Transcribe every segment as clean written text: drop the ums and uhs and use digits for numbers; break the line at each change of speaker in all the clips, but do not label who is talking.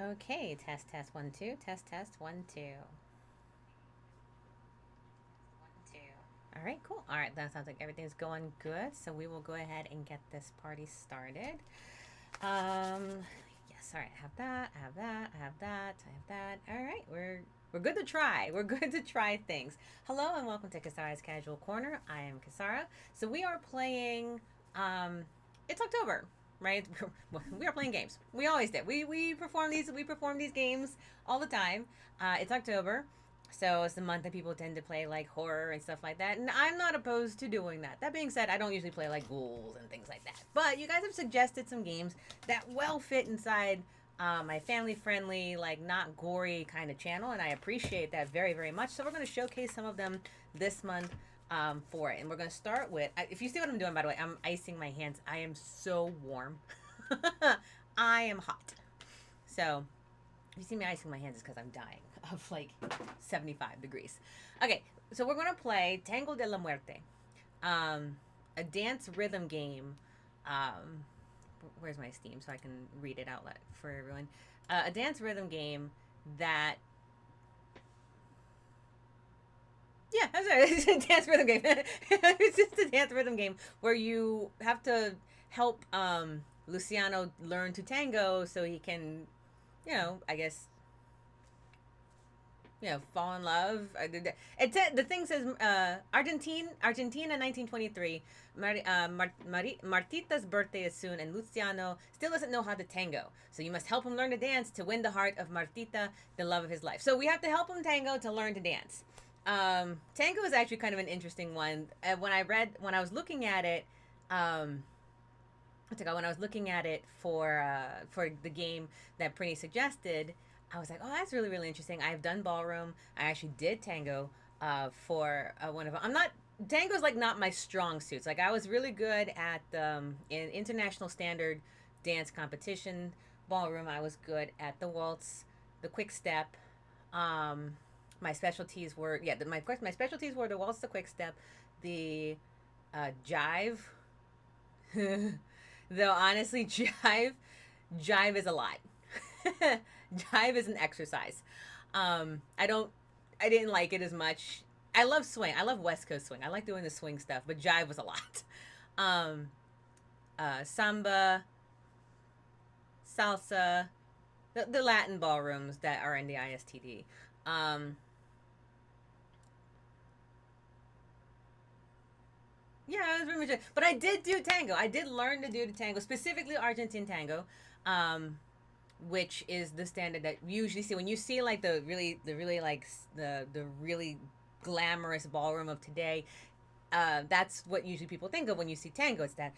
Okay, test, test, 1, 2. Test, test, 1, 2. 1, 2. All right, cool. All right, that sounds like everything's going good. So we will go ahead and get this party started. Um, yes, all right, I have that, I have that, I have that, I have that. All right, we're good to try. We're good to try things. Hello and welcome to Kasara's Casual Corner. I am Kasara. So we are playing it's October, right? We are playing games. We always did. We perform these games all the time. It's October. So it's the month that people tend to play like horror and stuff like that. And I'm not opposed to doing that. That being said, I don't usually play like ghouls and things like that. But you guys have suggested some games that well fit inside my family friendly, like not gory kind of channel. And I appreciate that very, very much. So we're going to showcase some of them this month for it. And we're going to start with, if you see what I'm doing, by the way, I'm icing my hands. I am so warm. I am hot. So if you see me icing my hands, it's because I'm dying of like 75 degrees. Okay, so we're gonna play Tango de la Muerte, a dance rhythm game. Um, where's my Steam so I can read it out loud for everyone? A dance rhythm game that, yeah, I'm sorry, it's a dance rhythm game. It's just a dance rhythm game where you have to help Luciano learn to tango so he can, I guess fall in love. The thing says Argentina 1923. Martita's birthday is soon, and Luciano still doesn't know how to tango. So you must help him learn to dance to win the heart of Martita, the love of his life. So we have to help him tango to learn to dance. Tango is actually kind of an interesting one. When I was looking at it, um, when I was looking at it for the game that Prinny suggested, I was like, oh, that's really really interesting. I've done ballroom. I actually did tango for one of them. I'm not Tango's like not my strong suits. Like I was really good at in international standard dance competition ballroom. I was good at the waltz, the quick step. Um, my specialties were my specialties were the waltz, the quick step, the jive. Though honestly, jive is a lot. Jive is an exercise. I don't. I didn't like it as much. I love swing. I love West Coast swing. I like doing the swing stuff, but jive was a lot. Um, Samba, salsa, the Latin ballrooms that are in the ISTD. Um, yeah, it was pretty much it. But I did do tango. I did learn to do the tango, specifically Argentine tango. Um, which is the standard that you usually see when you see like the really glamorous ballroom of today. That's what usually people think of when you see tango. It's that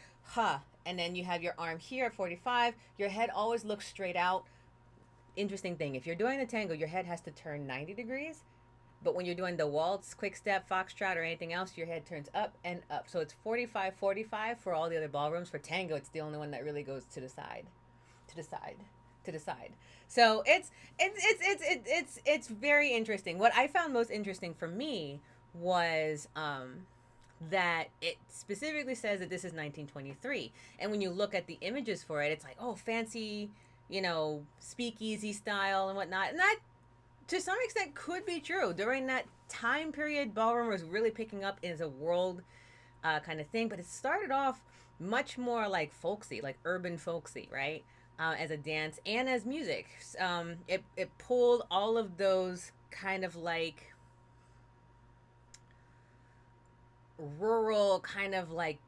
and then you have your arm here at 45. Your head always looks straight out. Interesting thing: if you're doing the tango, your head has to turn 90 degrees. But when you're doing the waltz, quick step, foxtrot, or anything else, your head turns up and up. So it's 45, 45 for all the other ballrooms. For tango, it's the only one that really goes to the side, to the side, to the side. So it's very interesting. What I found most interesting for me was that it specifically says that this is 1923, and when you look at the images for it, it's like, oh, fancy, speakeasy style and whatnot, and that to some extent could be true. During that time period, ballroom was really picking up as a world kind of thing, but it started off much more like folksy, like urban folksy, right? As a dance and as music. It pulled all of those kind of like rural kind of like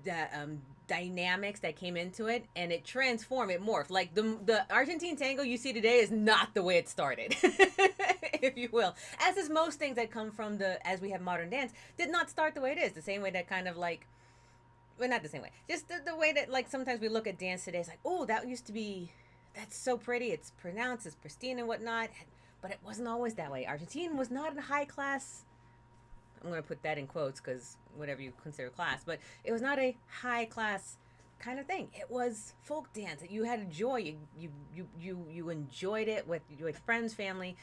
the dynamics that came into it, and it transformed, it morphed. Like the Argentine tango you see today is not the way it started, if you will. As is most things that come from the as we have modern dance did not start the way it is. The same way that kind of like, well, not the same way. Just the way that like sometimes we look at dance today, it's like, oh, that used to be, that's so pretty. It's pronounced, it's pristine and whatnot. But it wasn't always that way. Argentine was not a high class. I'm going to put that in quotes because whatever you consider class, but it was not a high class kind of thing. It was folk dance that you had joy. You enjoyed it with friends, family,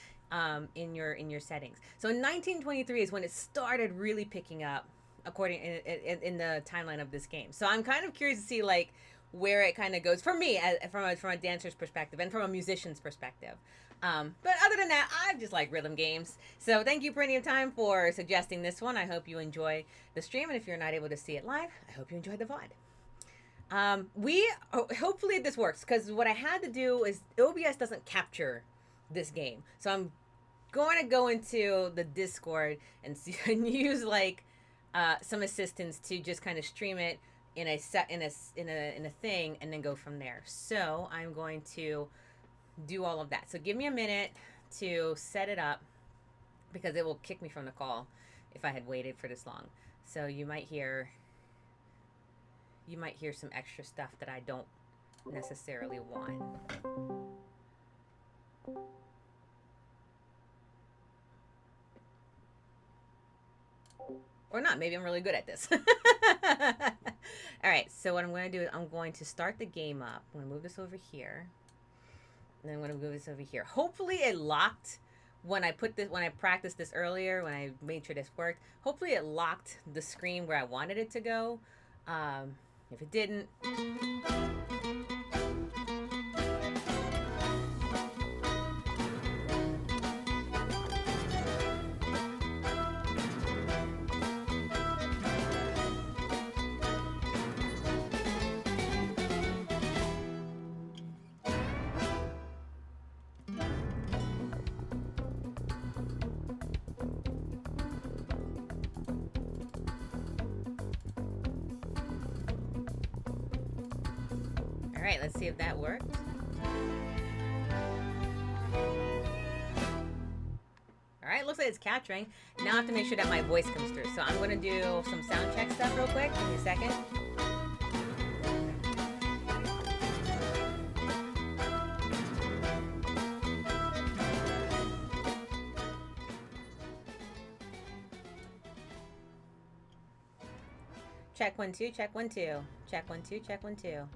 in your settings. So in 1923 is when it started really picking up, according in the timeline of this game. So I'm kind of curious to see like where it kind of goes for me from a dancer's perspective and from a musician's perspective. But other than that, I just like rhythm games. So thank you, Plenty of Time, for suggesting this one. I hope you enjoy the stream, and if you're not able to see it live, I hope you enjoyed the VOD. Hopefully this works, because what I had to do is OBS doesn't capture this game, so I'm going to go into the Discord and use like some assistance to just kind of stream it in a thing, and then go from there. So I'm going to do all of that. So give me a minute to set it up, because it will kick me from the call if I had waited for this long. So you might hear some extra stuff that I don't necessarily want. Or not. Maybe I'm really good at this. All right. So what I'm going to do is I'm going to start the game up. I'm going to move this over here. And then I'm going to move this over here. Hopefully it locked when I practiced this earlier, when I made sure this worked. Hopefully it locked the screen where I wanted it to go. If it didn't... All right, let's see if that worked. All right, looks like it's capturing. Now I have to make sure that my voice comes through. So I'm going to do some sound check stuff real quick. Give me a second. Check 1 2, check 1 2. Check 1 2, check 1 2.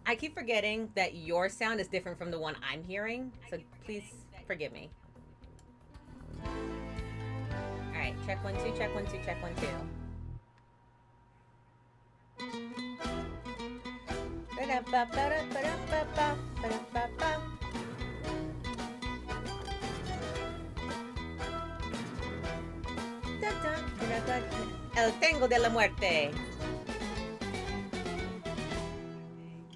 I keep forgetting that your sound is different from the one I'm hearing, so please forgive me. Alright, check 1 2, check 1 2, check 1 2. El Tango de la Muerte.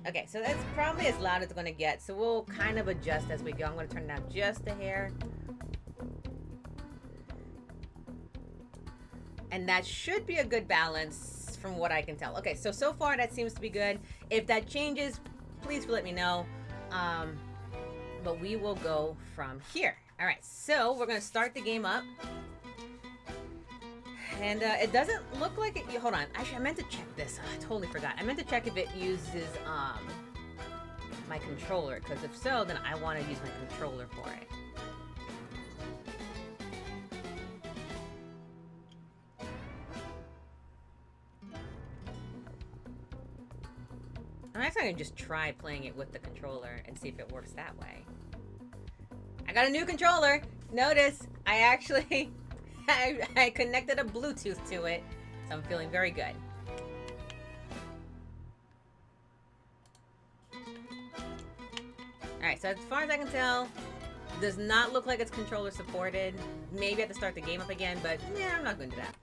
Okay, so that's probably as loud as it's going to get, so we'll kind of adjust as we go. I'm going to turn it down just a hair. And that should be a good balance from what I can tell. Okay, so far that seems to be good. If that changes, please let me know. But we will go from here. All right, so we're going to start the game up. And it doesn't look like it... Hold on. Actually, I meant to check this. I totally forgot. I meant to check if it uses my controller. Because if so, then I want to use my controller for it. I'm actually going to just try playing it with the controller and see if it works that way. I got a new controller. Notice, I actually... I connected a Bluetooth to it, so I'm feeling very good. Alright, so as far as I can tell, does not look like it's controller supported. Maybe I have to start the game up again, but yeah, I'm not going to do that.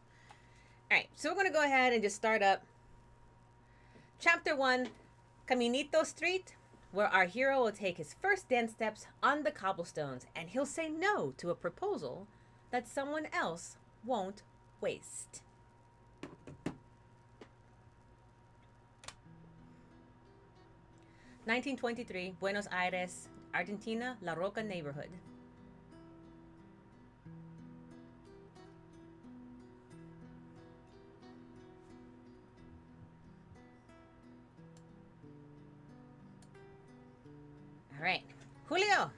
Alright, so we're going to go ahead and just start up Chapter 1, Caminito Street, where our hero will take his first dance steps on the cobblestones, and he'll say no to a proposal that someone else won't waste. (1923) Buenos Aires, Argentina, La Roca neighborhood. All right, Julio.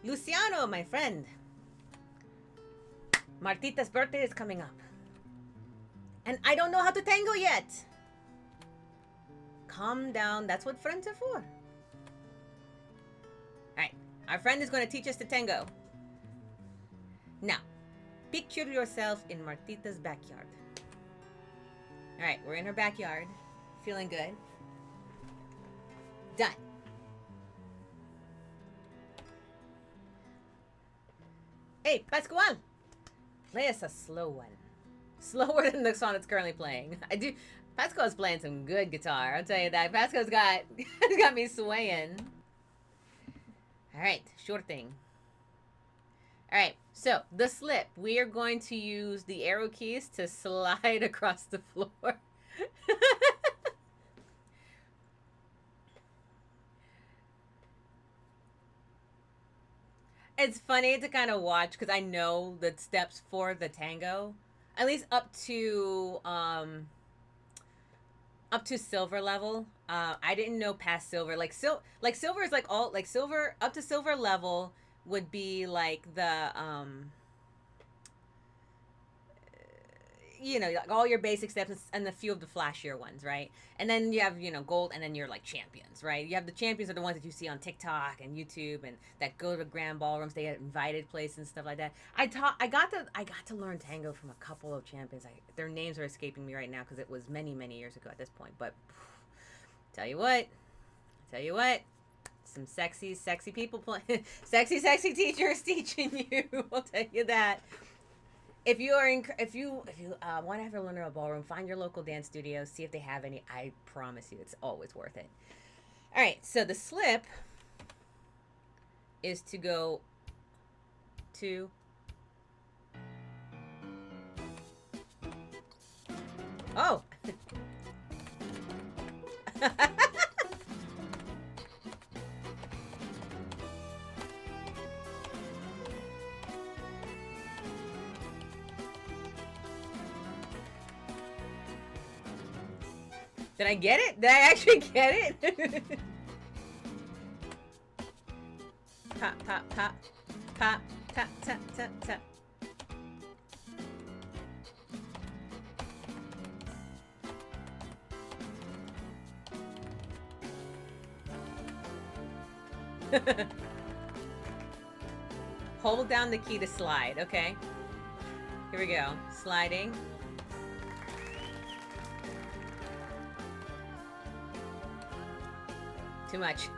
Luciano, my friend. Martita's birthday is coming up. And I don't know how to tango yet. Calm down. That's what friends are for. Alright, Our friend is going to teach us the tango. Now, picture yourself in Martita's backyard. All right, we're in her backyard. Feeling good. Done. Hey, Pascual! Play us a slow one. Slower than the song that's currently playing. Pascual's playing some good guitar, I'll tell you that. Pascual's got me swaying. Alright, sure thing. Alright, so the slip. We are going to use the arrow keys to slide across the floor. It's funny to kind of watch because I know the steps for the tango, at least up to silver level. I didn't know past silver. Like silver is like all like silver up to silver level would be like the like all your basic steps and a few of the flashier ones, right? And then you have, gold, and then you're like champions, right? You have the champions are the ones that you see on TikTok and YouTube and that go to grand ballrooms. They get invited places and stuff like that. I got to learn tango from a couple of champions. Their names are escaping me right now because it was many, many years ago at this point. But tell you what, some sexy people sexy teachers teaching you. I'll tell you that. If you want to ever learn a ballroom, find your local dance studio, see if they have any. I promise you, it's always worth it. All right, so the slip is to go to. Oh. Did I get it? Did I actually get it? Pop, pop, pop. Pop, tap, tap, tap, tap. Hold down the key to slide, okay? Here we go. Sliding. Too much.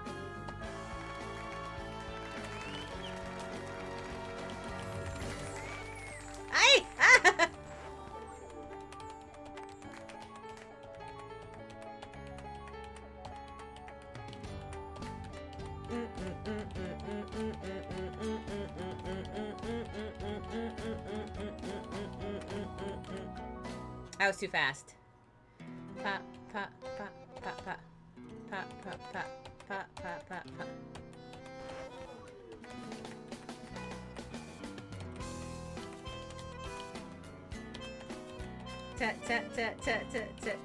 Ay! Ah! That was too fast. Pop, pop, pop, pop, pop. Pop, pop, pop, pop, pop, pop, pop. Tut, tut, tut, tut, tut, tut.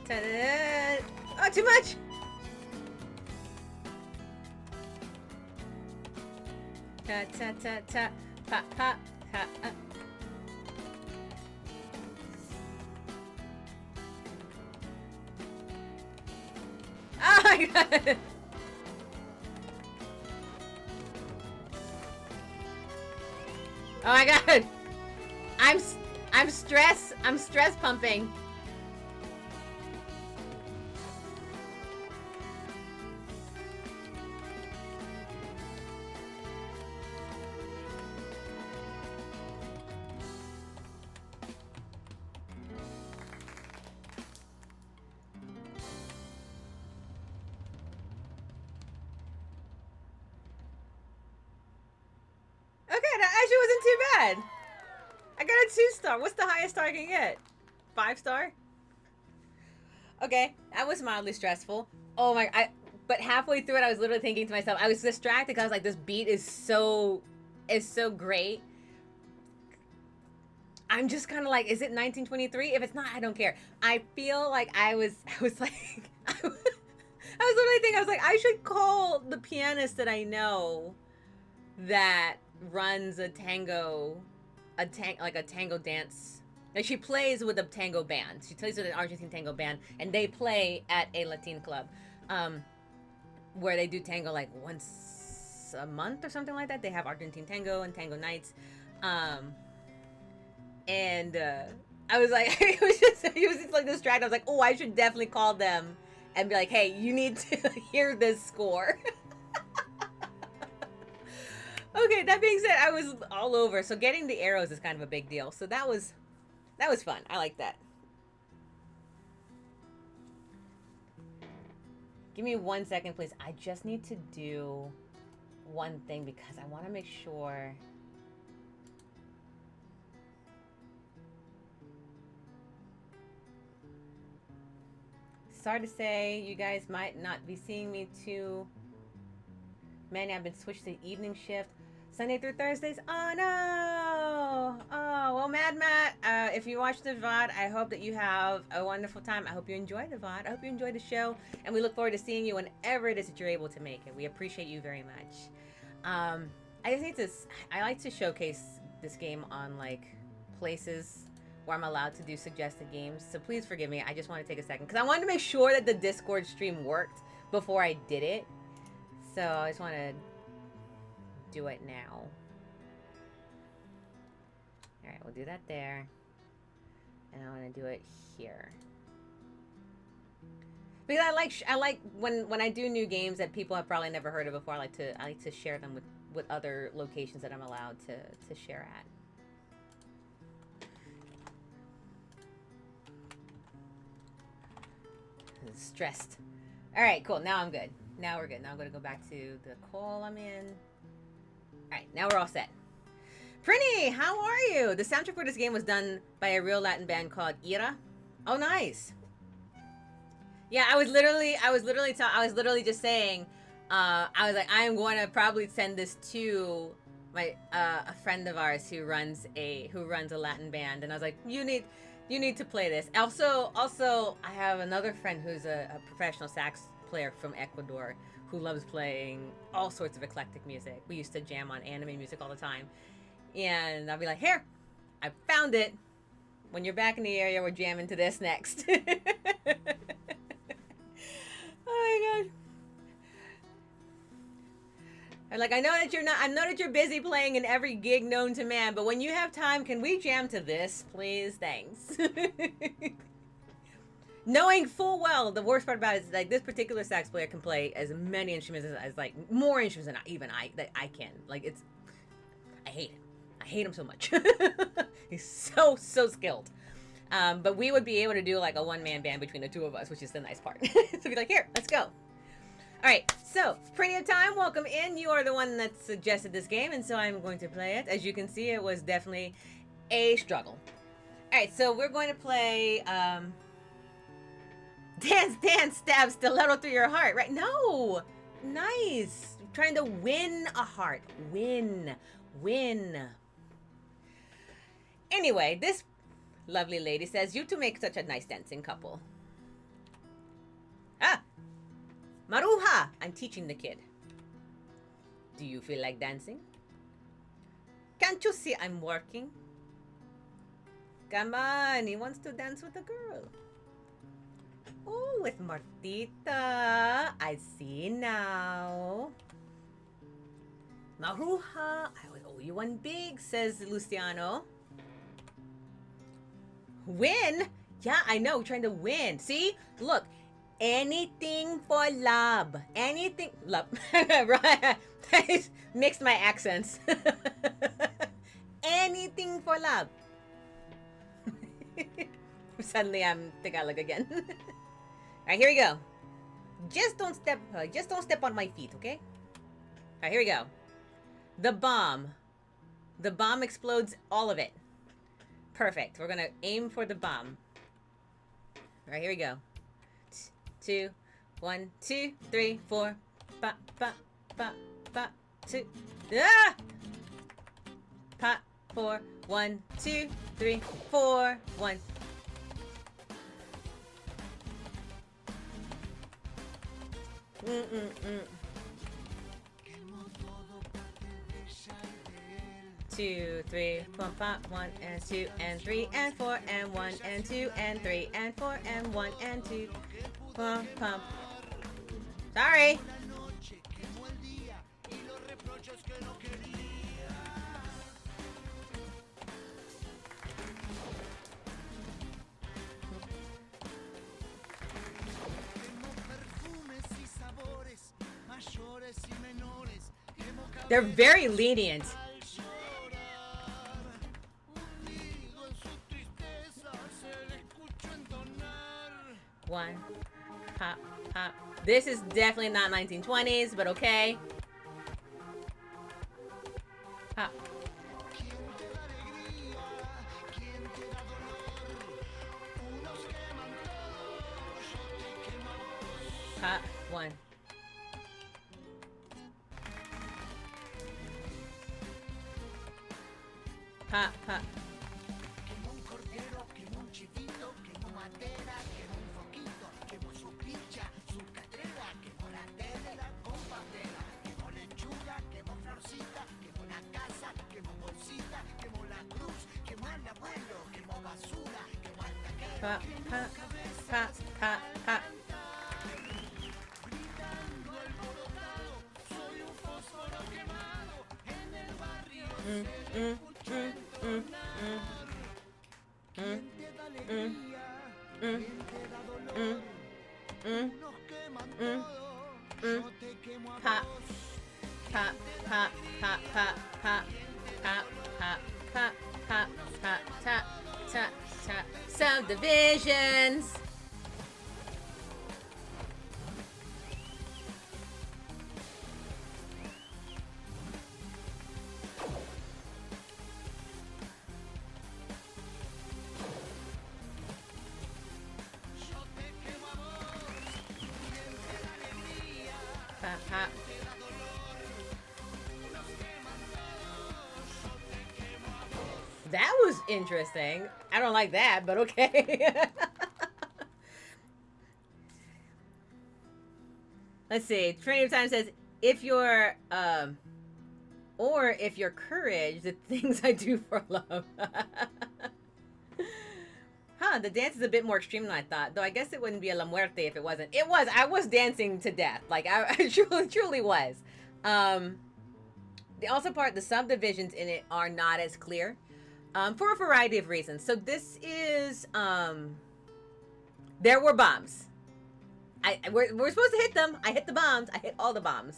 Ta-da. Oh, too much! Tut, tut, tut, tut. Pop, pop, pop, up. Oh my god! Oh my god! I'm stress pumping. Bad. I got a 2-star. What's the highest star I can get? 5-star? Okay, that was mildly stressful. Oh my, but halfway through it, I was literally thinking to myself, I was distracted because I was like, this beat is so great. I'm just kind of like, is it 1923? If it's not, I don't care. I feel like I was like, I was literally thinking, I was like, I should call the pianist that I know that runs a tango dance. Like, she plays with a tango band. She plays with an Argentine tango band, and they play at a Latin club, where they do tango like once a month or something like that. They have Argentine Tango and Tango Nights. And I was like, he was just like distracted. I was like, oh, I should definitely call them and be like, hey, you need to hear this score. Okay, that being said, I was all over. So getting the arrows is kind of a big deal. So that was fun. I like that. Give me 1 second, please. I just need to do one thing because I want to make sure. Sorry to say, you guys might not be seeing me too many. I've been switched to evening shift. Sunday through Thursdays. Oh no! Oh well, Mad Matt. If you watch the VOD, I hope that you have a wonderful time. I hope you enjoy the VOD. I hope you enjoy the show, and we look forward to seeing you whenever it is that you're able to make it. We appreciate you very much. I just need to. I like to showcase this game on like places where I'm allowed to do suggested games. So please forgive me. I just want to take a second because I wanted to make sure that the Discord stream worked before I did it. So I just want to do it now. All right, we'll do that there, and I want to do it here because I like when I do new games that people have probably never heard of before. I like to share them with other locations that I'm allowed to share at. Stressed. All right, cool. Now I'm good. Now we're good. Now I'm going to go back to the call I'm in. All right, now we're all set. Prinny, how are you? The soundtrack for this game was done by a real Latin band called Ira. Oh, nice. Yeah, I was literally just saying, I was like, I am going to probably send this to my a friend of ours who runs a Latin band, and I was like, you need to play this. Also, I have another friend who's a professional sax player from Ecuador who loves playing all sorts of eclectic music. We used to jam on anime music all the time. And I'll be like, here, I found it. When you're back in the area, we're jamming to this next. Oh my god. I'm like, I know that you're busy playing in every gig known to man, but when you have time, can we jam to this, please? Thanks. Knowing full well, the worst part about it is like this particular sax player can play as many instruments as like more instruments than even I can. Like I hate him. I hate him so much. He's so skilled. But we would be able to do like a one-man band between the two of us, which is the nice part. So be like, here, let's go. All right, so plenty of time. Welcome in. You are the one that suggested this game, and so I'm going to play it. As you can see, it was definitely a struggle. All right, so we're going to play. Dance, stab stiletto through your heart, right? No, nice. I'm trying to win a heart. Win. Anyway, this lovely lady says, you two make such a nice dancing couple. Ah, Maruja, I'm teaching the kid. Do you feel like dancing? Can't you see I'm working? Come on, he wants to dance with a girl. Oh, with Martita. I see now. Maruja, I would owe you one big, says Luciano. Win? Yeah, I know, trying to win. See? Look. Anything for love. Anything. Love. Right. Mixed my accents. Anything for love. Suddenly I'm Tagalog again. Alright, here we go. Just don't step on my feet, okay? Alright, here we go. The bomb. The bomb explodes all of it. Perfect. We're gonna aim for the bomb. Alright, here we go. 2, 1, 2, 3, 4. Ba, ba, ba, ba, 2. Ah! Pa, 4, 1, 2, 3, 4, 1. Two, three, 4, 5, 1 and 2 and 3 and 4 and 1 and 2 and 3 and 4 and 1 and 2. Pump, pump. Sorry. They're very lenient. One, pop, pop. This is definitely not 1920s, but okay. Pop. Pop, one. Pop, pop. Pop, pop, pop, pop, pop. Pop, pop, pop, pop, pop, pop, pop, pop, pop, pop, pop, tap, tap, tap. Subdivisions. Pop, pop. That was interesting. I don't like that, but okay. Let's see. Train of Time says, if you're, or if your courage, the things I do for love. Huh, the dance is a bit more extreme than I thought. Though I guess it wouldn't be a La Muerte if it wasn't. It was. I was dancing to death. Like, I truly was. The also part, the subdivisions in it are not as clear. For a variety of reasons. So this is, there were bombs. We're supposed to hit them. I hit the bombs. I hit all the bombs.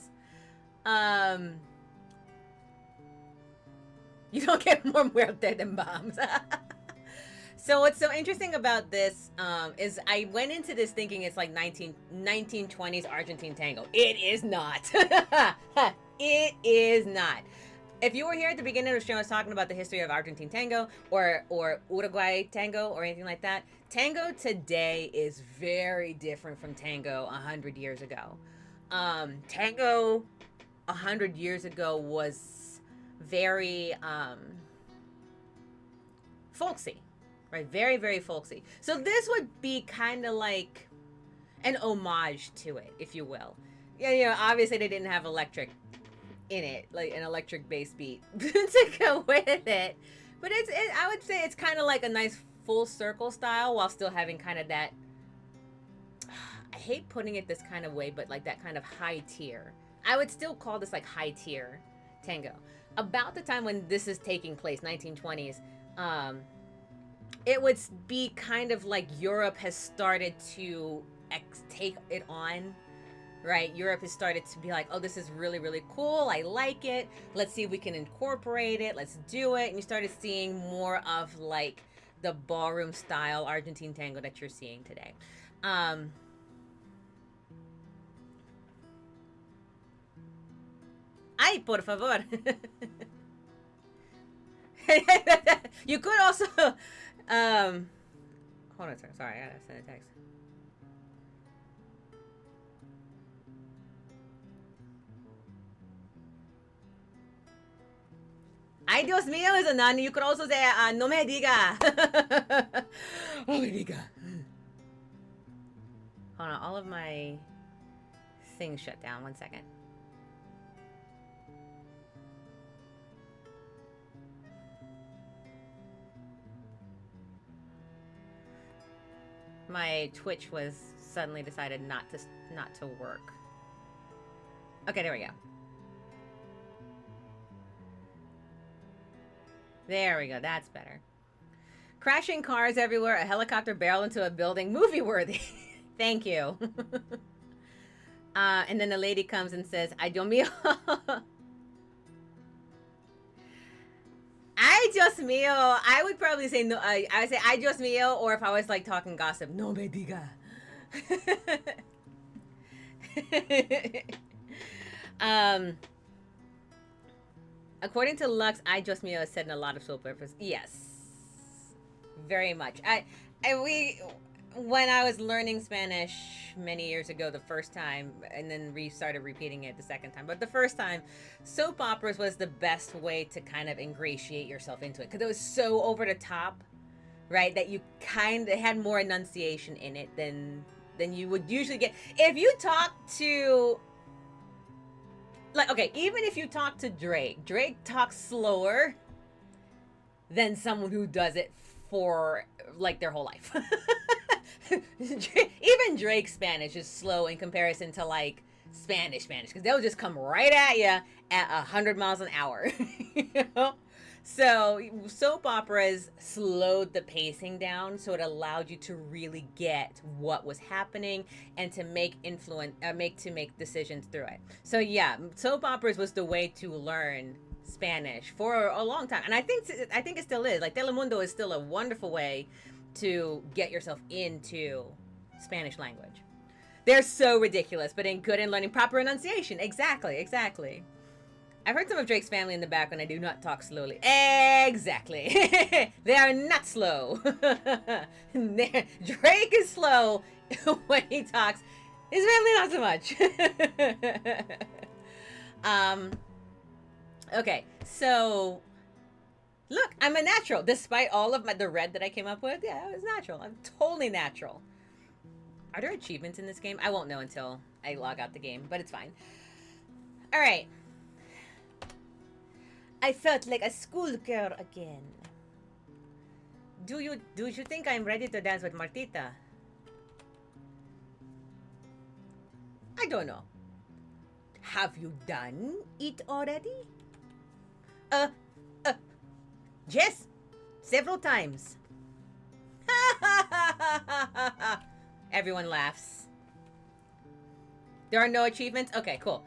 You don't get more muerte than bombs. So what's so interesting about this is I went into this thinking it's like 1920s Argentine tango. It is not. It is not. If you were here at the beginning of the show, I was talking about the history of Argentine tango or Uruguay tango or anything like that. Tango today is very different from tango 100 years ago. Tango 100 years ago was very folksy, right? Very, very folksy. So this would be kind of like an homage to it, if you will. Yeah, you know, obviously they didn't have electric in it, like an electric bass beat to go with it, but I would say it's kind of like a nice full circle style while still having kind of that, I hate putting it this kind of way, but like that kind of high tier. I would still call this like high tier tango. About the time when this is taking place, 1920s, it would be kind of like Europe has started to take it on. Right, Europe has started to be like, oh, this is really, really cool. I like it. Let's see if we can incorporate it. Let's do it. And you started seeing more of like the ballroom style Argentine tango that you're seeing today. Ay, por favor. You could also, hold on a second. Sorry, I gotta send a text. Ay, Dios mío, is a nani. You could also say, no me diga. No me diga. Hold on, all of my things shut down. 1 second. My Twitch was suddenly decided not to work. Okay, there we go. There we go. That's better. Crashing cars everywhere, a helicopter barrel into a building, movie worthy. Thank you. And then the lady comes and says, "Ay, Dios mío." Ay, Dios mío. I would probably say no. I would say, "Ay, Dios mío," or if I was like talking gossip, "No me diga." um, According to Lux, "Ay, Dios mío" is said in a lot of soap operas. Yes, very much. When I was learning Spanish many years ago, the first time, and then started repeating it the second time, but the first time, soap operas was the best way to kind of ingratiate yourself into it because it was so over the top, right? That you kind of had more enunciation in it than you would usually get if you talk to. Like, okay, even if you talk to Drake talks slower than someone who does it for like their whole life. Even Drake's Spanish is slow in comparison to like Spanish because they'll just come right at you at 100 miles an hour. You know? So soap operas slowed the pacing down, so it allowed you to really get what was happening and to make decisions through it. So yeah, soap operas was the way to learn Spanish for a long time, and I think it still is. Like Telemundo is still a wonderful way to get yourself into Spanish language. They're so ridiculous, but good in learning proper enunciation. Exactly. I've heard some of Drake's family in the background. I do not talk slowly. Exactly. They are not slow. Drake is slow when he talks. His family not so much. Okay, so look, I'm a natural. Despite all of the red that I came up with, yeah, it was natural. I'm totally natural. Are there achievements in this game? I won't know until I log out the game, but it's fine. All right. I felt like a schoolgirl again. Do you think I'm ready to dance with Martita? I don't know. Have you done it already? Yes, several times. Everyone laughs. There are no achievements? Okay, cool.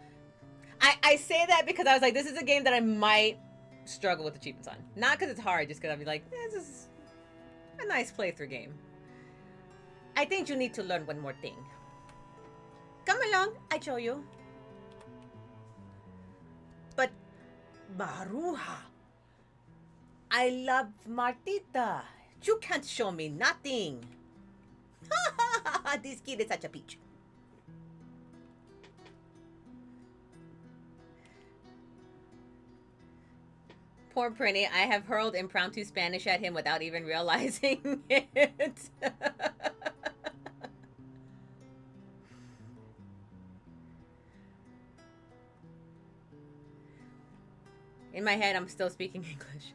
I say that because I was like, this is a game that I might struggle with achievements on. Not because it's hard, just because I'll be like, this is a nice playthrough game. I think you need to learn one more thing. Come along, I show you. But, Maruja, I love Martita. You can't show me nothing. This kid is such a peach. Poor Prinny, I have hurled impromptu Spanish at him without even realizing it. In my head, I'm still speaking English.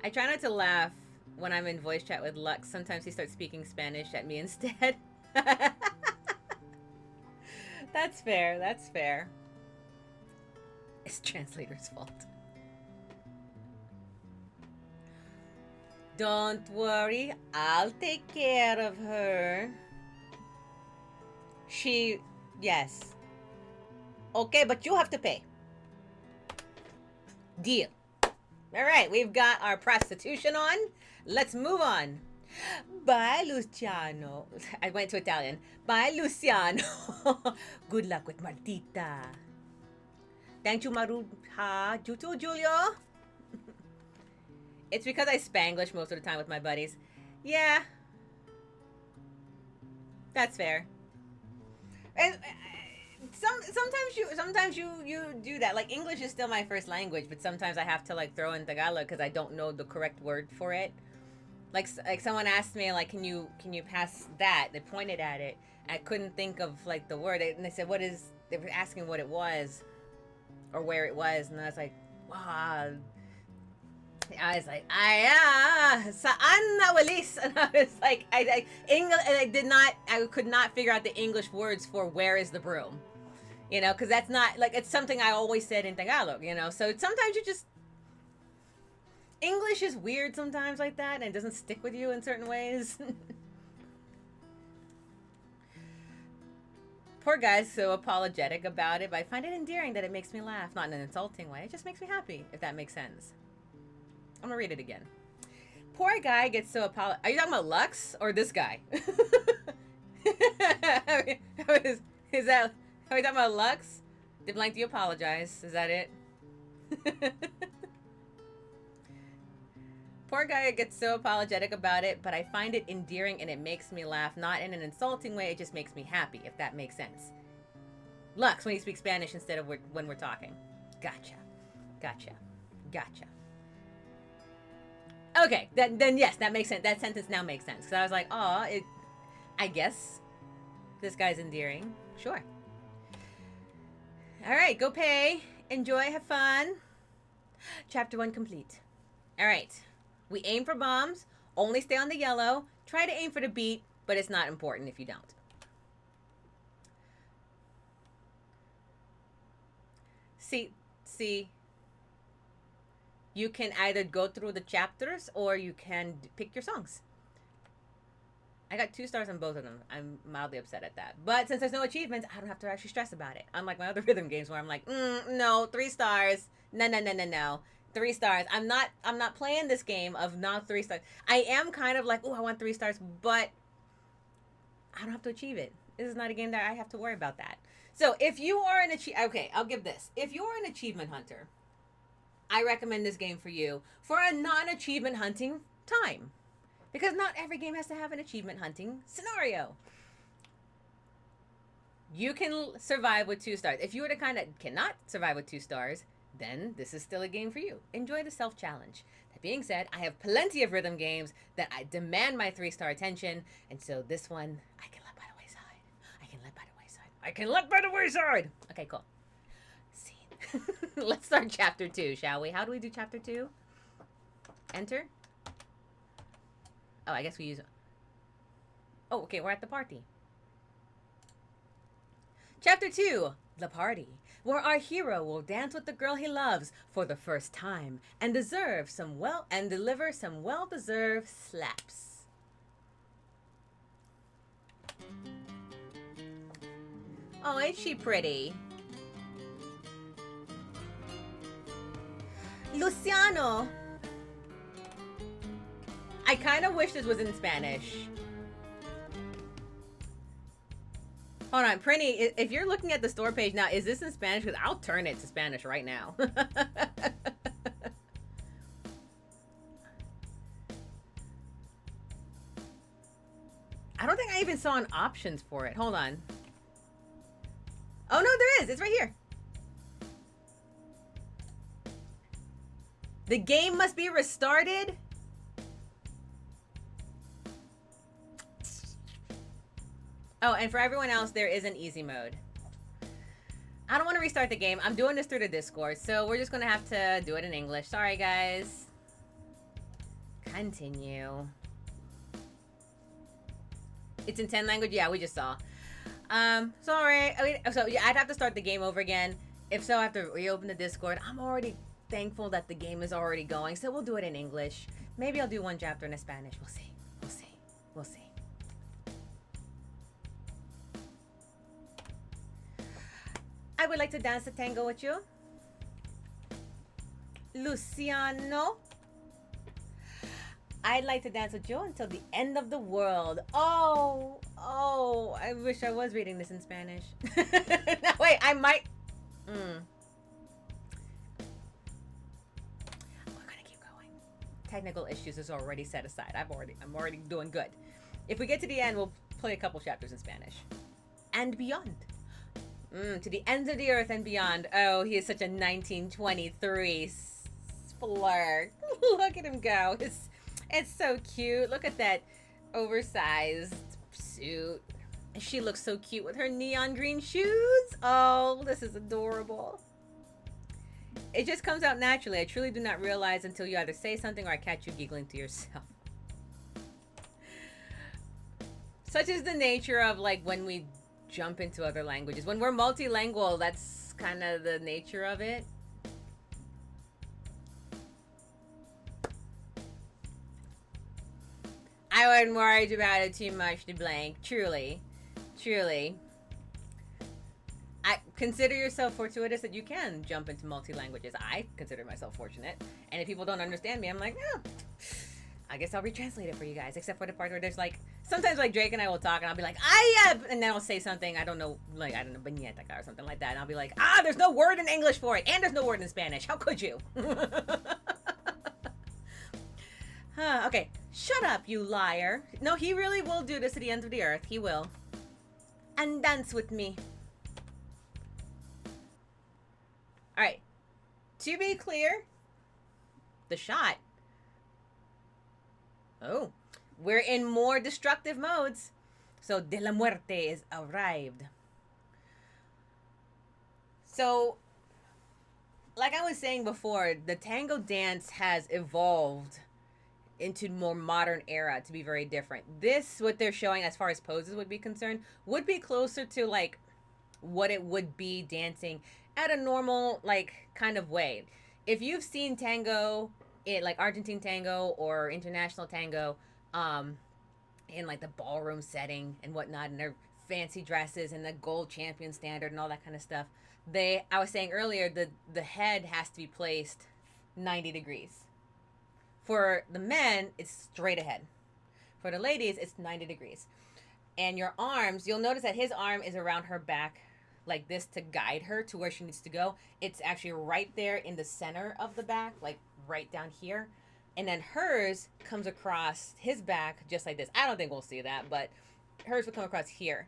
I try not to laugh when I'm in voice chat with Lux. Sometimes he starts speaking Spanish at me instead. That's fair. It's translator's fault. Don't worry, I'll take care of her. Yes. Okay, but you have to pay. Deal. All right, we've got our prostitution on. Let's move on. Bye, Luciano. I went to Italian. Bye, Luciano. Good luck with Martita. Thank you, Maruja. You too, Julio. It's because I Spanglish most of the time with my buddies. Yeah. That's fair. And sometimes you do that. Like, English is still my first language, but sometimes I have to like throw in Tagalog because I don't know the correct word for it. Like someone asked me, like, can you pass that? They pointed at it. I couldn't think of like the word, and they said, they were asking what it was or where it was, and I was like, wow. I was like, saan na walis? And I was like, I could not figure out the English words for where is the broom, you know, because that's not like, it's something I always said in Tagalog, you know. So sometimes you just, English is weird sometimes like that, and it doesn't stick with you in certain ways. Poor guy's so apologetic about it, but I find it endearing that it makes me laugh. Not in an insulting way. It just makes me happy, if that makes sense. I'm gonna read it again. Poor guy gets so apologetic. Are you talking about Lux or this guy? is that... Are you talking about Lux? Did Blank, do you apologize? Is that it? Poor guy gets so apologetic about it, but I find it endearing and it makes me laugh. Not in an insulting way, it just makes me happy, if that makes sense. Lux, when you speak Spanish instead of when we're talking. Gotcha. Gotcha. Gotcha. Okay, then yes, that makes sense. That sentence now makes sense. Because I was like, aw, I guess this guy's endearing. Sure. All right, go pay. Enjoy, have fun. Chapter 1 complete. All right. We aim for bombs, only stay on the yellow, try to aim for the beat, but it's not important if you don't. See, you can either go through the chapters or you can pick your songs. I got 2 stars on both of them. I'm mildly upset at that. But since there's no achievements, I don't have to actually stress about it. Unlike my other rhythm games where I'm like, no, 3 stars. No. 3 stars. I'm not playing this game of not 3 stars. I am kind of like, oh, I want 3 stars, but I don't have to achieve it. This is not a game that I have to worry about that. So if you are an okay, I'll give this. If you're an achievement hunter, I recommend this game for you for a non-achievement hunting time. Because not every game has to have an achievement hunting scenario. You can survive with 2 stars. If you were the kind that cannot survive with 2 stars, then this is still a game for you. Enjoy the self-challenge. That being said, I have plenty of rhythm games that I demand my 3-star attention, and so this one, I can let by the wayside. I can let by the wayside! Okay, cool. Scene. Let's start chapter 2, shall we? How do we do chapter 2? Enter? Oh, I guess we use... Oh, okay, we're at the party. Chapter 2, The Party, where our hero will dance with the girl he loves for the first time and deliver some well-deserved slaps. Oh, ain't she pretty? Luciano! I kind of wish this was in Spanish. Hold on, Prinny, if you're looking at the store page now, is this in Spanish? Because I'll turn it to Spanish right now. I don't think I even saw an options for it. Hold on. Oh, no, there is. It's right here. The game must be restarted. Oh, and for everyone else, there is an easy mode. I don't want to restart the game. I'm doing this through the Discord, so we're just going to have to do it in English. Sorry, guys. Continue. It's in 10 language? Yeah, we just saw. Sorry. So yeah, I'd have to start the game over again. If so, I have to reopen the Discord. I'm already thankful that the game is already going, so we'll do it in English. Maybe I'll do one chapter in Spanish. We'll see. We'll see. We'll see. I would like to dance the tango with you. Luciano. I'd like to dance with you until the end of the world. Oh, I wish I was reading this in Spanish. No, wait, I might. We're gonna keep going. Technical issues is already set aside. I'm already doing good. If we get to the end, we'll play a couple chapters in Spanish. And beyond. To the ends of the earth and beyond. Oh, he is such a 1923 flirt. Look at him go. It's so cute. Look at that oversized suit. And she looks so cute with her neon green shoes. Oh, this is adorable. It just comes out naturally. I truly do not realize until you either say something or I catch you giggling to yourself. Such is the nature of like when we jump into other languages. When we're multilingual, that's kind of the nature of it. wouldn't worry about it too much to blank. Truly. Truly. I consider yourself fortuitous that you can jump into multi-languages. I consider myself fortunate. And if people don't understand me, I'm like, oh, I guess I'll retranslate it for you guys. Except for the part where there's like, sometimes like Drake and I will talk and I'll be like, and then I'll say something, I don't know, bañeta or something like that. And I'll be like, there's no word in English for it. And there's no word in Spanish. How could you? Okay, shut up, you liar. No, he really will do this to the ends of the earth. He will. And dance with me. Alright. To be clear, the shot. Oh. We're in more destructive modes. So, de la muerte is arrived. So, like I was saying before, the tango dance has evolved into more modern era to be very different. This, what they're showing as far as poses would be concerned, would be closer to like what it would be dancing at a normal like kind of way. If you've seen tango, like Argentine tango or international tango, in like the ballroom setting and whatnot, and their fancy dresses and the gold champion standard and all that kind of stuff, I was saying earlier, the head has to be placed 90 degrees. For the men, it's straight ahead. For the ladies, it's 90 degrees. And your arms, you'll notice that his arm is around her back like this to guide her to where she needs to go. It's actually right there in the center of the back, like right down here. And then hers comes across his back just like this. I don't think we'll see that, but hers would come across here.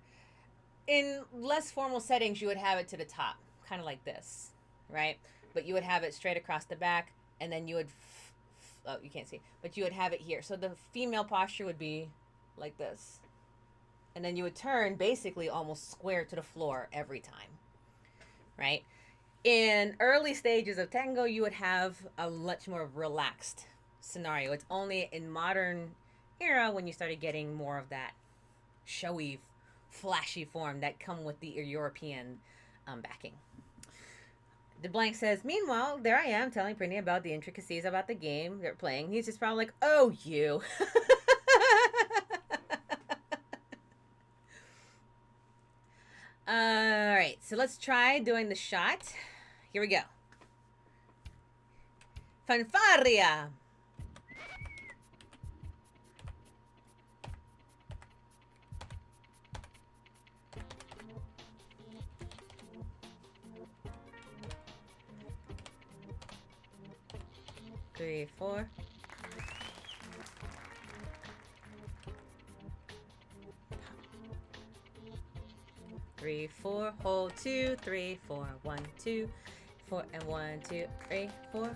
In less formal settings, you would have it to the top, kind of like this, right? But you would have it straight across the back, and then you would... oh, you can't see, but you would have it here. So the female posture would be like this. And then you would turn basically almost square to the floor every time, right? In early stages of tango, you would have a much more relaxed scenario. It's only in modern era when you started getting more of that showy, flashy form that come with the European backing. The blank says, meanwhile, there I am telling Brittany about the intricacies about the game they're playing. He's just probably like, oh, you. All right, so let's try doing the shot. Here we go. Fanfaria. Three, four. Three, four, hold 2, 3, 4, 1, 2, 4, and 1, 2, 3, 4, 1.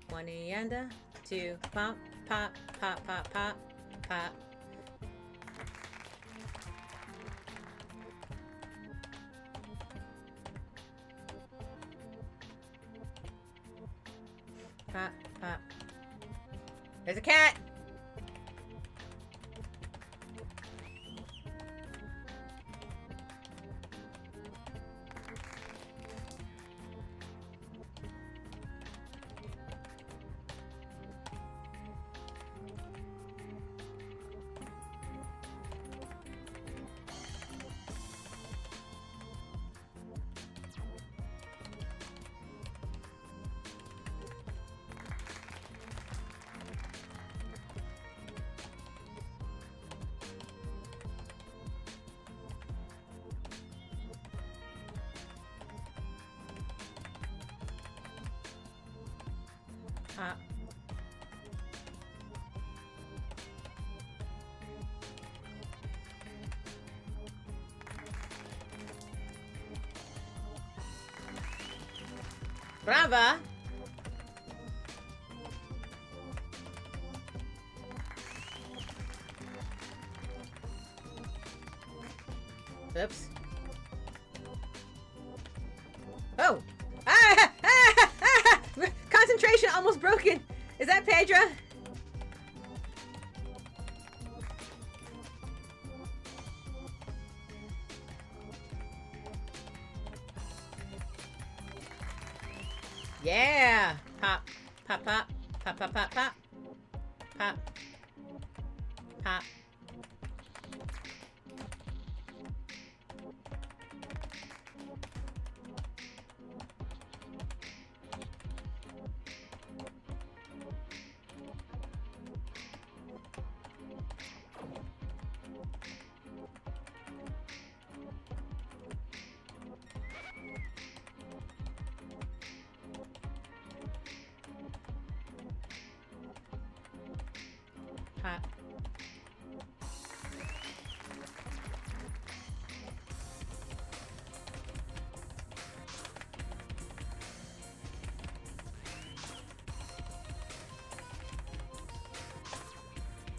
One yanda, 2, pop, pop, pop, pop, pop, pop. Pop, pop. There's a cat! Brava! Oops. Oh! Concentration almost broken! Is that Pedra? Yeah. Pop, pop, pop, pop, pop, pop, pop, pop, pop. Pop.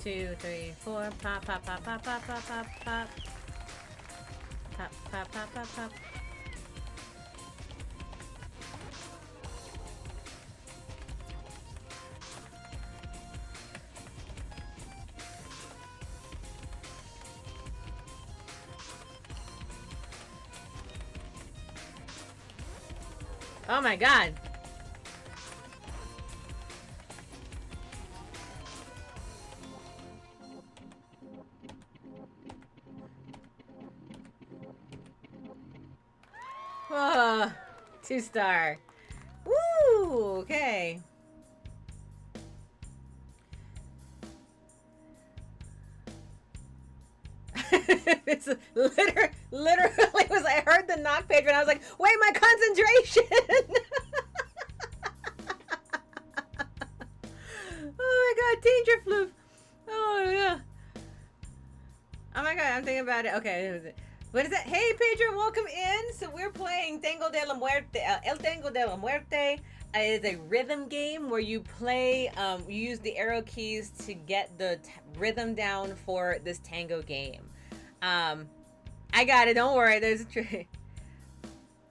Two, three, four. Pop, pop, pop, pop, pop, pop, pop, pop. Pop, pop, pop, pop, pop. Oh my god. Oh, 2-star. Woo! Okay. It's literally was I heard the knock page and I was like, wait, my concentration. Oh my god, danger floof. Oh yeah. Oh my god, I'm thinking about it. Okay. What is that? Hey, Pedro, welcome in. So we're playing Tango de la Muerte. El Tango de la Muerte is a rhythm game where you play, you use the arrow keys to get the rhythm down for this tango game. I got it. Don't worry. There's a trick.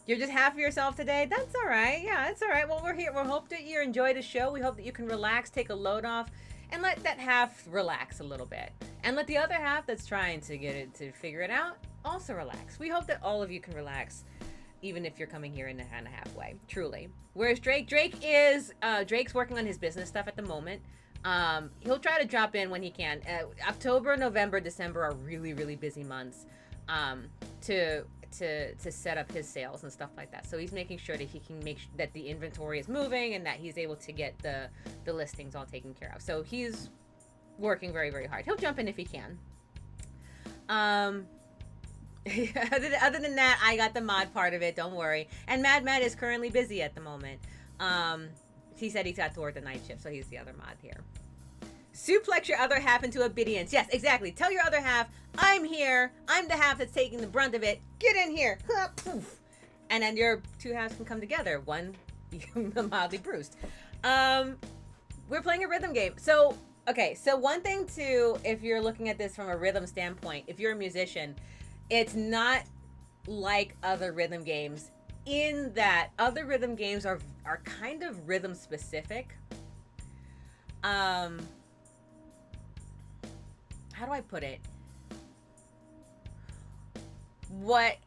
You're just half of yourself today. That's all right. Yeah, it's all right. Well, we're here. We hope that you enjoy the show. We hope that you can relax, take a load off, and let that half relax a little bit. And let the other half that's trying to get it to figure it out also relax. We hope that all of you can relax, even if you're coming here in the kind of halfway. Truly. Whereas Drake's working on his business stuff at the moment. He'll try to drop in when he can. October, November, December are really, really busy months to set up his sales and stuff like that. So he's making sure that he can make that the inventory is moving and that he's able to get the listings all taken care of. So he's working very, very hard. He'll jump in if he can. Other than that, I got the mod part of it. Don't worry. And Mad is currently busy at the moment. He said he's got to work the night shift, so he's the other mod here. Suplex your other half into obedience. Yes, exactly. Tell your other half, I'm here. I'm the half that's taking the brunt of it. Get in here. Poof. And then your two halves can come together. One mildly bruised. We're playing a rhythm game. So, okay. So one thing too, if you're looking at this from a rhythm standpoint, if you're a musician, it's not like other rhythm games in that other rhythm games are kind of rhythm specific. How do I put it? I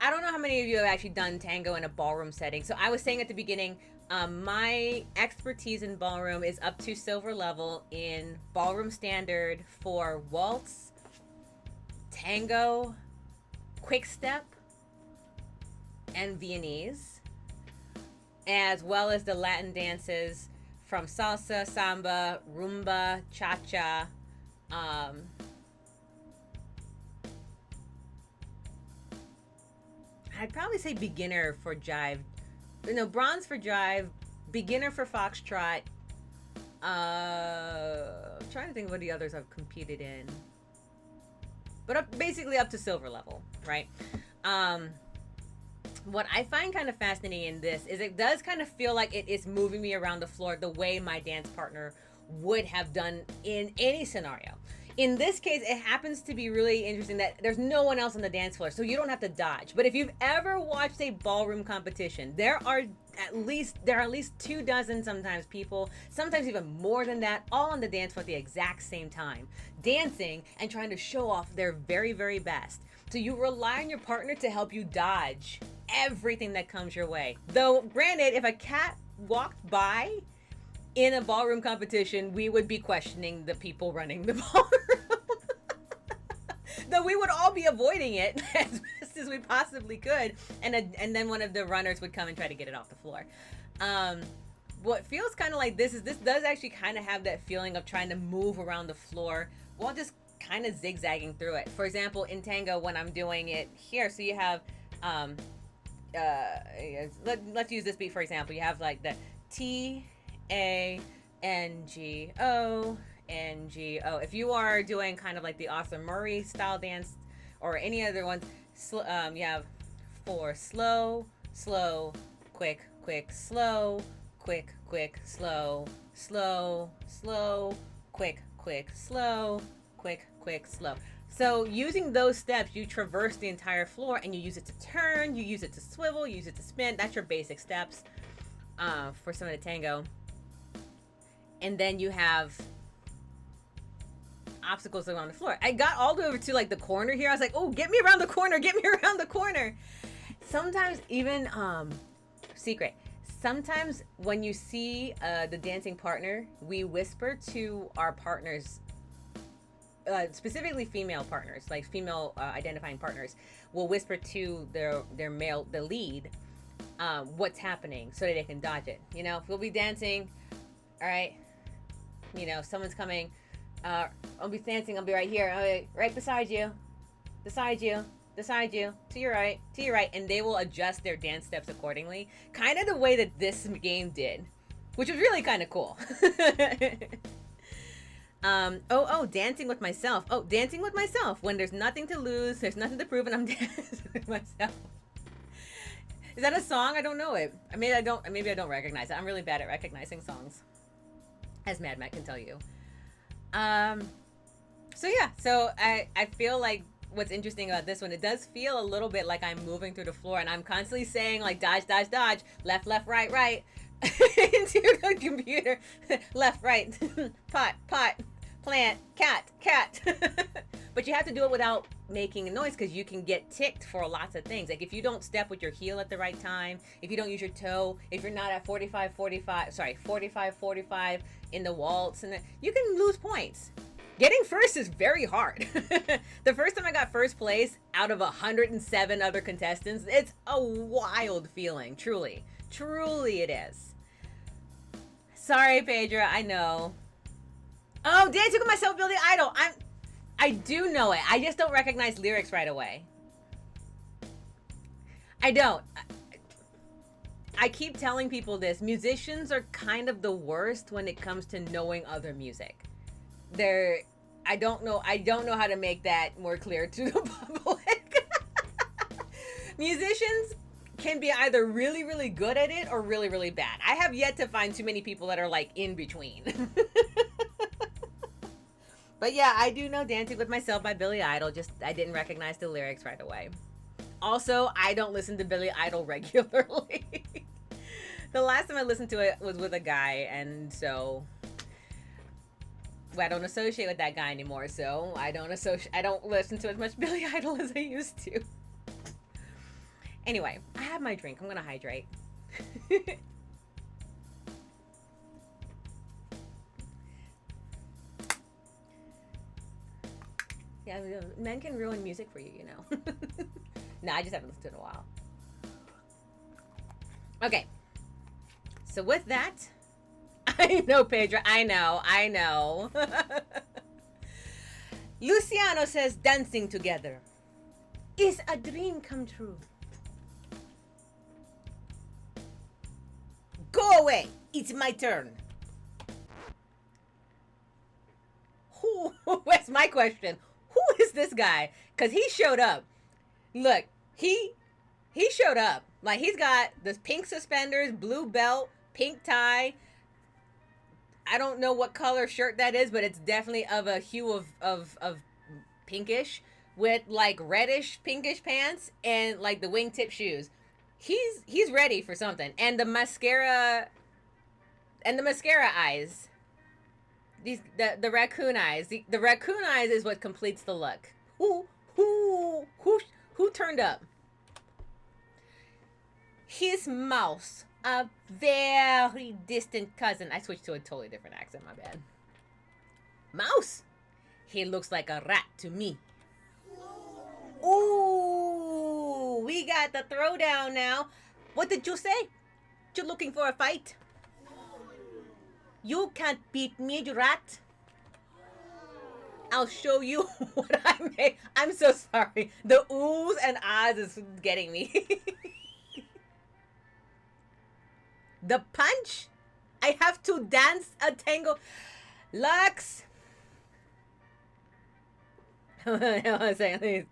don't know how many of you have actually done tango in a ballroom setting. So I was saying at the beginning, my expertise in ballroom is up to silver level in ballroom standard for waltz, tango, quick step, and Viennese, as well as the Latin dances from salsa, samba, rumba, cha-cha. I'd probably say beginner for jive. No, bronze for jive, beginner for foxtrot. I'm trying to think of what the others I've competed in. But basically up to silver level, right? What I find kind of fascinating in this is it does kind of feel like it is moving me around the floor the way my dance partner would have done in any scenario. In this case, it happens to be really interesting that there's no one else on the dance floor, so you don't have to dodge. But if you've ever watched a ballroom competition, there are at least 24, sometimes people, sometimes even more than that, all on the dance floor at the exact same time, dancing and trying to show off their very, very best. So you rely on your partner to help you dodge everything that comes your way. Though, granted, if a cat walked by in a ballroom competition, we would be questioning the people running the ballroom. Though we would all be avoiding it as best as we possibly could, and then one of the runners would come and try to get it off the floor. What feels kind of like this does actually kind of have that feeling of trying to move around the floor while just kind of zigzagging through it. For example, in Tango, when I'm doing it here, so you have, let's use this beat for example. You have like the Tango. If you are doing kind of like the Arthur Murray style dance or any other ones, you have 4 slow, slow, quick, quick, slow, quick, quick, slow, slow, slow, quick, quick, slow, quick, quick, slow. So using those steps, you traverse the entire floor and you use it to turn, you use it to swivel, you use it to spin. That's your basic steps for some of the tango. And then you have obstacles around the floor. I got all the way over to like the corner here. I was like, oh, get me around the corner, get me around the corner. Sometimes even, secret, sometimes when you see the dancing partner, we whisper to our partners, specifically female partners, like female identifying partners, will whisper to their male, the lead, what's happening so that they can dodge it. You know, if we'll be dancing, all right, you know, someone's coming, I'll be dancing, I'll be right here, I'll be right beside you, to your right, and they will adjust their dance steps accordingly, kind of the way that this game did, which was really kind of cool. Dancing with myself. Oh, dancing with myself. When there's nothing to lose, there's nothing to prove, and I'm dancing with myself. Is that a song? I don't know it. Maybe I don't recognize it. I'm really bad at recognizing songs, as Mad Matt can tell you. So I feel like what's interesting about this one, it does feel a little bit like I'm moving through the floor, and I'm constantly saying like dodge, dodge, dodge, left, left, right, right, into the computer, left, right, pot, pot, plant, cat, cat. But you have to do it without making a noise, because you can get ticked for lots of things. Like if you don't step with your heel at the right time, if you don't use your toe, if you're not at 45 in the waltz, and you can lose points. Getting first is very hard. The first time I got first place out of 107 other contestants, it's a wild feeling. Truly it is. Sorry, Pedro, I know. Oh, Dancing with Myself, Billy Idol. I do know it. I just don't recognize lyrics right away. I don't. I keep telling people this. Musicians are kind of the worst when it comes to knowing other music. I don't know how to make that more clear to the public. Musicians can be either really, really good at it or really, really bad. I have yet to find too many people that are like in between. But yeah, I do know Dancing with Myself by Billy Idol. Just I didn't recognize the lyrics right away. Also, I don't listen to Billy Idol regularly. The last time I listened to it was with a guy, and so I don't associate with that guy anymore. So I don't listen to as much Billy Idol as I used to. Anyway, I have my drink. I'm gonna hydrate. Yeah, men can ruin music for you, you know. No, I just haven't listened to it in a while. Okay. So with that, I know, Pedro. I know. Luciano says, dancing together is a dream come true. Go away. It's my turn. What's my question? Who is this guy? Because he showed up. Look, he showed up. Like, he's got the pink suspenders, blue belt, pink tie. I don't know what color shirt that is, but it's definitely of a hue of pinkish with like reddish pinkish pants and like the wingtip shoes. He's ready for something. And the mascara eyes. The raccoon eyes. The raccoon eyes is what completes the look. Who turned up? His mouse, a very distant cousin. I switched to a totally different accent, my bad. Mouse. He looks like a rat to me. Ooh, we got the throwdown now. What did you say? You looking for a fight? You can't beat me, you rat. I'll show you what I made. I'm so sorry. The oohs and ahs is getting me. The punch? I have to dance a tango. Lux. Hold on a second.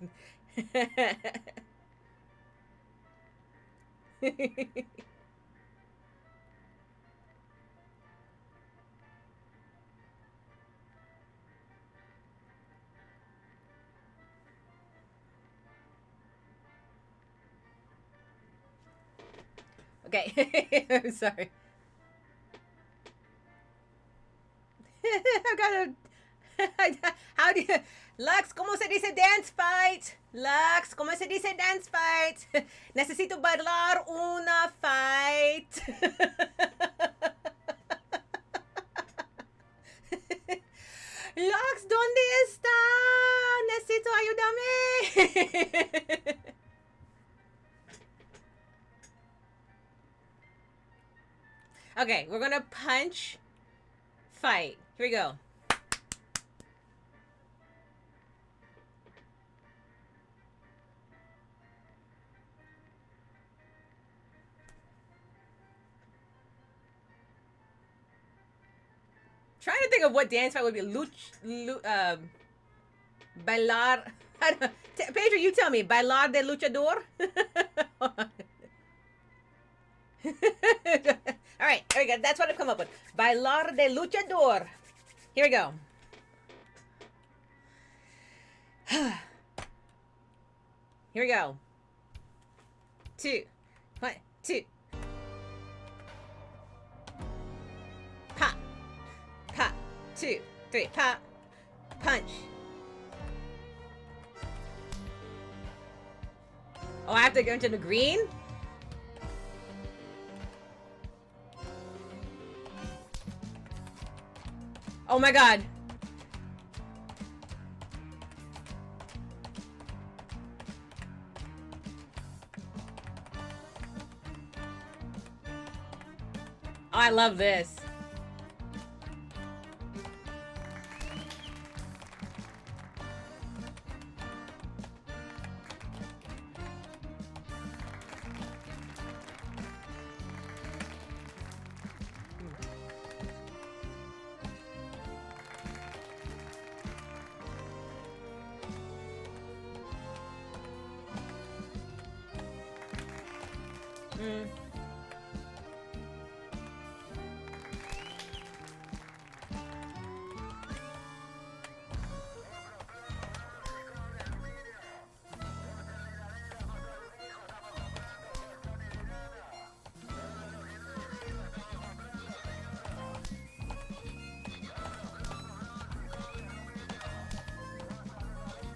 Okay. I'm sorry. I've got to... How do you... Lux, ¿cómo se dice dance fight? Lux, ¿cómo se dice dance fight? Necesito bailar una fight. Lux, ¿dónde está? Necesito ayúdame. Okay, we're gonna punch, fight. Here we go. Trying to think of what dance fight would be. Bailar. Pedro, you tell me. Bailar de luchador? All right, there we go. That's what I've come up with. Bailar de luchador. Here we go. Here we go. 2, 1, 2. Pop, pop, 2, 3. Pop, punch. Oh, I have to go into the green? Oh my god. Oh, I love this.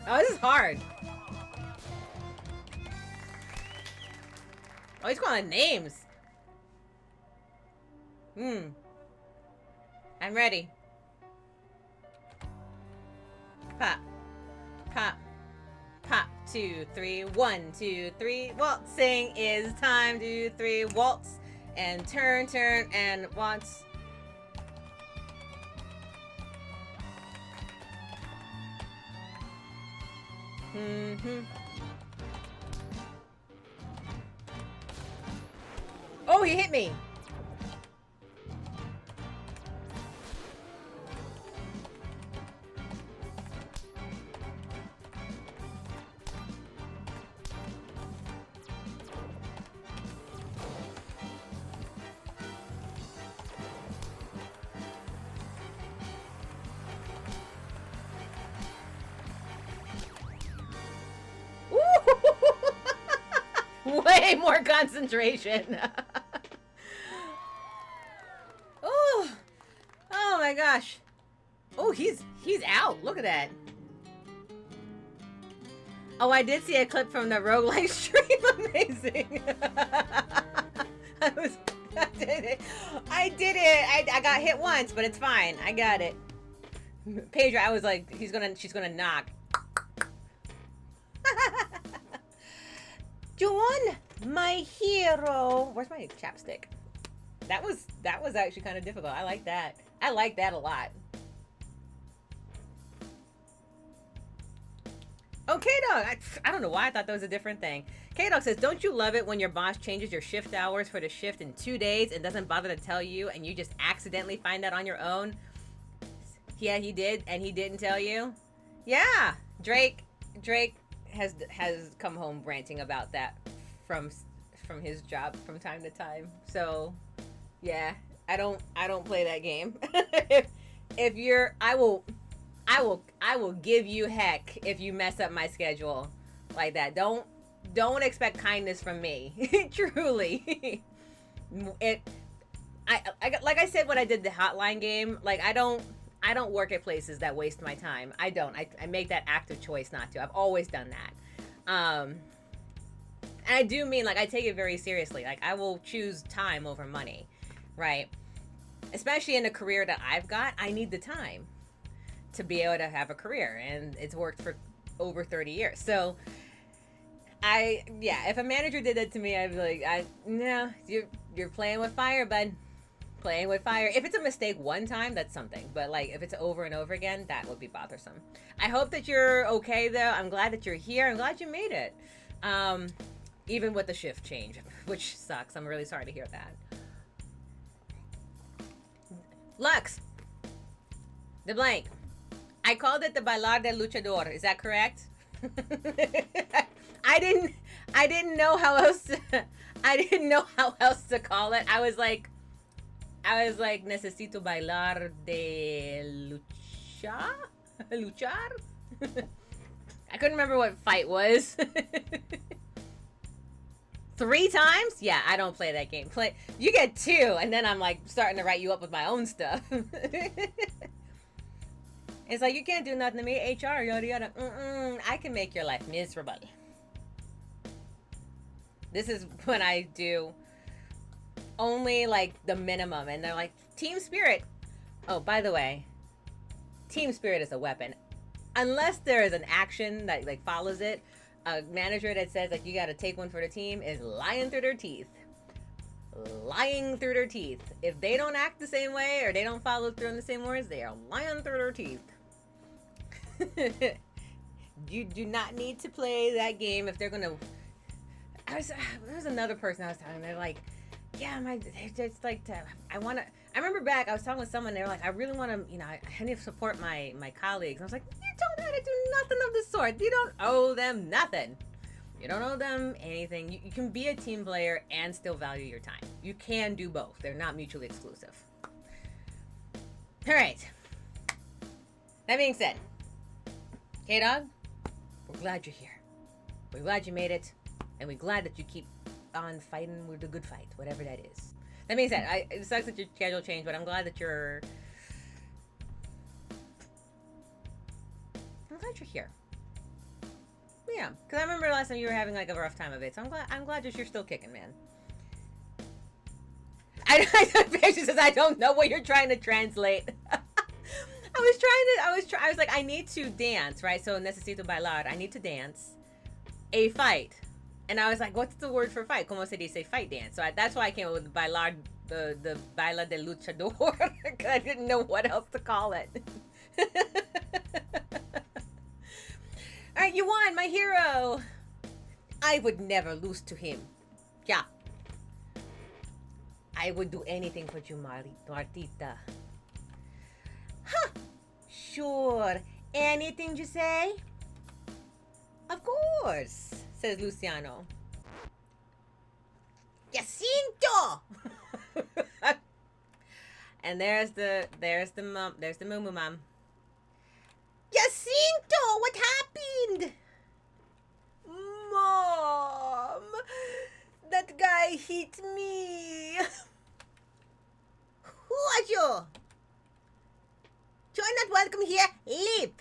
Oh, this is hard. Oh, he's calling names. I'm ready. Pop. Pop. Pop. 2, 3. 1, 2, 3. Waltzing is time. 2, 3. Waltz. And turn, turn, and waltz. Oh, he hit me. way more concentration. Oh, oh my gosh. Oh, he's out. Look at that. Oh, I did see a clip from the roguelike stream. Amazing. I did it. I got hit once, but it's fine. I got it. Pedro, I was like, she's gonna knock. John, my hero. Where's my chapstick? That was actually kind of difficult. I like that. I like that a lot. Oh, K-Dog. I don't know why I thought that was a different thing. K-Dog says, don't you love it when your boss changes your shift hours for the shift in 2 days and doesn't bother to tell you and you just accidentally find that on your own? Yeah, he did, and he didn't tell you? Yeah. Drake has come home ranting about that from his job from time to time. So, yeah, I don't play that game. if you're I will give you heck if you mess up my schedule like that. Don't expect kindness from me. Truly. Like I said when I did the hotline game, like I don't work at places that waste my time. I don't. I make that active choice not to. I've always done that. And I do mean, like, I take it very seriously. Like, I will choose time over money, right? Especially in the career that I've got, I need the time to be able to have a career, and it's worked for over 30 years. So, if a manager did that to me, I'd be like, no, you're playing with fire, bud. Playing with fire. If it's a mistake one time, that's something. But, like, if it's over and over again, that would be bothersome. I hope that you're okay, though. I'm glad that you're here. I'm glad you made it. Even with the shift change, which sucks. I'm really sorry to hear that. Lux. The blank. I called it the Bailar del Luchador. Is that correct? I didn't know how else to call it. I was like, Necesito bailar de luchar? I couldn't remember what fight was. 3 times? Yeah, I don't play that game. You get 2, and then I'm like starting to write you up with my own stuff. It's like, you can't do nothing to me, HR, yada yada. I can make your life miserable. This is when I do only like the minimum, and they're like, team spirit. Oh, by the way, team spirit is a weapon. Unless there is an action that like follows it, a manager that says like you got to take one for the team is lying through their teeth. Lying through their teeth. If they don't act the same way or they don't follow through on the same words, they are lying through their teeth. You do not need to play that game if they're gonna. There was another person I was talking. They're like, yeah, they're just like, I want to. I remember back, I was talking with someone, they were like, I really want to, I need to support my colleagues. I was like, you don't have to do nothing of the sort. You don't owe them nothing. You don't owe them anything. You can be a team player and still value your time. You can do both. They're not mutually exclusive. All right. That being said, K-Dog, we're glad you're here. We're glad you made it. And we're glad that you keep on fighting with the good fight, whatever that is. That being said, it sucks that your schedule changed, but I'm glad that you're here. Yeah, because I remember last time you were having like a rough time of it, so I'm glad that you're still kicking, man. She says I don't know what you're trying to translate. I was like, I need to dance, right? So necesito bailar. I need to dance a fight. And I was like, what's the word for fight? Como se dice fight dance? So that's why I came up with bailar, the baila del luchador. Because I didn't know what else to call it. All right, you won, my hero. I would never lose to him. Yeah. I would do anything for you, Martita. Huh. Sure. Anything you say? Of course, says Luciano. Jacinto! And there's the moo mom. Jacinto, what happened? Mom, That guy hit me. Who are you? You're not welcome here. Leave.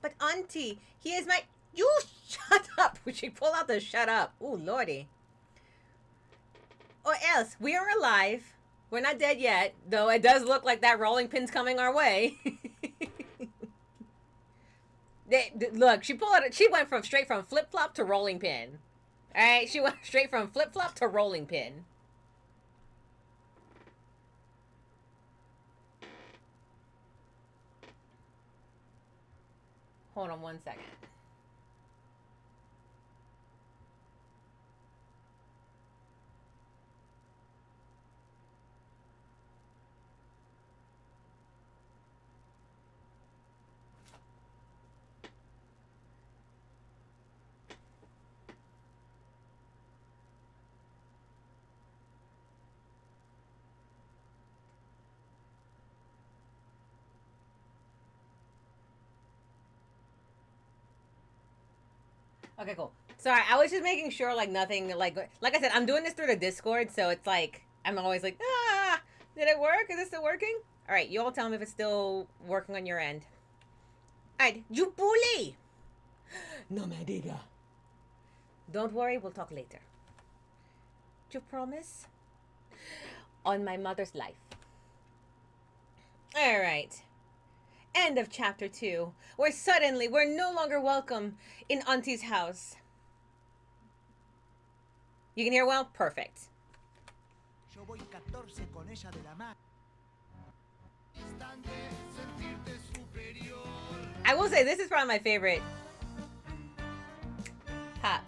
But auntie, he is my... You shut up. We should pull out the shut up. Ooh, lordy. Or else, we are alive. We're not dead yet, though it does look like that rolling pin's coming our way. Look, she pulled out. She went straight from flip flop to rolling pin. All right, she went straight from flip flop to rolling pin. Hold on 1 second. Okay, cool. Sorry, I was just making sure, like, nothing, like I said, I'm doing this through the Discord, so it's like, I'm always like, did it work? Is it still working? All right, you all tell me if it's still working on your end. All right, you bully! No me diga. Don't worry, we'll talk later. You promise? On my mother's life. All right. End of chapter 2, where suddenly we're no longer welcome in Auntie's house. You can hear well? Perfect. I will say, this is probably my favorite. Ha.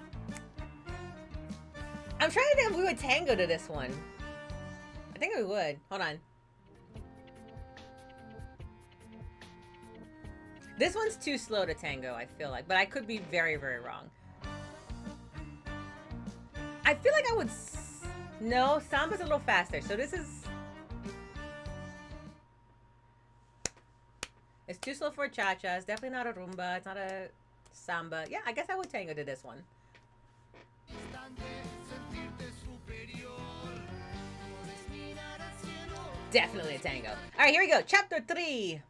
I'm trying to think if we would tango to this one. I think we would. Hold on. This one's too slow to tango, I feel like. But I could be very, very wrong. I feel like I would... No, samba's a little faster. So this is... It's too slow for a cha-cha. It's definitely not a rumba. It's not a samba. Yeah, I guess I would tango to this one. Definitely a tango. All right, here we go. Chapter 3.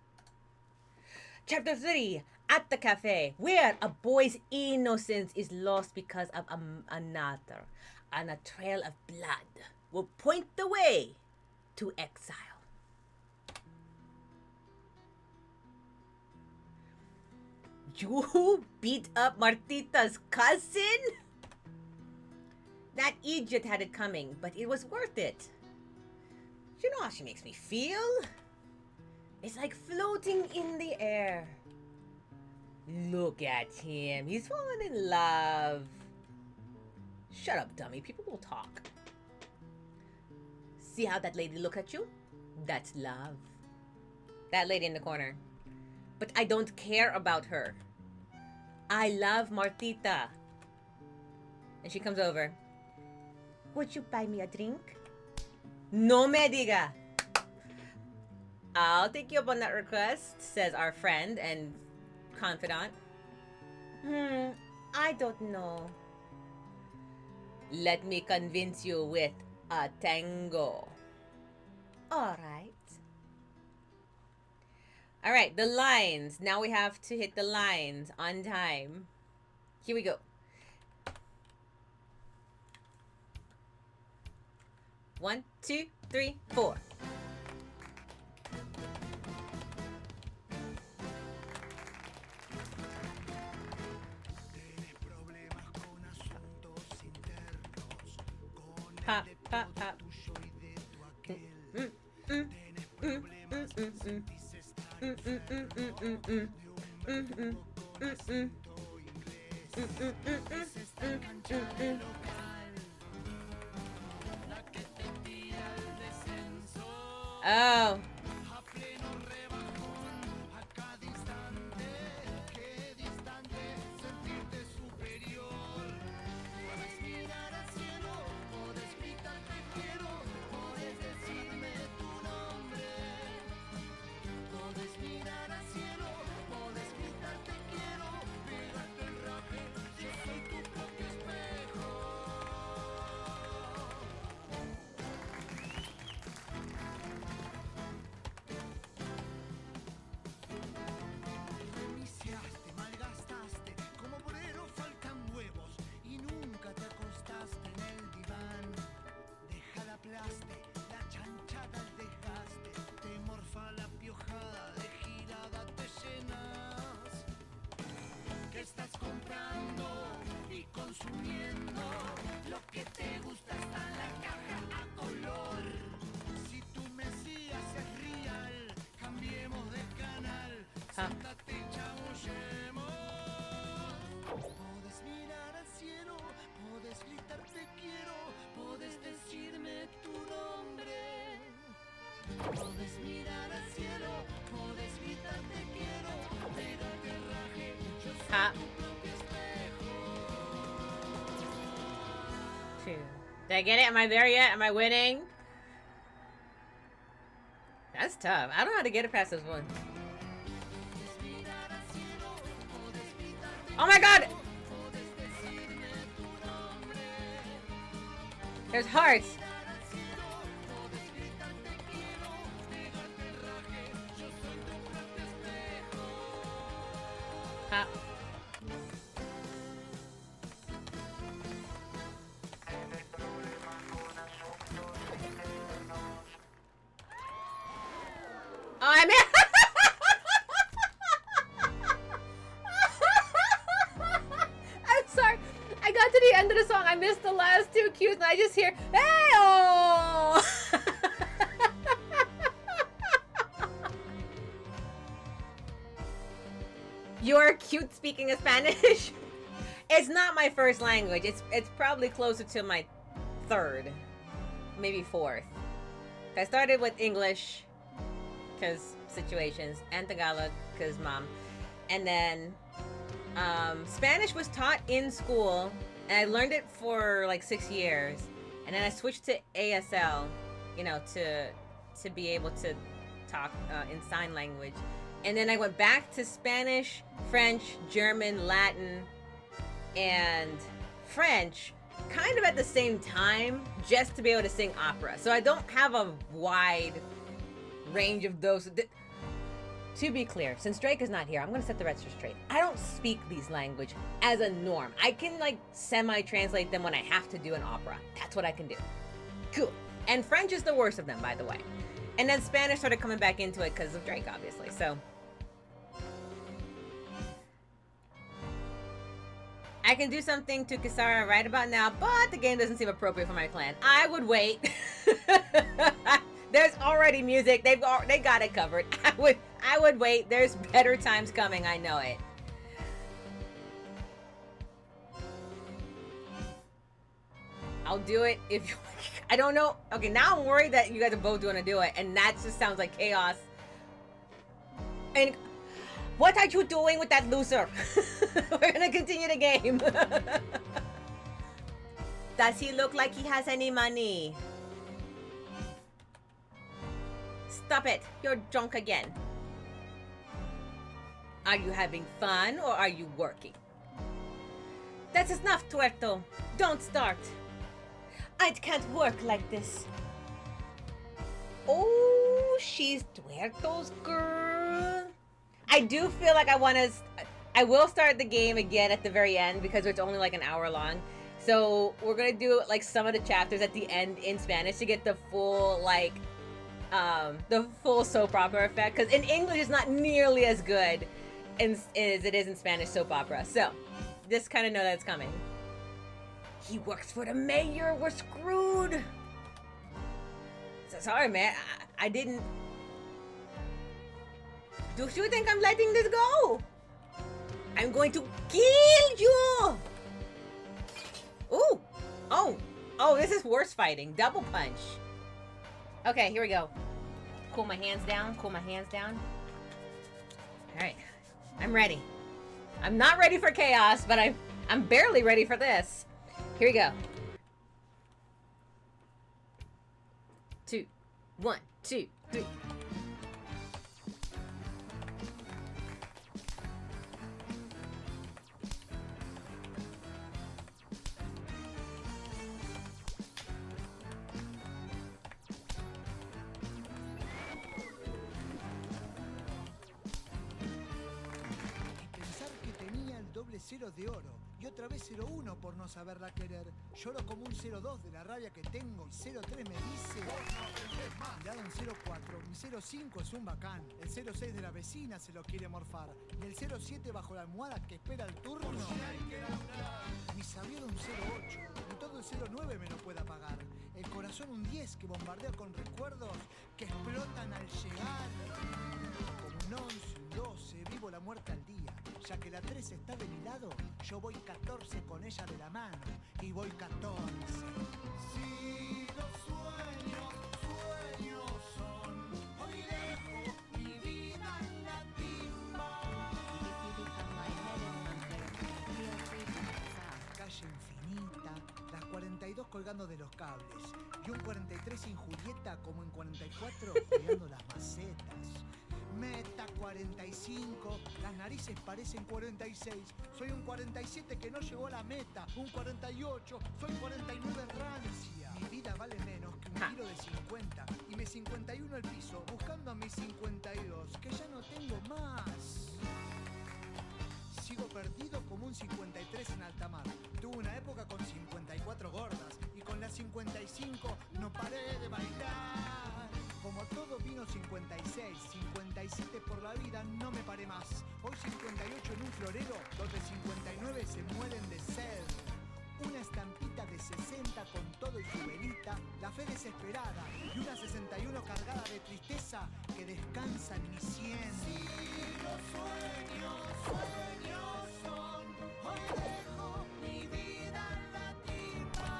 Chapter 3, at the cafe, where a boy's innocence is lost because of another, and a trail of blood will point the way to exile. You beat up Martita's cousin? That idiot had it coming, but it was worth it. You know how she makes me feel? It's like floating in the air. Look at him. He's fallen in love. Shut up, dummy. People will talk. See how that lady look at you? That's love. That lady in the corner. But I don't care about her. I love Martita. And she comes over. Would you buy me a drink? No me diga. I'll take you up on that request, says our friend and confidant. I don't know. Let me convince you with a tango. Alright. Alright, the lines. Now we have to hit the lines on time. Here we go. One, two, three, four. Pop, pop, pop. Oh. Huh.
Puedes mirar al cielo, puedes gritar te quiero, puedes decirme tu nombre. Puedes mirar al cielo, puedes gritar te quiero, pero que raje, yo soy
Huh.
tu propio espejo.
Two. Did I get it? Am I there yet? Am I winning? That's tough. I don't know how to get it past this one. Oh my god! There's hearts. Huh. Oh, I'm I'm sorry. I got to the end of the song. I missed the last two cues, and I just hear, hey, oh! You're cute speaking of Spanish. It's not my first language. It's probably closer to my third, maybe fourth. I started with English, because situations, and Tagalog, because mom. And then Spanish was taught in school, and I learned it for like 6 years. And then I switched to ASL, you know, to be able to talk in sign language. And then I went back to Spanish, French, German, Latin, and French kind of at the same time, just to be able to sing opera. So I don't have a wide range of those. To be clear, since Drake is not here, I'm going to set the register straight. I don't speak these language as a norm. I can like semi-translate them when I have to do an opera. That's what I can do. Cool. And French is the worst of them, by the way. And then Spanish started coming back into it because of Drake, obviously. So I can do something to Kisara right about now, but the game doesn't seem appropriate for my clan. I would wait. There's already music. They got it covered. I would wait. There's better times coming. I know it. I'll do it if you. I don't know. Okay, now I'm worried that you guys are both going to do it, and that just sounds like chaos. And what are you doing with that loser? We're gonna continue the game. Does he look like he has any money? Stop it. You're drunk again. Are you having fun or are you working? That's enough, Tuerto. Don't start. I can't work like this. Oh, she's Tuerto's girl. I do feel like I will start the game again at the very end because it's only like an hour long. So we're gonna do like some of the chapters at the end in Spanish to get the full like the full soap opera effect, because in English it's not nearly as good as it is in Spanish soap opera. So just kind of know that it's coming. He works for the mayor. We're screwed. So sorry, man. I didn't. Do you think I'm letting this go? I'm going to kill you. Ooh. Oh, this is worse fighting. Double punch. Okay, here we go. Cool my hands down. Cool my hands down. All right. I'm ready. I'm not ready for chaos, but I'm barely ready for this. Here we go. 2, 1, 2, 3.
Cero de oro y otra vez 0-1 por no saberla querer. Lloro como un 0-2 de la rabia que tengo y 0-3 me dice mirado en 0-4, mi 0-5 es un bacán, el 0-6 de la vecina se lo quiere morfar y el 0-7 bajo la almohada que espera el turno. Mi sabido un 0-8 y todo el 0-9 me lo puede apagar. El corazón un 10 que bombardea con recuerdos que explotan al llegar. Como un 11, un 12, la muerte al día. Ya que la 3 está de mi lado, yo voy 14 con ella de la mano. Y voy 14. Si los sueños, sueños son, hoy dejo mi vida en la timba. Calle infinita, las 42 colgando de los cables. Y un 43 sin Julieta como en 44 cuidando las macetas. Meta 45, las narices parecen 46. Soy un 47 que no llegó a la meta. Un 48, soy 49 en rancia. Mi vida vale menos que un kilo de 50. Y me 51 al piso, buscando a mis 52, que ya no tengo más. Sigo perdido como un 53 en alta mar. Tuve una época con 54 gordas. Y con las 55 no paré de bailar. Como todo vino 56, 57 por la vida, no me paré más. Hoy 58 en un florero, donde 59 se mueren de sed. Una estampita de 60 con todo y su velita, la fe desesperada. Y una 61 cargada de tristeza que descansa en mi 100. Si los sueños, sueños son, hoy dejo mi vida en la timba.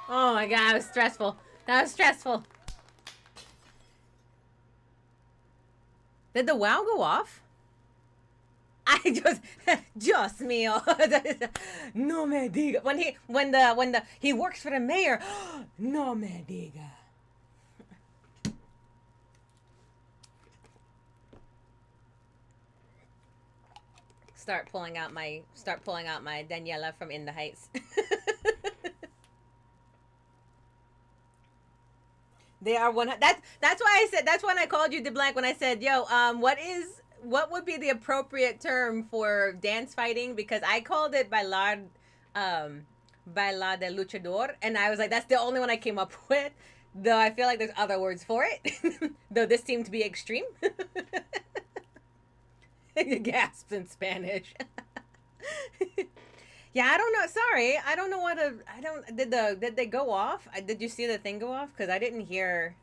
Oh my god, that was stressful. That was stressful. Did the wow go off? I just mío. No me diga. When he works for the mayor. No me diga. Start pulling out my Daniela from In the Heights. They are one. That's why I said, that's when I called you DeBlanc when I said, yo, what would be the appropriate term for dance fighting? Because I called it Baila de Luchador, and I was like, that's the only one I came up with. Though I feel like there's other words for it. Though this seemed to be extreme. Gasps in Spanish. Yeah, I don't know. Sorry, I don't know what did they go off? Did you see the thing go off? Because I didn't hear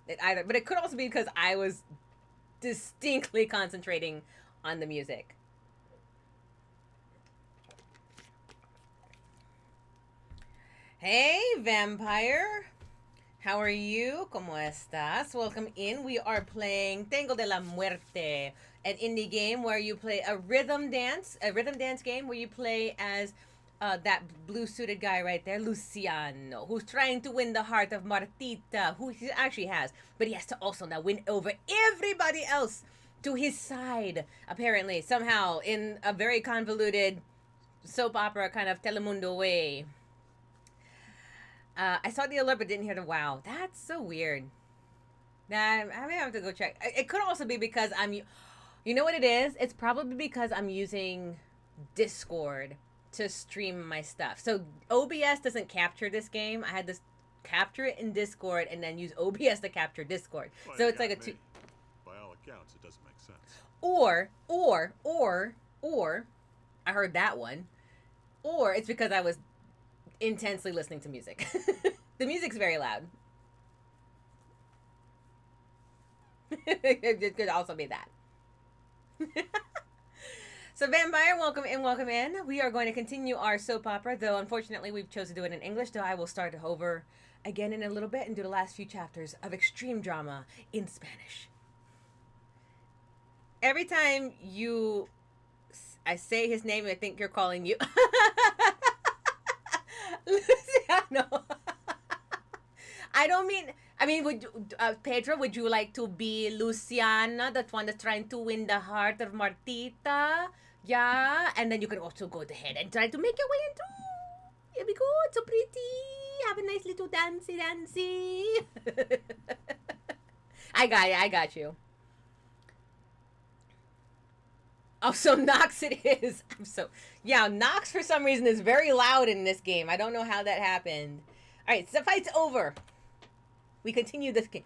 it either. But it could also be because I was distinctly concentrating on the music. Hey, Vampire. How are you? ¿Cómo estás? Welcome in. We are playing Tango de la Muerte, an indie game where you play a rhythm dance game where you play as that blue-suited guy right there, Luciano, who's trying to win the heart of Martita, who he actually has, but he has to also now win over everybody else to his side, apparently, somehow, in a very convoluted soap opera kind of Telemundo way. I saw the alert but didn't hear the wow. That's so weird. I may have to go check. It could also be because you know what it is? It's probably because I'm using Discord to stream my stuff. So OBS doesn't capture this game. I had to capture it in Discord and then use OBS to capture Discord.
Well,
so it's like a two.
By all accounts, it doesn't make sense.
Or I heard that one. Or it's because I was intensely listening to music. The music's very loud. It could also be that. So Vampire, welcome in. We are going to continue our soap opera, though unfortunately we've chosen to do it in English, though I will start over again in a little bit and do the last few chapters of extreme drama in Spanish. Every time I say his name, I think you're calling you Luciano. I mean, would Pedro, would you like to be Luciana, that one that's trying to win the heart of Martita? Yeah, and then you can also go ahead and try to make your way into. It'll be good, so pretty. Have a nice little dancey. I got you. Oh, so Nox it is. Nox for some reason is very loud in this game. I don't know how that happened. All right, so the fight's over. We continue this game.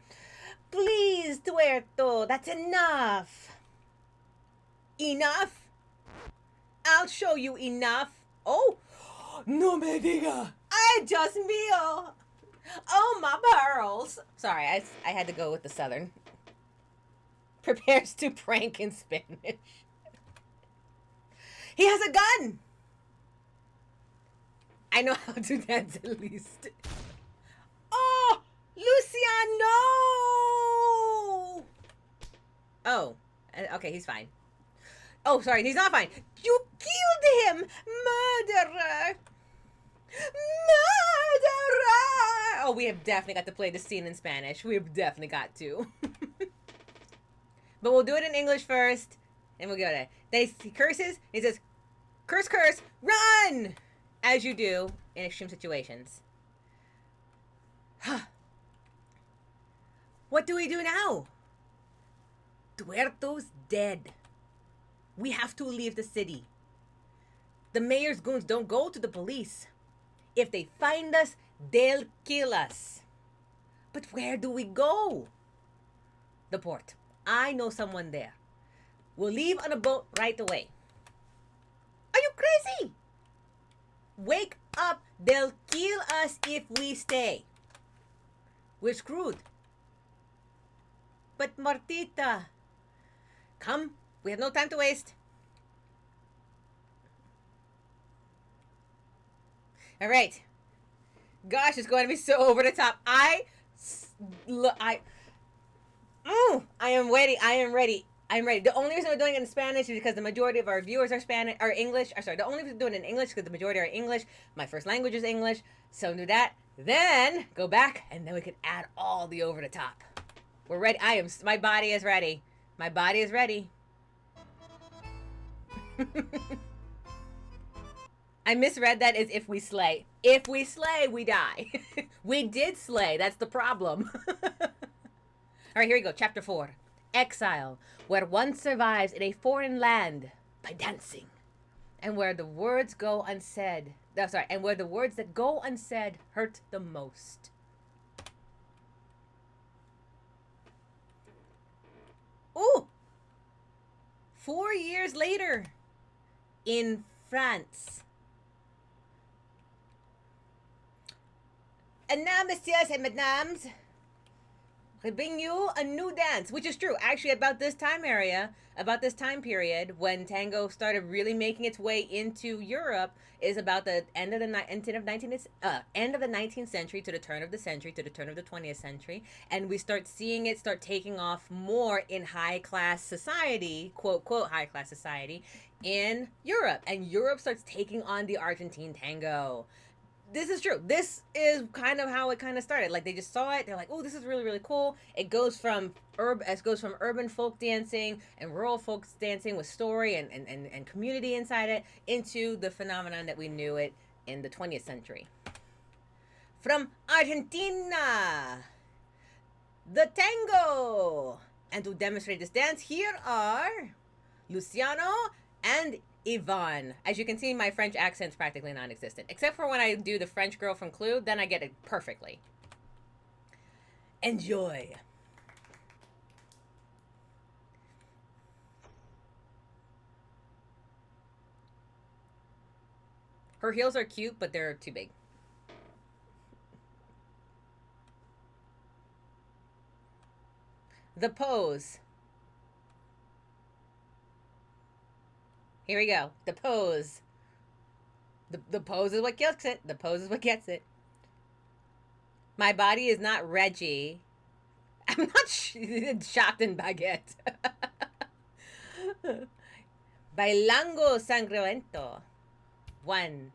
Please, Tuerto, that's enough. Enough? I'll show you enough. Oh, no me diga. Ay, Dios mío. Oh, my pearls. Sorry, I had to go with the southern. prepares to prank in Spanish. He has a gun! I know how to dance at least. Oh! Luciano! Oh. Okay, he's fine. Oh, sorry, he's not fine. You killed him! Murderer! Murderer! Oh, we have definitely got to play the scene in Spanish. We have definitely got to. But we'll do it in English first, and we'll go there. Then he curses. He says, curse, curse, run! As you do in extreme situations. What do we do now? Tuerto's dead. We have to leave the city. The mayor's goons don't go to the police. If they find us, they'll kill us. But where do we go? The port. I know someone there. We'll leave on a boat right away. Are you crazy? Wake up. They'll kill us if we stay. We're screwed. But Martita. Come. We have no time to waste. All right. Gosh, it's going to be so over the top. I am ready. I am ready. I'm ready. The only reason we're doing it in Spanish is because the majority of our viewers are Spanish, are English. Sorry, the only reason we're doing it in English is because the majority are English. My first language is English. So do that. Then go back, and then we can add all the over the top. We're ready. My body is ready. My body is ready. I misread that as if we slay. If we slay, we die. We did slay. That's the problem. All right, here we go. Chapter 4. Exile, where one survives in a foreign land by dancing, and where the words go unsaid. And where the words that go unsaid hurt the most. Ooh! 4 years later, in France. And now, messieurs and mesdames, we bring you a new dance, which is true. Actually, about this time period, when tango started really making its way into Europe, is about the end of the 19th century to the turn of the century to the turn of the 20th century, and we start seeing it start taking off more in high class society, quote quote high class society, in Europe, and Europe starts taking on the Argentine tango. This is true. This is kind of how it kind of started. Like, they just saw it. They're like, oh, this is really, really cool. It goes from urban folk dancing and rural folk dancing with story and community inside it into the phenomenon that we knew it in the 20th century. From Argentina, the tango. And to demonstrate this dance, here are Luciano and Yvonne. As you can see, my French accent's practically non-existent. Except for when I do the French girl from Clue, then I get it perfectly. Enjoy. Her heels are cute, but they're too big. The pose. Here we go. The pose. The pose is what gets it. The pose is what gets it. My body is not Reggie. I'm not shocked in baguette. Bailando sangriento. 1.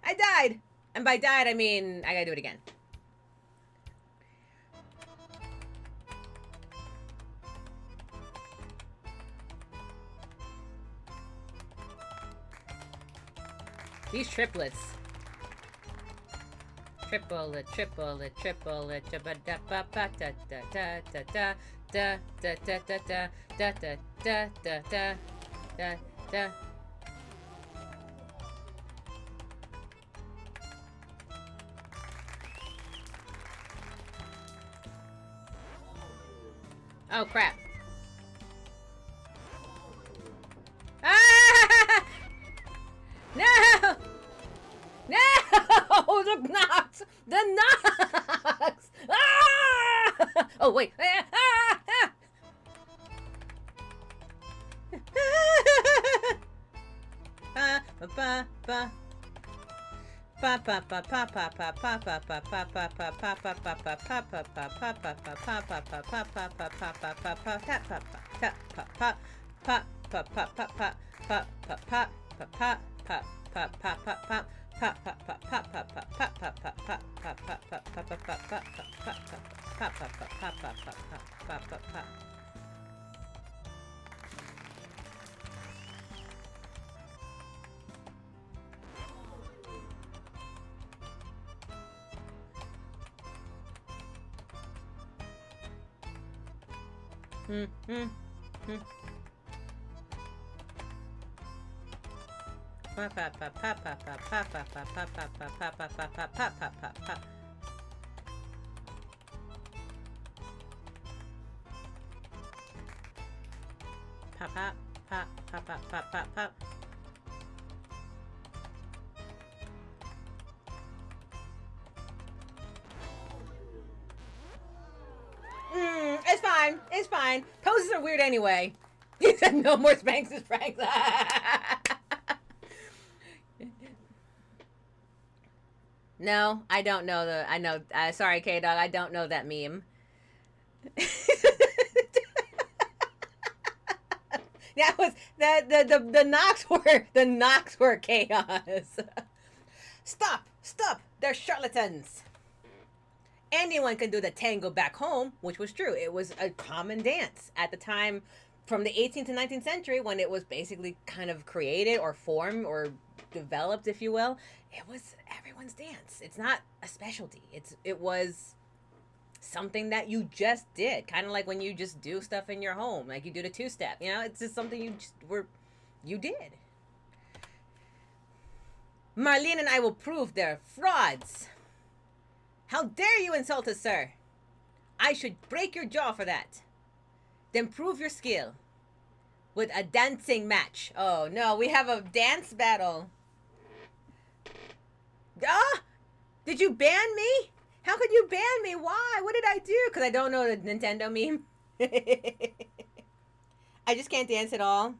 I died. And by died, I mean, I gotta do it again. These triplets. Triple it, triple it, triple it, da da da da da da da da da da da da da da da da da da da. Oh crap. Ah! No! No! The knocks! The knocks! Ah! Oh wait. Ah! Ah! Ba ba It's fine. It's fine. Poses are weird anyway. He said no more Spanx and Franks. No, I don't know the. I know. Sorry, K Dog. I don't know that meme. That was the knocks were chaos. Stop! They're charlatans. Anyone can do the tango back home, which was true. It was a common dance at the time, from the 18th to 19th century, when it was basically kind of created or formed or developed, if you will. It was everyone's dance. It's not a specialty. It was something that you just did, kind of like when you just do stuff in your home, like you do the two-step. You know, it's just something you did. Marlene and I will prove they're frauds. How dare you insult us, sir? I should break your jaw for that. Then prove your skill with a dancing match. Oh no, we have a dance battle. Ah! Did you ban me? How could you ban me? Why? What did I do? Because I don't know the Nintendo meme. I just can't dance at all.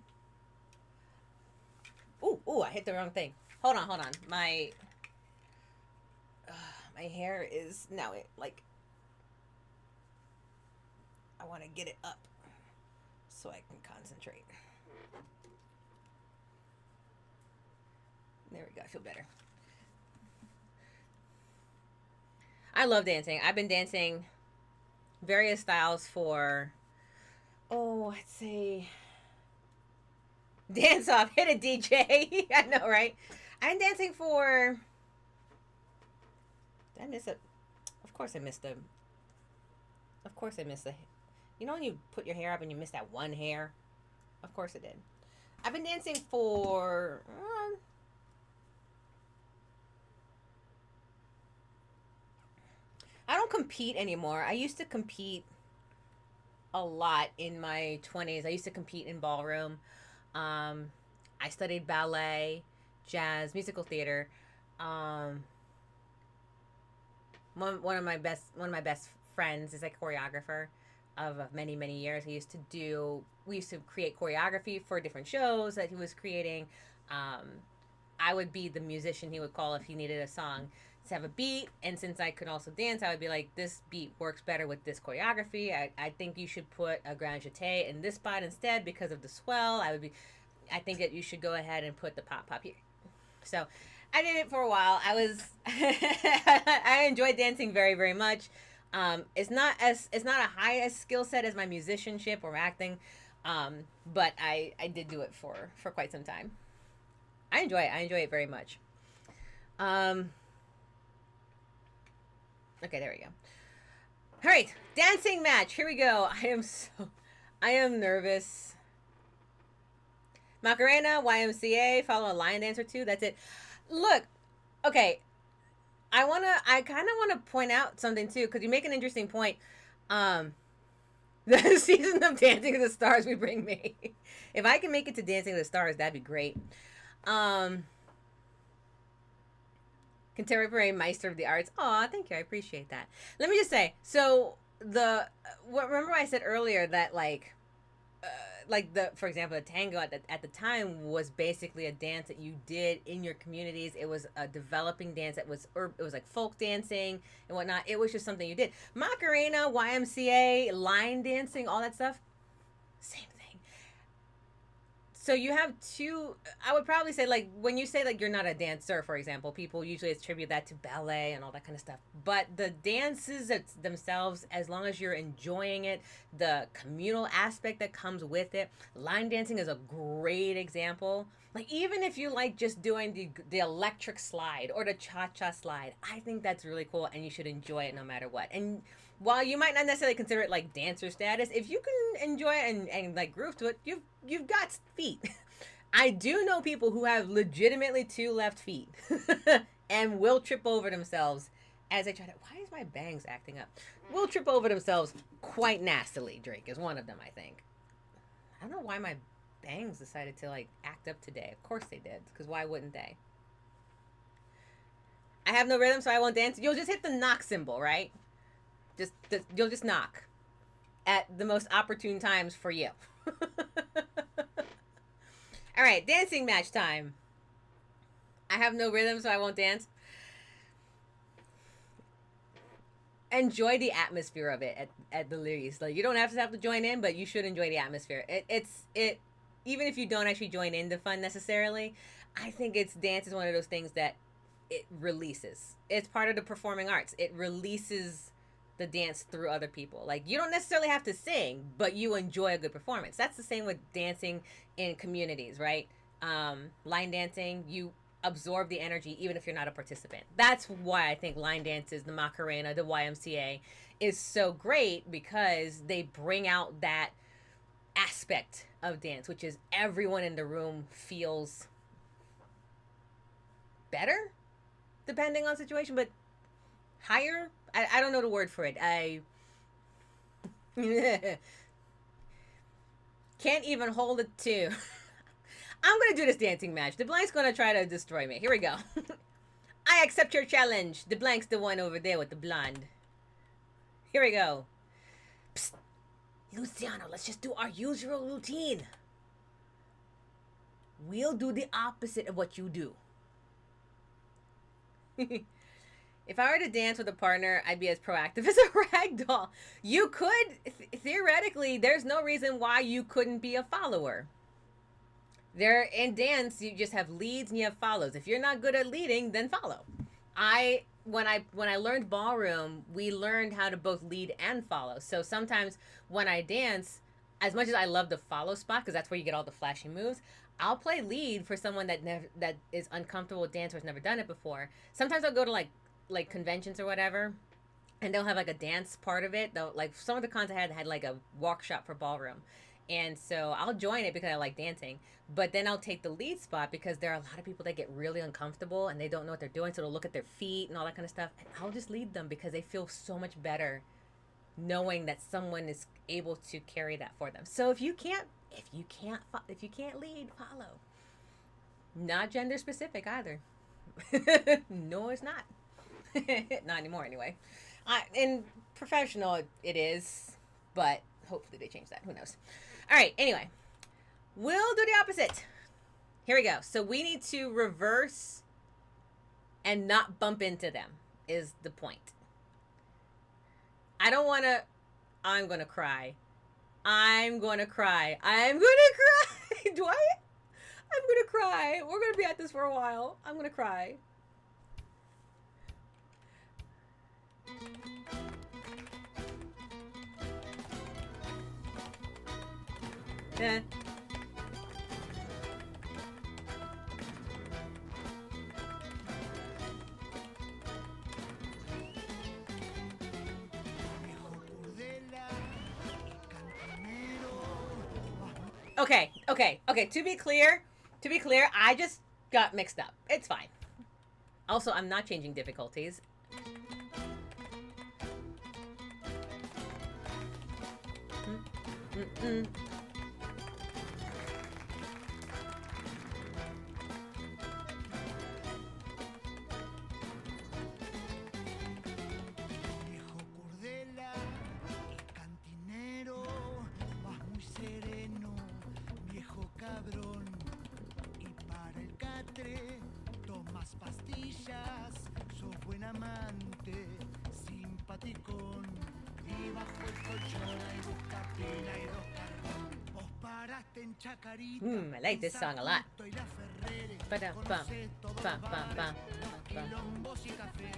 Ooh, I hit the wrong thing. Hold on. My hair is now like, I want to get it up so I can concentrate. There we go. I feel better. I love dancing. I've been dancing various styles for, I'd say, dance off, hit it, DJ. I know, right? I'm dancing for, did I miss it? Of course I missed the, you know when you put your hair up and you miss that one hair? Of course I did. I've been dancing for, I don't compete anymore. I used to compete a lot in my 20s. I used to compete in ballroom. I studied ballet, jazz, musical theater. One of my best friends is a choreographer of many years. We used to create choreography for different shows that he was creating. I would be the musician he would call if he needed a song to have a beat, and since I could also dance, I would be like, this beat works better with this choreography. I think you should put a grand jeté in this spot instead because of the swell. I think that you should go ahead and put the pop here. So I did it for a while. I enjoyed dancing very much. It's not a high skill set as my musicianship or acting, but I did do it for quite some time. I enjoy it very much. Um. Okay, there we go. All right, dancing match. Here we go. I am nervous. Macarena, YMCA, follow a line dance or two. That's it. Look, okay. I kind of wanna point out something too, because you make an interesting point. Um, the season of Dancing with the Stars we bring me. If I can make it to Dancing with the Stars, that'd be great. Um, Contemporary Meister of the Arts. Oh, thank you. I appreciate that. Let me just say, so remember I said earlier that like the for example the tango at the time was basically a dance that you did in your communities. It was a developing dance that was it was like folk dancing and whatnot. It was just something you did. Macarena, YMCA, line dancing, all that stuff, same thing. So you have two. I would probably say, like, when you say like you're not a dancer, for example, people usually attribute that to ballet and all that kind of stuff. But the dances themselves, as long as you're enjoying it, the communal aspect that comes with it, line dancing is a great example. Like, even if you like just doing the electric slide or the cha cha slide, I think that's really cool, and you should enjoy it no matter what. And while you might not necessarily consider it like dancer status, if you can enjoy it and like groove to it, you've got feet. I do know people who have legitimately two left feet and will trip over themselves as they try to. Why is my bangs acting up? Will trip over themselves quite nastily. Drake is one of them, I think. I don't know why my bangs decided to like act up today. Of course they did, because why wouldn't they? I have no rhythm, so I won't dance. You'll just hit the knock symbol, right? Just you'll just knock at the most opportune times for you. All right, dancing match time. I have no rhythm, so I won't dance. Enjoy the atmosphere of it at the least. Like, you don't have to join in, but you should enjoy the atmosphere. It even if you don't actually join in the fun necessarily. I think dance is one of those things that it releases. It's part of the performing arts. It releases the dance through other people. Like, you don't necessarily have to sing, but you enjoy a good performance. That's the same with dancing in communities, right? Line dancing, you absorb the energy even if you're not a participant. That's why I think line dances, the Macarena, the YMCA is so great, because they bring out that aspect of dance, which is everyone in the room feels better depending on situation, but higher. I don't know the word for it. I can't even hold it to. I'm gonna do this dancing match. The blank's gonna try to destroy me. Here we go. I accept your challenge. The blank's the one over there with the blonde. Here we go. Psst. Luciano, let's just do our usual routine. We'll do the opposite of what you do. If I were to dance with a partner, I'd be as proactive as a rag doll. You could, theoretically, there's no reason why you couldn't be a follower. There, in dance, you just have leads and you have follows. If you're not good at leading, then follow. When I learned ballroom, we learned how to both lead and follow. So sometimes when I dance, as much as I love the follow spot, because that's where you get all the flashy moves, I'll play lead for someone that is uncomfortable with dance or has never done it before. Sometimes I'll go to like conventions or whatever, and they'll have like a dance part of it. They'll, like, some of the cons I had like a workshop for ballroom, and so I'll join it because I like dancing. But then I'll take the lead spot because there are a lot of people that get really uncomfortable and they don't know what they're doing, so they'll look at their feet and all that kind of stuff. And I'll just lead them because they feel so much better knowing that someone is able to carry that for them. So if you can't lead, follow. Not gender specific either. No, it's not. Not anymore, anyway. In professional, it is, but hopefully they change that. Who knows? All right. Anyway, we'll do the opposite. Here we go. So we need to reverse and not bump into them. Is the point? I don't want to. I'm gonna cry. I'm gonna cry. Do I? I'm gonna cry. We're gonna be at this for a while. I'm gonna cry. Yeah. Okay. To be clear, I just got mixed up. It's fine. Also, I'm not changing difficulties.
Viejo curdela y cantinero, vas muy sereno, viejo cabrón. Y para el catre, tomas pastillas, sos buen amante, simpaticón. Y bajo el colchón hay busca pila y dos cartón. Vos paraste en Chacarita.
I like this song a lot.
Y la Ferrere,
Ba-dum-bum.
conocés todos los
Bum-bum-bum.
bares, quilombos y café.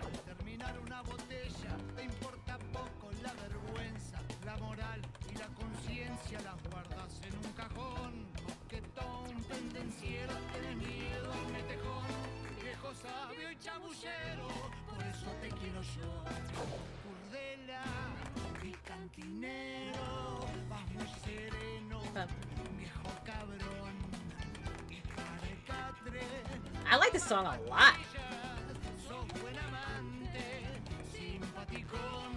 Al terminar una botella, te importa poco la vergüenza, la moral y la conciencia las guardas en un cajón. Mosquetón, pendenciero, tenés miedo a un metejón. Viejo sabio y chabullero, por eso te quiero yo. Curdela y cantinero, vas muy sereno, viejo cabrón. Y para el catre,
I like this song a lot.
sos buen amante, simpaticón.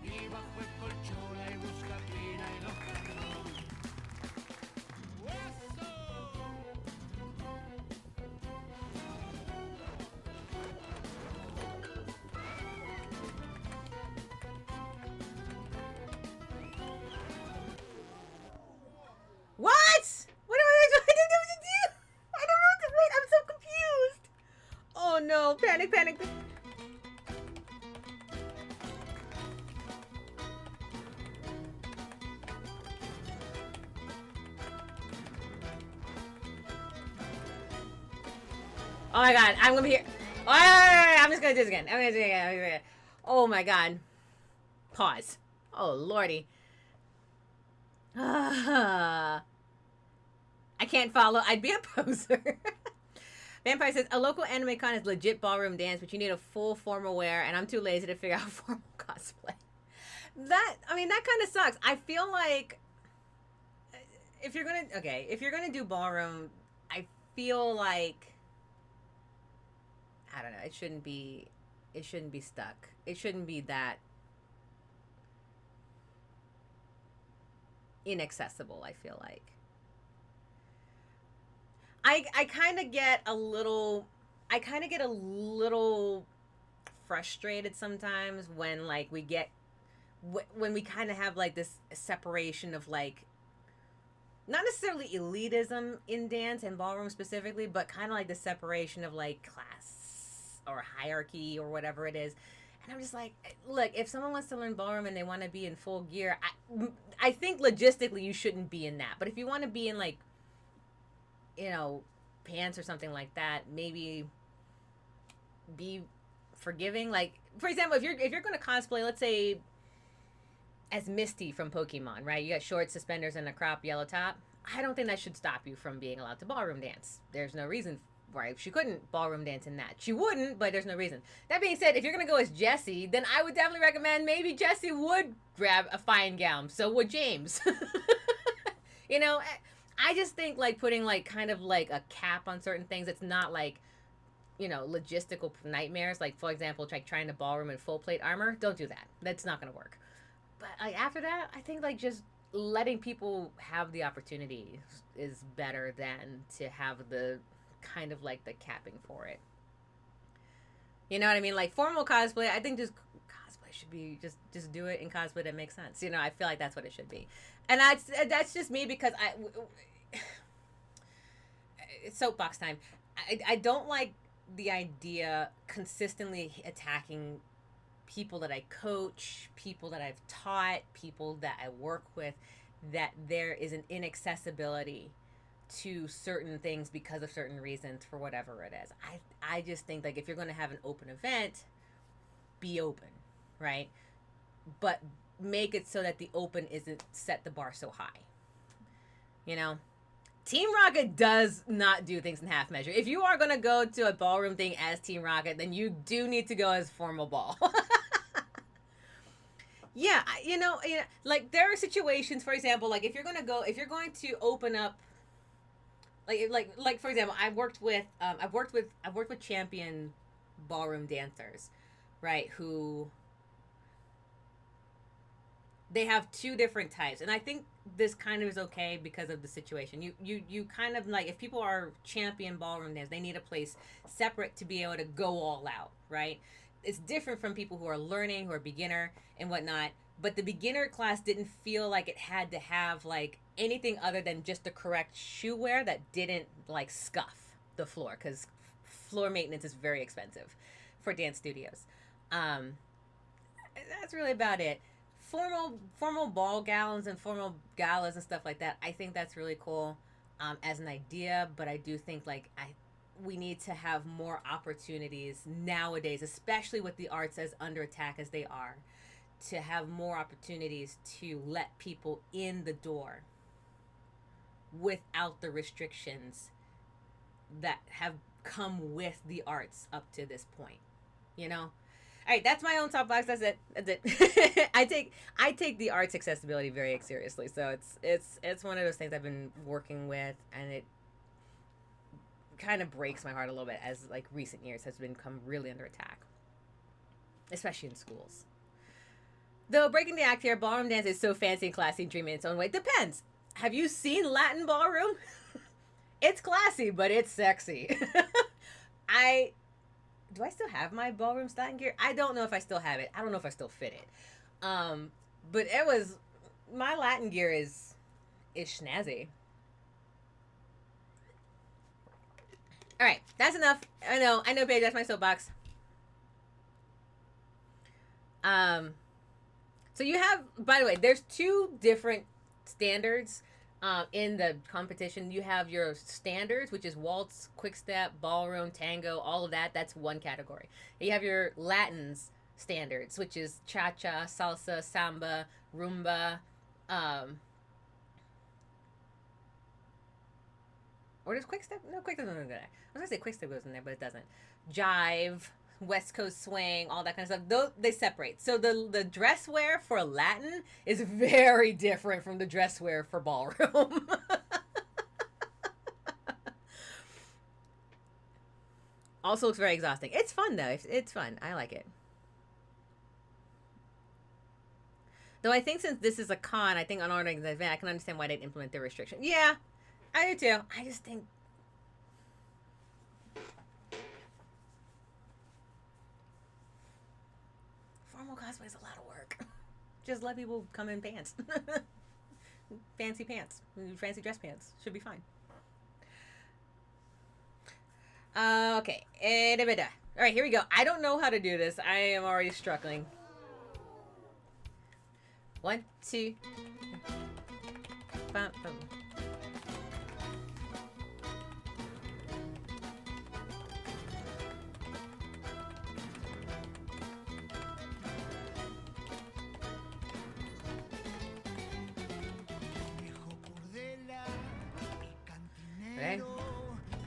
Y bajo el colchón hay busca pina y los cartón.
What? What am I trying to do? I don't know what to write. I'm so confused. Oh no! Panic! Oh my god! I'm gonna be here. Oh, I'm just gonna do this again. Oh my god! Pause. Oh lordy. I can't follow. I'd be a poser. Vampire says, a local anime con is legit ballroom dance, but you need a full formal wear, and I'm too lazy to figure out formal cosplay. That kind of sucks. I feel like if you're gonna do ballroom, I feel like, I don't know, it shouldn't be stuck. It shouldn't be that inaccessible, I feel like. I kind of get a little frustrated sometimes when like when we kind of have like this separation of like, not necessarily elitism in dance and ballroom specifically, but kind of like the separation of like class or hierarchy or whatever it is. And I'm just like, look, if someone wants to learn ballroom and they want to be in full gear, I think logistically you shouldn't be in that. But if you want to be in like, you know, pants or something like that, maybe be forgiving. Like, for example, if you're going to cosplay, let's say as Misty from Pokemon, right? You got short suspenders and a crop yellow top. I don't think that should stop you from being allowed to ballroom dance. There's no reason why she couldn't ballroom dance in that. She wouldn't, but there's no reason. That being said, if you're going to go as Jessie, then I would definitely recommend maybe Jessie would grab a fine gown. So would James. You know, I just think like putting like kind of like a cap on certain things, it's not like, you know, logistical nightmares. Like, for example, like trying to ballroom in full plate armor. Don't do that. That's not going to work. But like after that, I think like just letting people have the opportunity is better than to have the kind of like the capping for it. You know what I mean? Like formal cosplay, I think just cosplay should be just do it in cosplay that makes sense. You know, I feel like that's what it should be. And that's just me because it's soapbox time. I don't like the idea consistently attacking people that I coach, people that I've taught, people that I work with, that there is an inaccessibility to certain things because of certain reasons for whatever it is. I just think like if you're going to have an open event, be open, right? But make it so that the open isn't set the bar so high. You know? Team Rocket does not do things in half measure. If you are going to go to a ballroom thing as Team Rocket, then you do need to go as formal ball. Yeah, like there are situations, for example, like if you're going to open up, like for example, I've worked with champion ballroom dancers, right? Who they have two different types, and I think this kind of is okay because of the situation. You kind of like, if people are champion ballroom dancers, they need a place separate to be able to go all out, right? It's different from people who are learning, who are beginner and whatnot. But the beginner class didn't feel like it had to have like anything other than just the correct shoe wear that didn't like scuff the floor, because floor maintenance is very expensive for dance studios. Um, that's really about it. Formal ball gowns and formal galas and stuff like that. I think that's really cool as an idea, but I do think like I we need to have more opportunities nowadays, especially with the arts as under attack as they are, to have more opportunities to let people in the door without the restrictions that have come with the arts up to this point. You know? All right, that's my own soapbox. That's it. That's it. I take the arts accessibility very seriously. So it's one of those things I've been working with, and it kind of breaks my heart a little bit as like recent years has become really under attack, especially in schools. Though breaking the act here, ballroom dance is so fancy and classy and dreamy in its own way. Depends. Have you seen Latin ballroom? It's classy, but it's sexy. I do I still have my ballroom Latin gear? I don't know if I still have it. I don't know if I still fit it. But it was my Latin gear is snazzy. All right, that's enough. I know, babe. That's my soapbox. So you have, by the way, there's two different standards in the competition. You have your standards, which is waltz, quick step, ballroom, tango, all of that. That's one category. You have your Latins standards, which is cha-cha, salsa, samba, rumba, or does quick step? No, quick step doesn't go there. I was gonna say quick step goes in there, but it doesn't. Jive, West Coast swing, all that kind of stuff. Those they separate. So the dress wear for Latin is very different from the dress wear for ballroom. Also looks very exhausting. It's fun though. It's fun. I like it. Though I think since this is a con, I think on ordering the event, I can understand why they'd implement the restriction. Yeah, I do too. I just think formal cosplay is a lot of work. Just let people come in pants. Fancy pants. Fancy dress pants. Should be fine. Okay. All right, here we go. I don't know how to do this. I am already struggling. 1, 2. Bum, bum.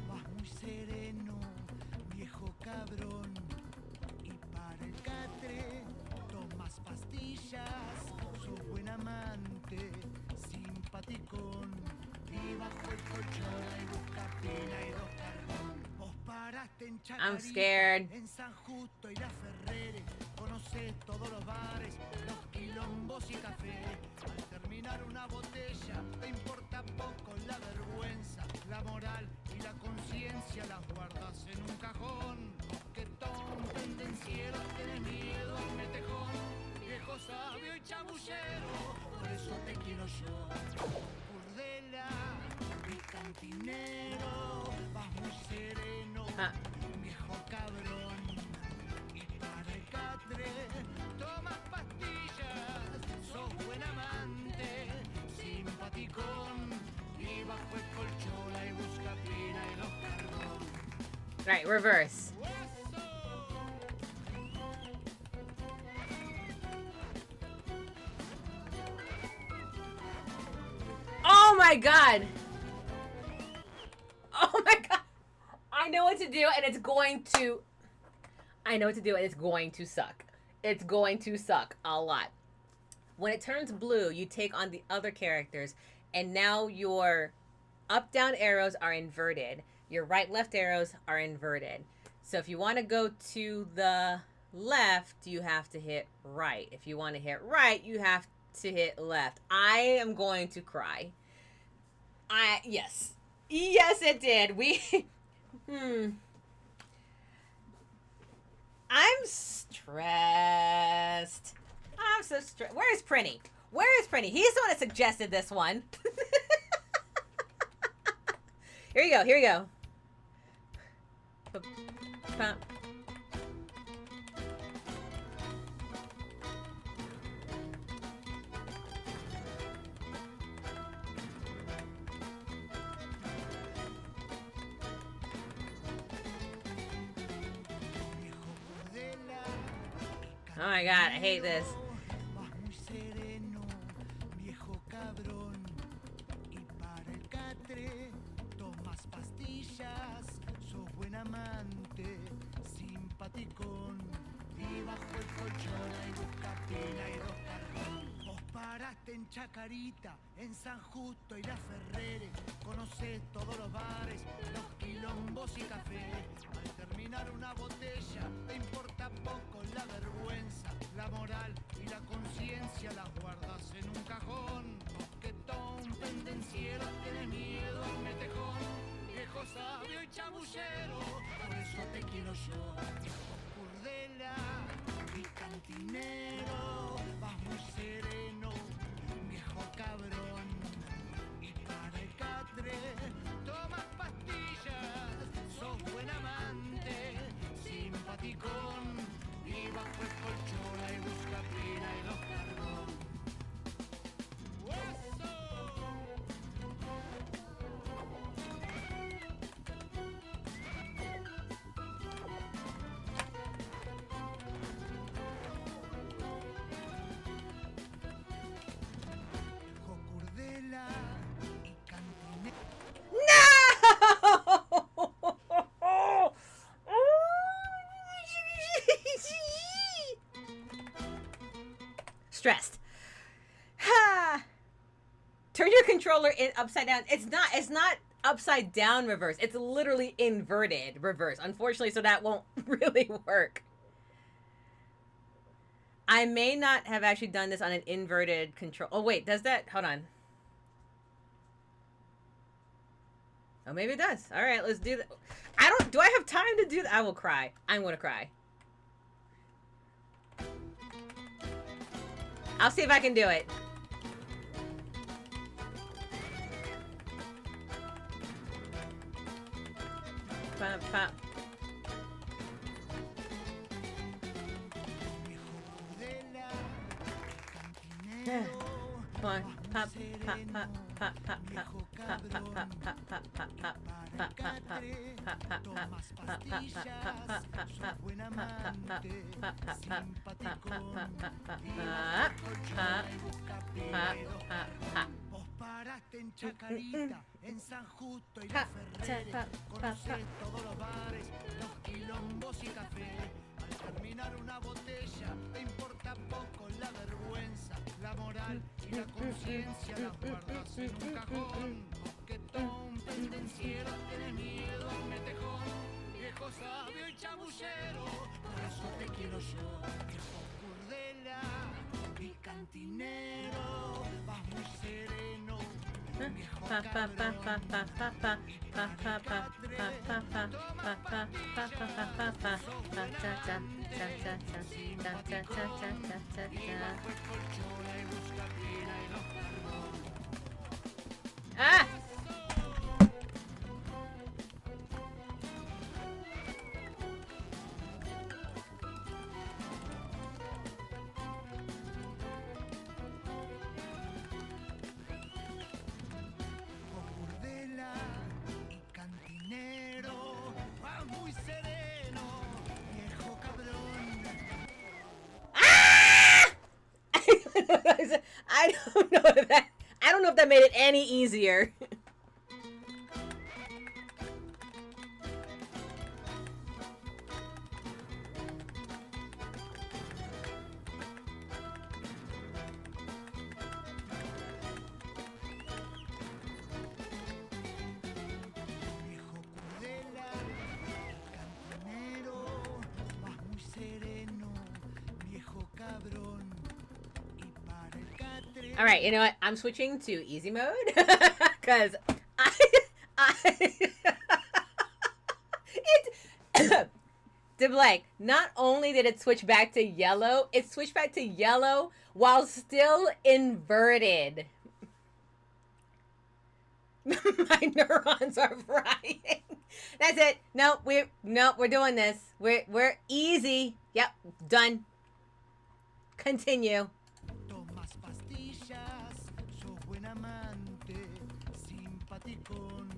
Vas muy sereno, viejo cabrón. Y para el catre, tomas pastillas. Sos buen amante, simpaticón. Y bajo el colchón hay busca pila y dos cargón. Vos paraste en Chacarita,
I'm scared.
en San Justo y la Ferrere. Conocés todos los bares, los quilombos y café. Al terminar una botella, te importa poco la vergüenza. La moral y la conciencia las guardas en un cajón. Coquetón, pendenciero, tenés miedo al metejón. Viejo sabio y chamullero, por eso te quiero yo. Curdela y cantinero, vas muy sereno, viejo cabrón. Y para el catre, tomas pastillas, sos buen amante, simpaticón. Y bajo el colchón hay busca pina y dos cargón.
Right, reverse. Oh my god! Oh my god! I know what to do, and it's going to... I know what to do, and it's going to suck. It's going to suck a lot. When it turns blue, you take on the other characters, and now your up down arrows are inverted. Your right left arrows are inverted. So if you want to go to the left, you have to hit right. If you want to hit right, you have to hit left. I am going to cry. Yes. Yes, it did. I'm stressed. I'm so stressed. Where is Prinny? Where is Prinny? He's the one that suggested this one. Here you go. Here you go. Oh my god, I hate this.
Vas muy sereno, viejo cabrón. Y para el catre, tomas pastillas. Sos buen amante, simpaticón. Y bajo el colchón hay dos capilas y dos carrón. Vos paraste en Chacarita, en San Justo y La Ferrere. Conocés todos los bares, los quilombos y café. Al terminar una botella, te importa poco la vergüenza, la moral y la conciencia las guardas en un cajón. Mosquetón, pendenciero, tiene miedo al metejón. Viejo sabio y chabullero, por eso te quiero yo. Viejo curdela y cantinero, vas muy sereno, viejo cabrón. Y para el catre, tomas pastillas, sos buen amante, simpaticón. Y bajo el colchón hay busca pina y los carbón. Viejo curdela y cantinero.
Stressed. Turn your controller in upside down. It's not upside down reverse. It's literally inverted reverse. Unfortunately, so that won't really work. I may not have actually done this on an inverted control. Oh wait, does that? Hold on. Oh, maybe it does. All right, let's do that. Do I have time to do that? I will cry. I'm going to cry. I'll see if I can do it. Pop, pop. One, pop, pop, pop, pop, pop, pop, pop, pop, pop, pop, pop, pop, pop, pop, pop,
Vos paraste en Chacarita, en San Justo y La Ferrere. Conocés todos los bares, los quilombos y café. Al terminar una botella, te importa poco la vergüenza, la moral y la conciencia las guardas en un cajón. Mosquetón, pendenciero, tiene miedo al metejón. Viejo sabio y chabullero, por eso te quiero yo. Viejo curdela y cantinero, vas muy sereno. Viejo cabrón,
ah!
curdela y cantinero, vas muy sereno, viejo cabrón.
I don't know if that made it any easier. All right, you know what? I'm switching to easy mode because I it the blank. Not only did it switch back to yellow, it switched back to yellow while still inverted. My neurons are frying. That's it. No, we're doing this. We're easy. Yep, done. Continue.
Tomas pastillas, sos buen amante, simpaticón,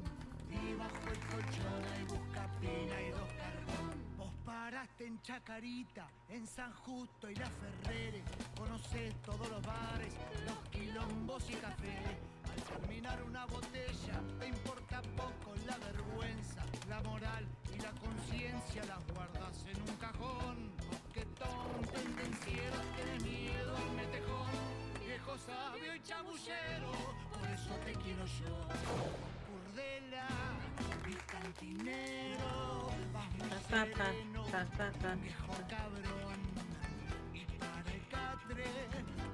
y bajo el colchón hay busca pila y dos carbón. Vos paraste en Chacarita, en San Justo y La Ferrere, conocés todos los bares, los quilombos y cafés. Al terminar una botella, te importa poco la vergüenza, la moral y la conciencia las guardas en un cajón. Moquetón, tendenciero, tenés miedo al metejón, viejo sabio y chabullero, por eso te quiero yo. Burdela y cantinero, vas muy sereno, viejo cabrón. Y para el catre,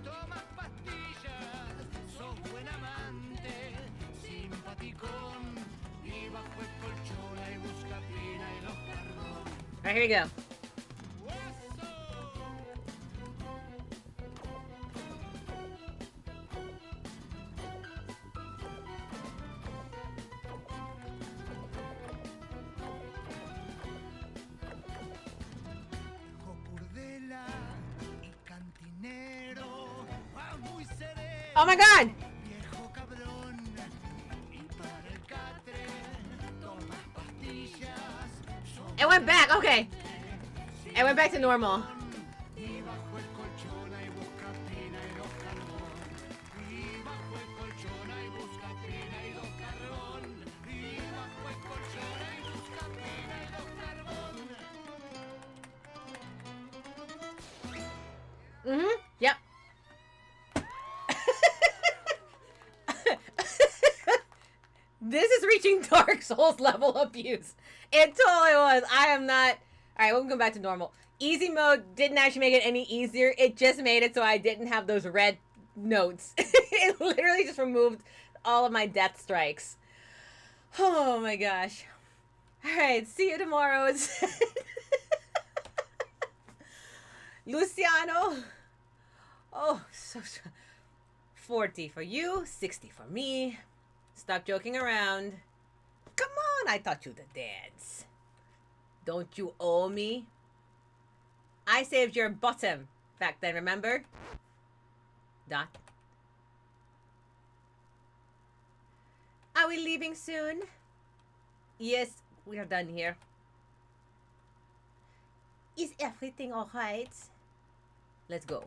tomas pastillas, sos buen amante, simpaticón, y bajo el colchón hay busca pina y los carbón.
All right, here we go. Oh my god! It went back, okay. It went back to normal. Mm-hmm. Yep. This is reaching Dark Souls level abuse. It totally was. I am not... Alright, we'll go back to normal. Easy mode didn't actually make it any easier. It just made it so I didn't have those red notes. It literally just removed all of my death strikes. Oh my gosh. Alright, see you tomorrow. Luciano. Oh, so 40 for you, 60 for me. Stop joking around. Come on, I taught you to dance. Don't you owe me? I saved your bottom back then, remember? Dot. Are we leaving soon? Yes, we are done here. Is everything alright? Let's go.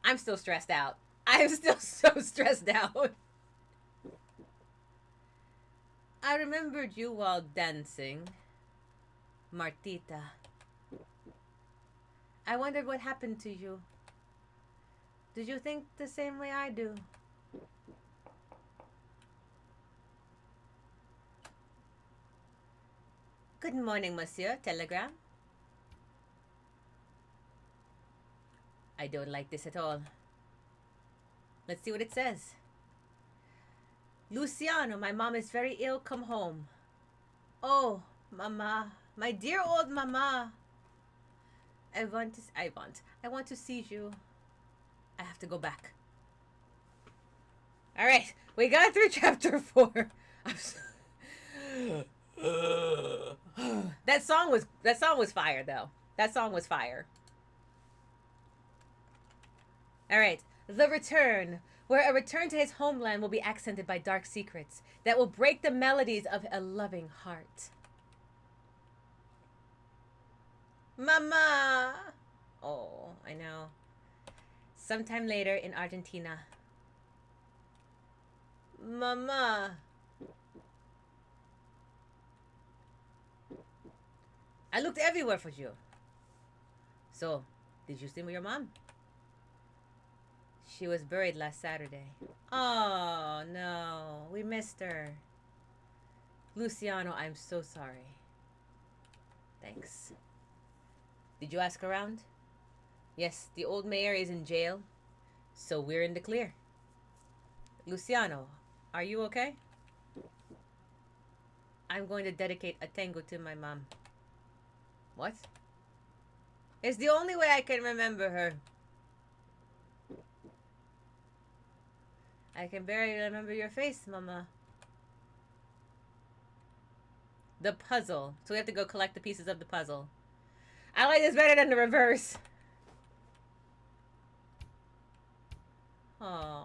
I'm still stressed out. I'm still so stressed out. I remembered you while dancing. Martita. I wondered what happened to you. Did you think the same way I do? Good morning, monsieur. Telegram. I don't like this at all. Let's see what it says. Luciano, my mom is very ill. Come home. Oh, mama. My dear old mama. I want to see you. I have to go back. All right, we got through chapter 4. That song was fire though. That song was fire. All right, The Return, where a return to his homeland will be accented by dark secrets that will break the melodies of a loving heart. Mama! Oh, I know. Sometime later in Argentina. Mama! I looked everywhere for you. So, did you see your mom? She was buried last Saturday. Oh, no. We missed her. Luciano, I'm so sorry. Thanks. Did you ask around? Yes, the old mayor is in jail. So we're in the clear. Luciano, are you okay? I'm going to dedicate a tango to my mom. What? It's the only way I can remember her. I can barely remember your face, Mama. The puzzle. So we have to go collect the pieces of the puzzle. I like this better than the reverse. Aww.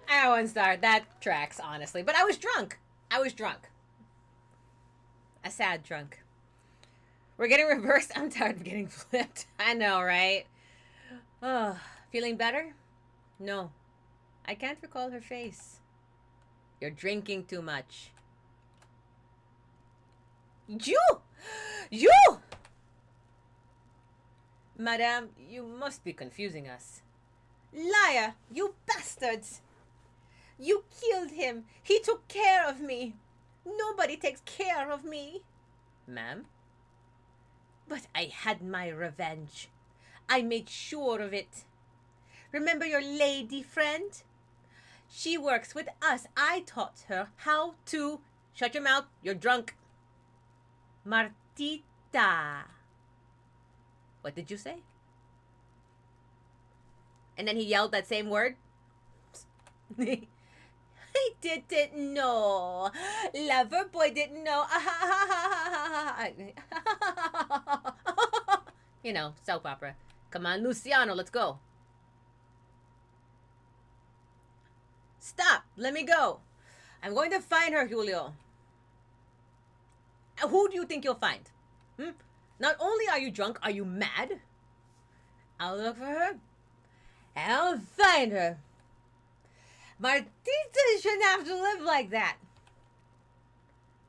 I won't start. That tracks, honestly. But I was drunk. I was drunk. A sad drunk. We're getting reversed. I'm tired of getting flipped. I know, right? Oh, feeling better? No. I can't recall her face. You're drinking too much. You! You! Madame, you must be confusing us. Liar! You bastards! You killed him. He took care of me. Nobody takes care of me. Ma'am? But I had my revenge. I made sure of it. Remember your lady friend? She works with us. I taught her how to... Shut your mouth. You're drunk. Martita. What did you say? And then he yelled that same word. I didn't know. Lover boy didn't know. You know, soap opera. Come on, Luciano, let's go. Stop. Let me go. I'm going to find her, Julio. Who do you think you'll find? Not only are you drunk, are you mad? I'll look for her. I'll find her. Martita shouldn't have to live like that.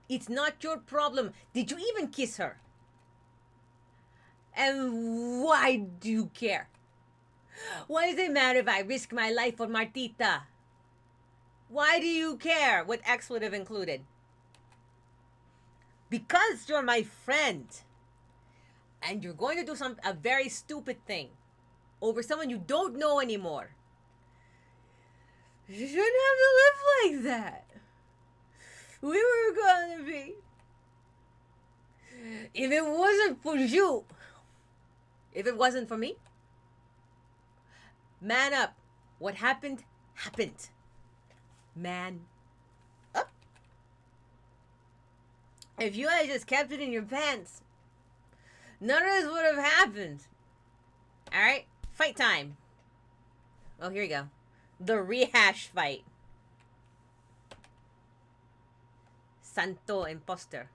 It's not your problem. Did you even kiss her? And why do you care? Why does it matter if I risk my life for Martita? Why do you care what X would have included? Because you're my friend. And you're going to do a very stupid thing over someone you don't know anymore. You shouldn't have to live like that. We were gonna be. If it wasn't for you, if it wasn't for me, man up. What happened, happened. Man up. If you had just kept it in your pants, none of this would have happened. Alright? Fight time. Oh, here you go. The rehash fight. Santo Imposter.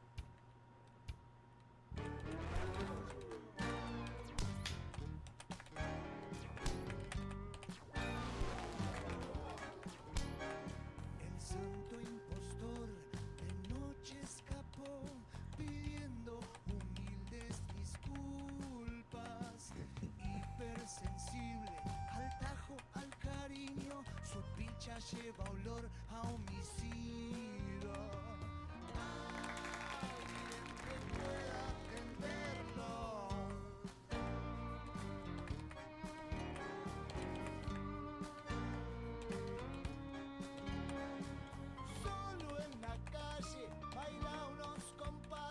El santo impostor de noche escapó pidiendo humildes disculpas. Hipersensible al tajo, al cariño, su picha lleva olor a homicidio. Alguien que pueda entenderlo. Solo en la calle baila unos compadres.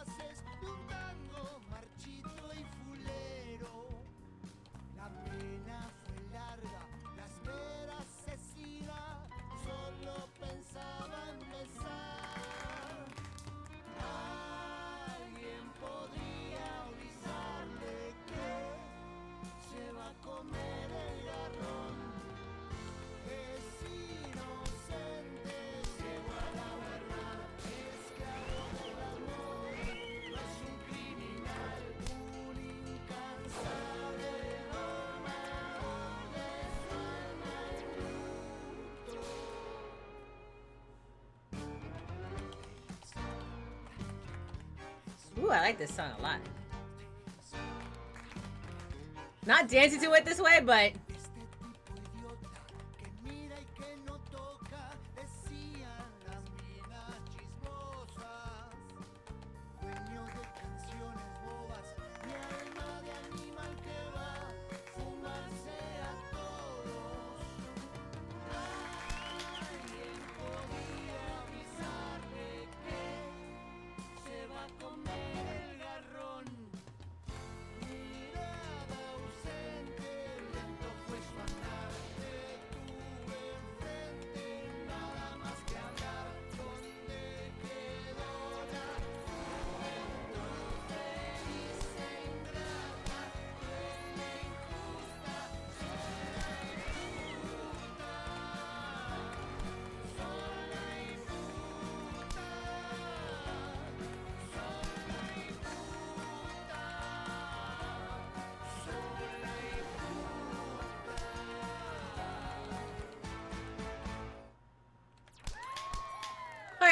I like this song a lot. Not dancing to it this way, but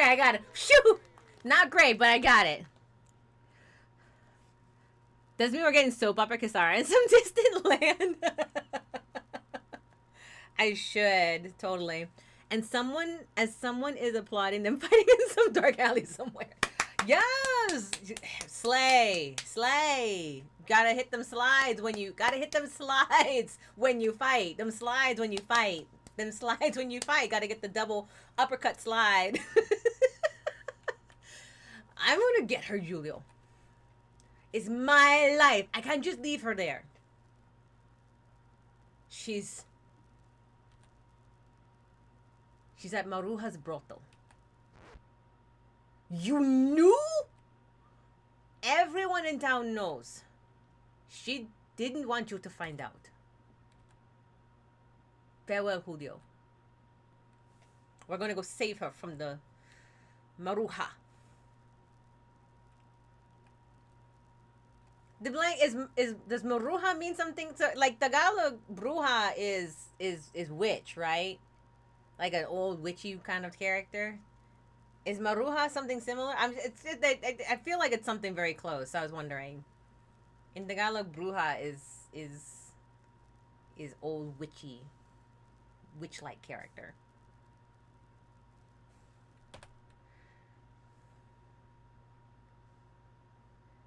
I got it. Shoo! Not great, but I got it. Does mean we're getting soap opera Kisara in some distant land? I should, totally. And someone is applauding them fighting in some dark alley somewhere. Yes! Slay! Slay! Gotta hit them slides when you fight. Them slides when you fight. Them slides when you fight. Gotta get the double uppercut slide. I'm gonna get her, Julio. It's my life. I can't just leave her there. She's at Maruha's brothel. You knew? Everyone in town knows. She didn't want you to find out. Farewell, Julio. We're gonna go save her from the Maruha. The blank is does Maruha mean something? So, like Tagalog, bruja is witch, right? Like an old witchy kind of character. Is Maruha something similar? I feel like it's something very close. So I was wondering. In Tagalog, bruja is old witchy, witch-like character.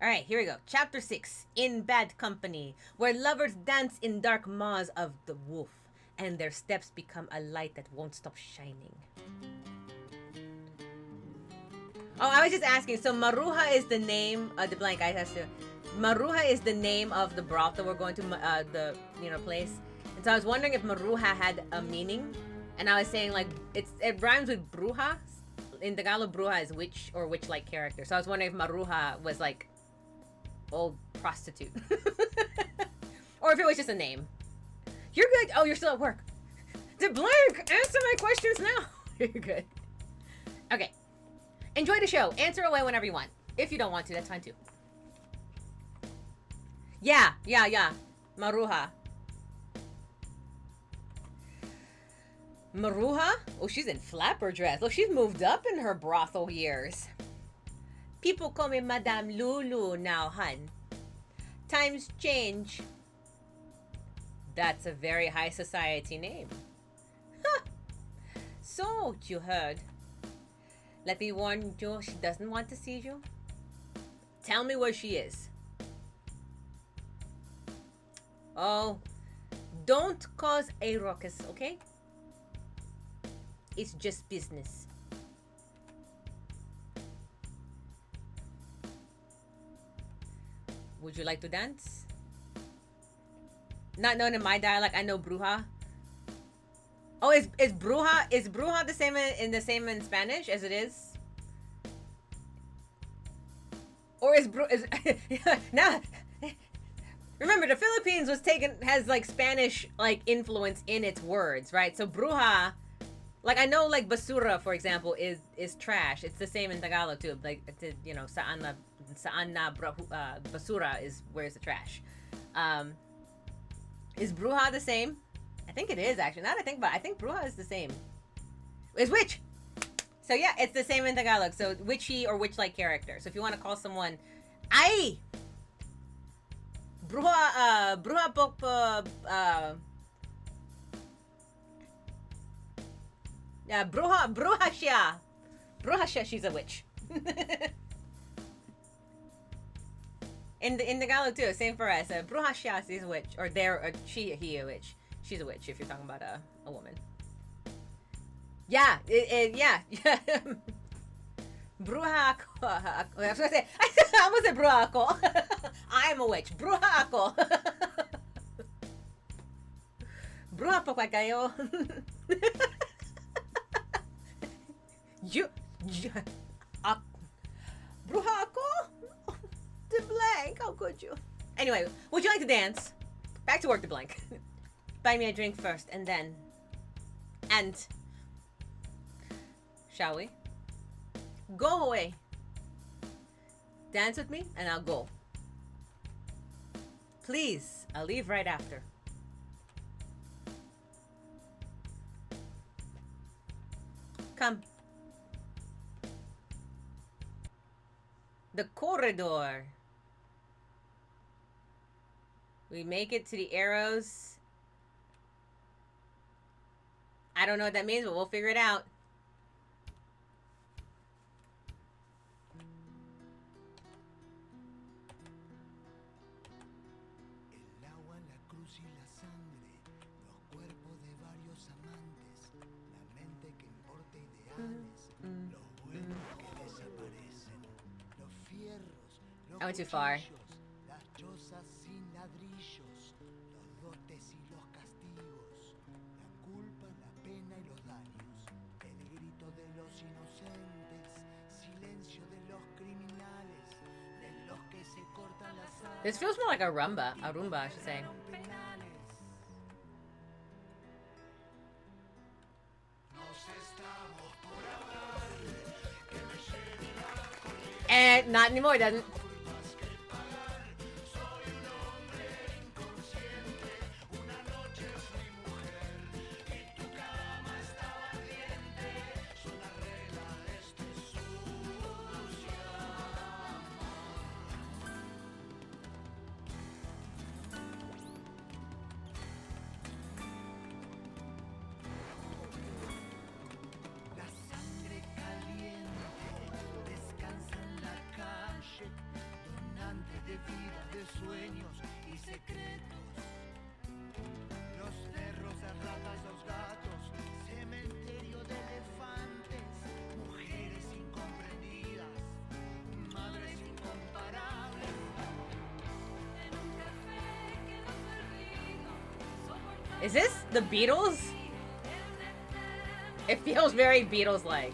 All right, here we go. Chapter 6, In Bad Company, where lovers dance in dark maws of the wolf, and their steps become a light that won't stop shining. Oh, I was just asking. So Maruha is the name of the blank. Maruha is the name of the brothel we're going to the place. And so I was wondering if Maruha had a meaning, and I was saying like it rhymes with bruja. In Tagalog, bruja is witch or witch-like character. So I was wondering if Maruha was like old prostitute. Or if it was just a name. You're good. Oh, you're still at work. The blank, answer my questions now. You're good. Okay. Enjoy the show. Answer away whenever you want. If you don't want to, that's fine too. Yeah. Maruha. Maruha? Oh, she's in flapper dress. Look, she's moved up in her brothel years. People call me Madame Lulu now, hun. Times change. That's a very high society name. Huh. So, you heard. Let me warn you, she doesn't want to see you. Tell me where she is. Oh, don't cause a ruckus, okay? It's just business. Would you like to dance? Not known in my dialect, I know bruja. Oh, is bruja the same in Spanish as it is? Or is now? Remember, the Philippines has like Spanish like influence in its words, right? So bruja, like I know like basura, for example, is trash. It's the same in Tagalog too. Like saan na basura is where's the trash. Is bruja the same? I think it is actually. Now that I think about it, I think bruja is the same. It's witch. So yeah, it's the same in Tagalog. So witchy or witch-like character. So if you want to call someone Ay! Bruja pok yeah, bruja siya. Bruja siya, she's a witch. in the Tagalog too, same for us. Bruja siya, she's a witch, or he a witch. She's a witch if you're talking about a woman. Yeah, yeah. Bruja ako. I was gonna say, I almost said bruja ako. I am a witch. Bruja ako. Bruja po kayo. you bruja ako? The blank. How could you? Anyway, would you like to dance? Back to work, the blank. Buy me a drink first, and then. And. Shall we? Go away. Dance with me, and I'll go. Please, I'll leave right after. Come. The corridor. We make it to the arrows. I don't know what that means, but we'll figure it out. I went too far. This feels more like a rumba, I should say. And not anymore, doesn't. Is this the Beatles? It feels very Beatles-like.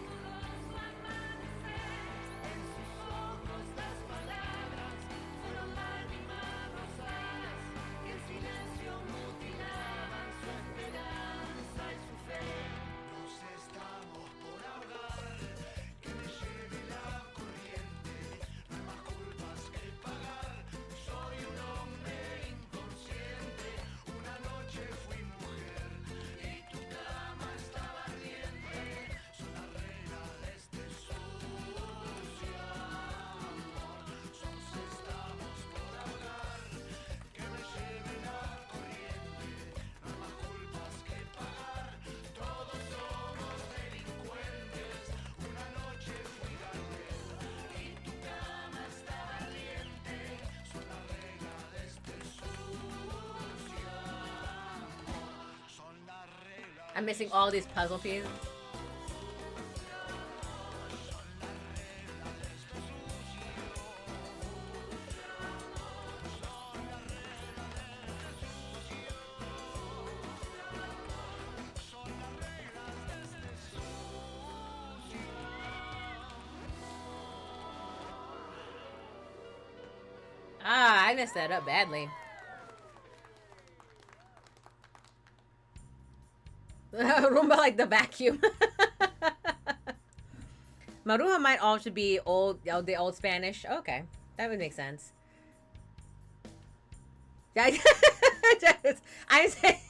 I'm missing all these puzzle pieces. Ah, I messed that up badly. Roomba like the vacuum. Maruja might also be old, the old Spanish. Okay, that would make sense. I say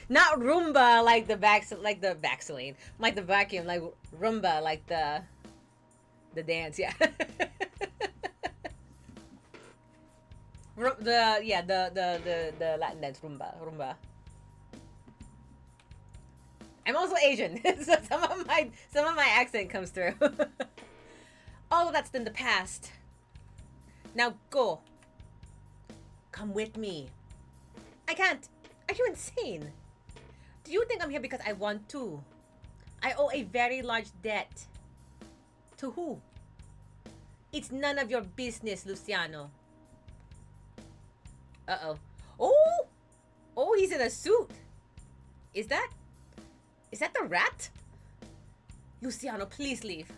not Roomba like the vaccine, like the vaccine, like the vacuum, like Roomba like the dance. Yeah. The Latin dance rumba. I'm also Asian, so some of my accent comes through. All that's in the past. Now go. Come with me. I can't. Are you insane? Do you think I'm here because I want to? I owe a very large debt. To who? It's none of your business, Luciano. Uh-oh. Oh! Oh, he's in a suit. Is that the rat? Luciano, please leave.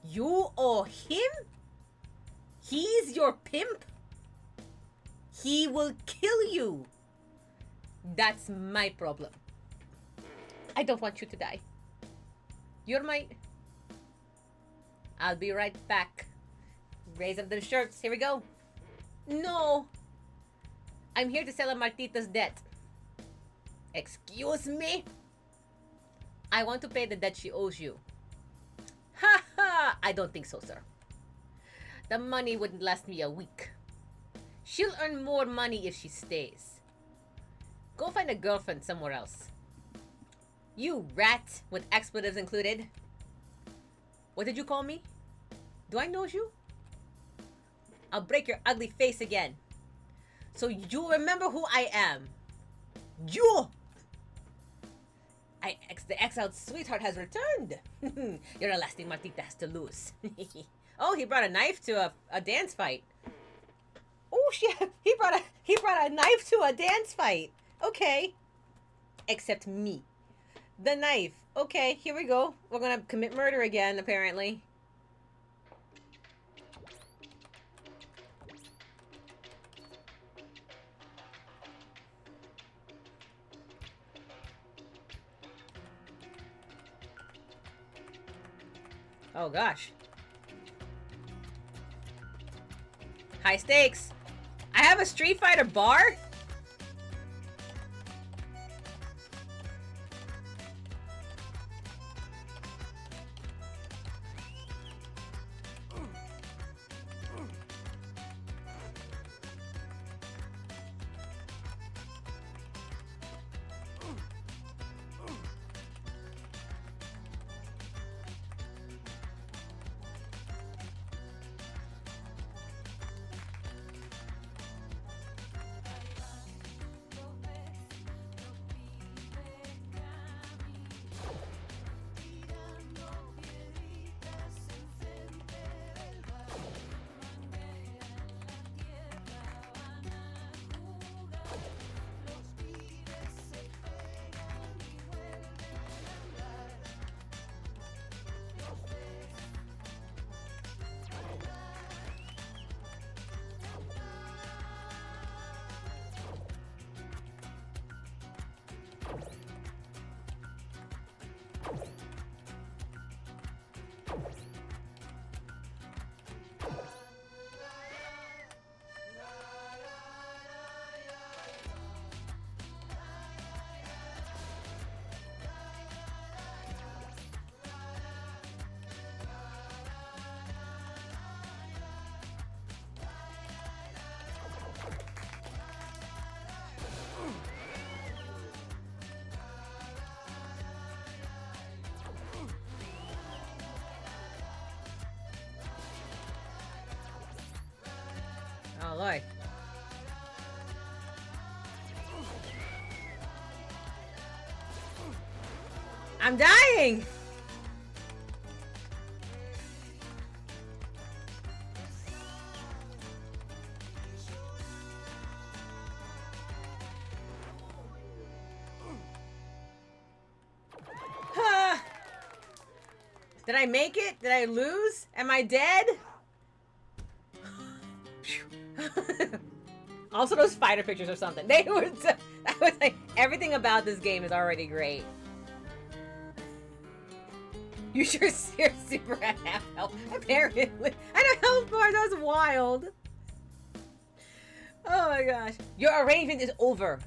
You owe him? He's your pimp? He will kill you. That's my problem. I don't want you to die. You're my... I'll be right back. Raise up the shirts. Here we go. No. I'm here to settle Martita's debt. Excuse me? I want to pay the debt she owes you. Ha ha! I don't think so, sir. The money wouldn't last me a week. She'll earn more money if she stays. Go find a girlfriend somewhere else. You rat, with expletives included. What did you call me? Do I know you? I'll break your ugly face again. So you remember who I am. You! The exiled sweetheart has returned. You're a last thing Martita has to lose. Oh, he brought a knife to a dance fight. Oh, shit. He brought a knife to a dance fight. Okay. Except me. The knife. Okay, here we go. We're gonna commit murder again, apparently. Oh, gosh. High stakes. I have a Street Fighter bar? Oh, Lord. I'm dying! Did I make it? Did I lose? Am I dead? Also, those fighter pictures or something. They were. I was like, everything about this game is already great. You sure you're super at half health. Apparently, I know health bar. That was wild. Oh my gosh, your arrangement is over.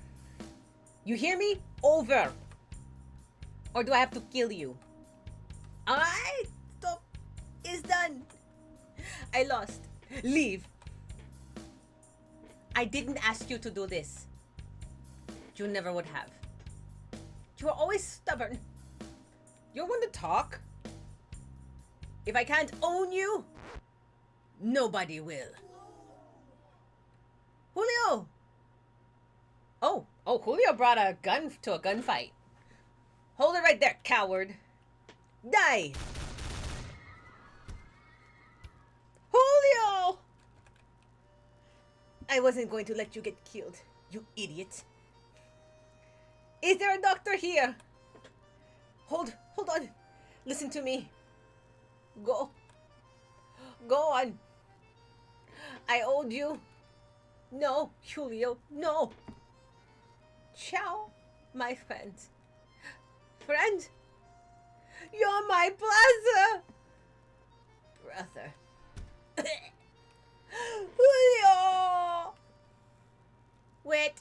You hear me? Over. Or do I have to kill you? I don't. It's done. I lost. Leave. I didn't ask you to do this. You never would have. You are always stubborn. You're one to talk. If I can't own you, nobody will. Julio! Oh, Julio brought a gun to a gunfight. Hold it right there, coward. Die! Julio! I wasn't going to let you get killed, you idiot. Is there a doctor here? Hold on. Listen to me. Go on. I owed you. No, Julio, no. Ciao, my friend. Friend? You're my brother. Julio! Wait.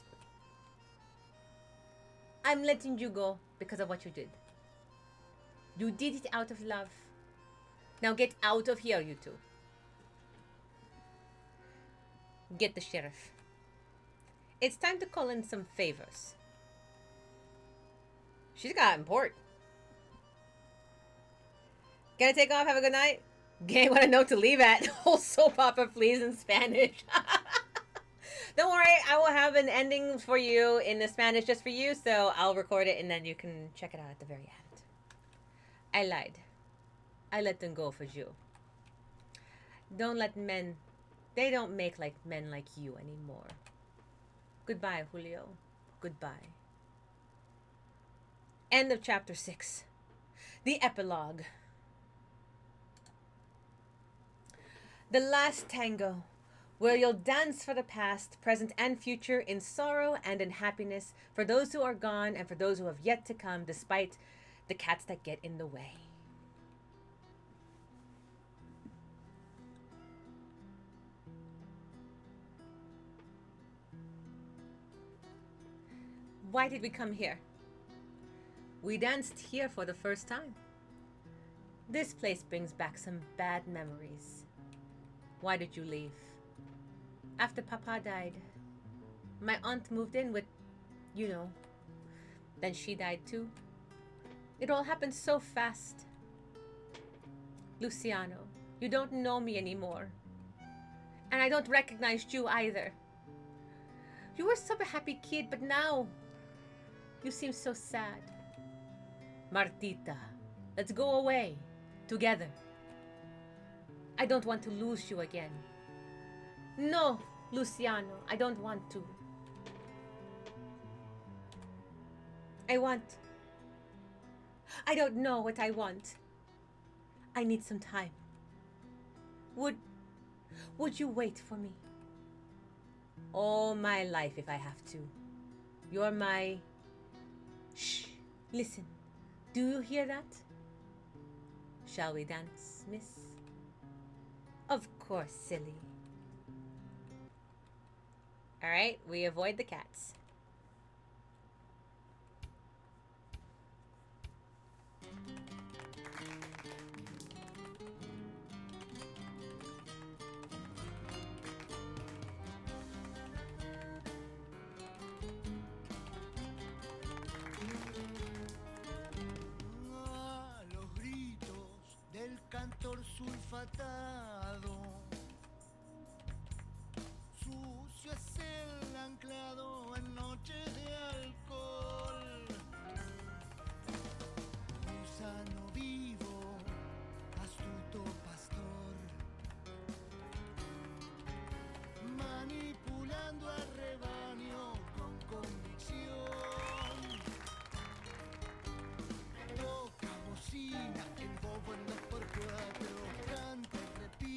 I'm letting you go because of what you did. You did it out of love. Now get out of here, you two. Get the sheriff. It's time to call in some favors. She's got import. Gonna take off, have a good night? Gay, want to know to leave at. Whole soap opera, please, in Spanish. Don't worry, I will have an ending for you in the Spanish just for you, so I'll record it and then you can check it out at the very end. I lied. I let them go for you. Don't let men... They don't make like men like you anymore. Goodbye, Julio. Goodbye. End of chapter 6. The epilogue. The last tango, where you'll dance for the past, present, and future in sorrow and in happiness for those who are gone and for those who have yet to come, despite the cats that get in the way. Why did we come here? We danced here for the first time. This place brings back some bad memories. Why did you leave? After Papa died, my aunt moved in with, you know, then she died too. It all happened so fast. Luciano, you don't know me anymore. And I don't recognize you either. You were such a happy kid, but now you seem so sad. Martita, let's go away together. I don't want to lose you again. No, Luciano, I don't want to. I don't know what I want. I need some time. Would you wait for me? All my life if I have to. You're my... Shh, listen. Do you hear that? Shall we dance, miss? Of course, silly. Alright, we avoid the cats.
Los gritos del cantor sulfatado. Sucio es el anclado en noches de alcohol. Gusano vivo, astuto pastor, manipulando al rebaño con convicción. Toca bocina, el bobo en 2x4, canta y repite.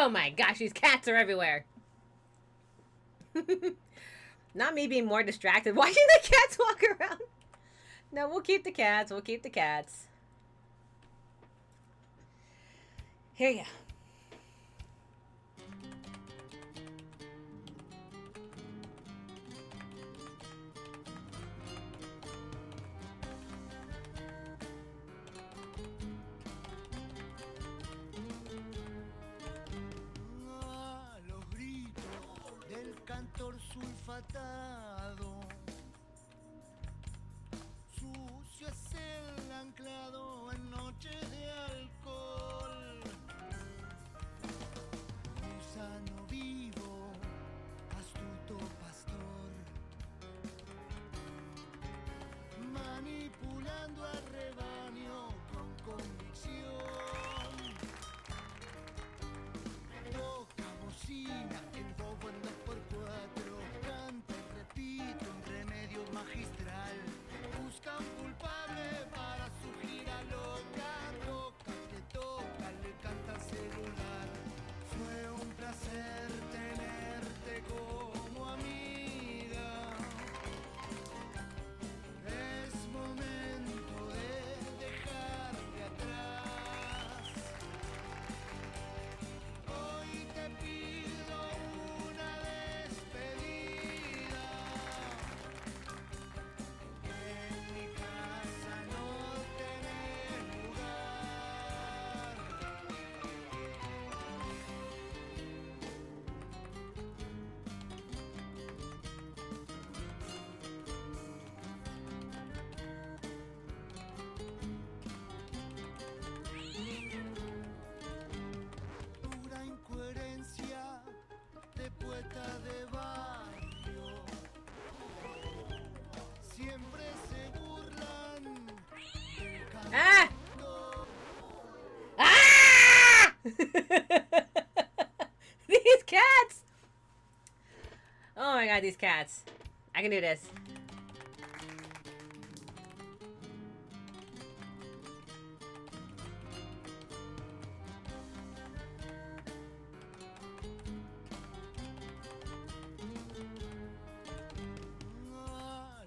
Oh my gosh, these cats are everywhere. Not me being more distracted watching the cats walk around. No, we'll keep the cats. We'll keep the cats. Here you go.
Los gritos del cantor sulfatado. Sucio es el anclado en noches de alcohol. Gusano vivo, astuto pastor, manipulando al rebaño con convicción. Toca bocina, el bobo en 2x4, canta y repite un remedio magistral. Busca un culpable para su gira loca. Toca que toca, le canta al celular. Fue un placer tenerte como amiga. Es momento de dejarte atrás. Hoy te pido una despedida. En mi casa no tenés lugar. Pura incoherencia de poeta de barrio. Siempre se burlan del
Ah! Ah! These cats! Oh my god, these cats. I can do this.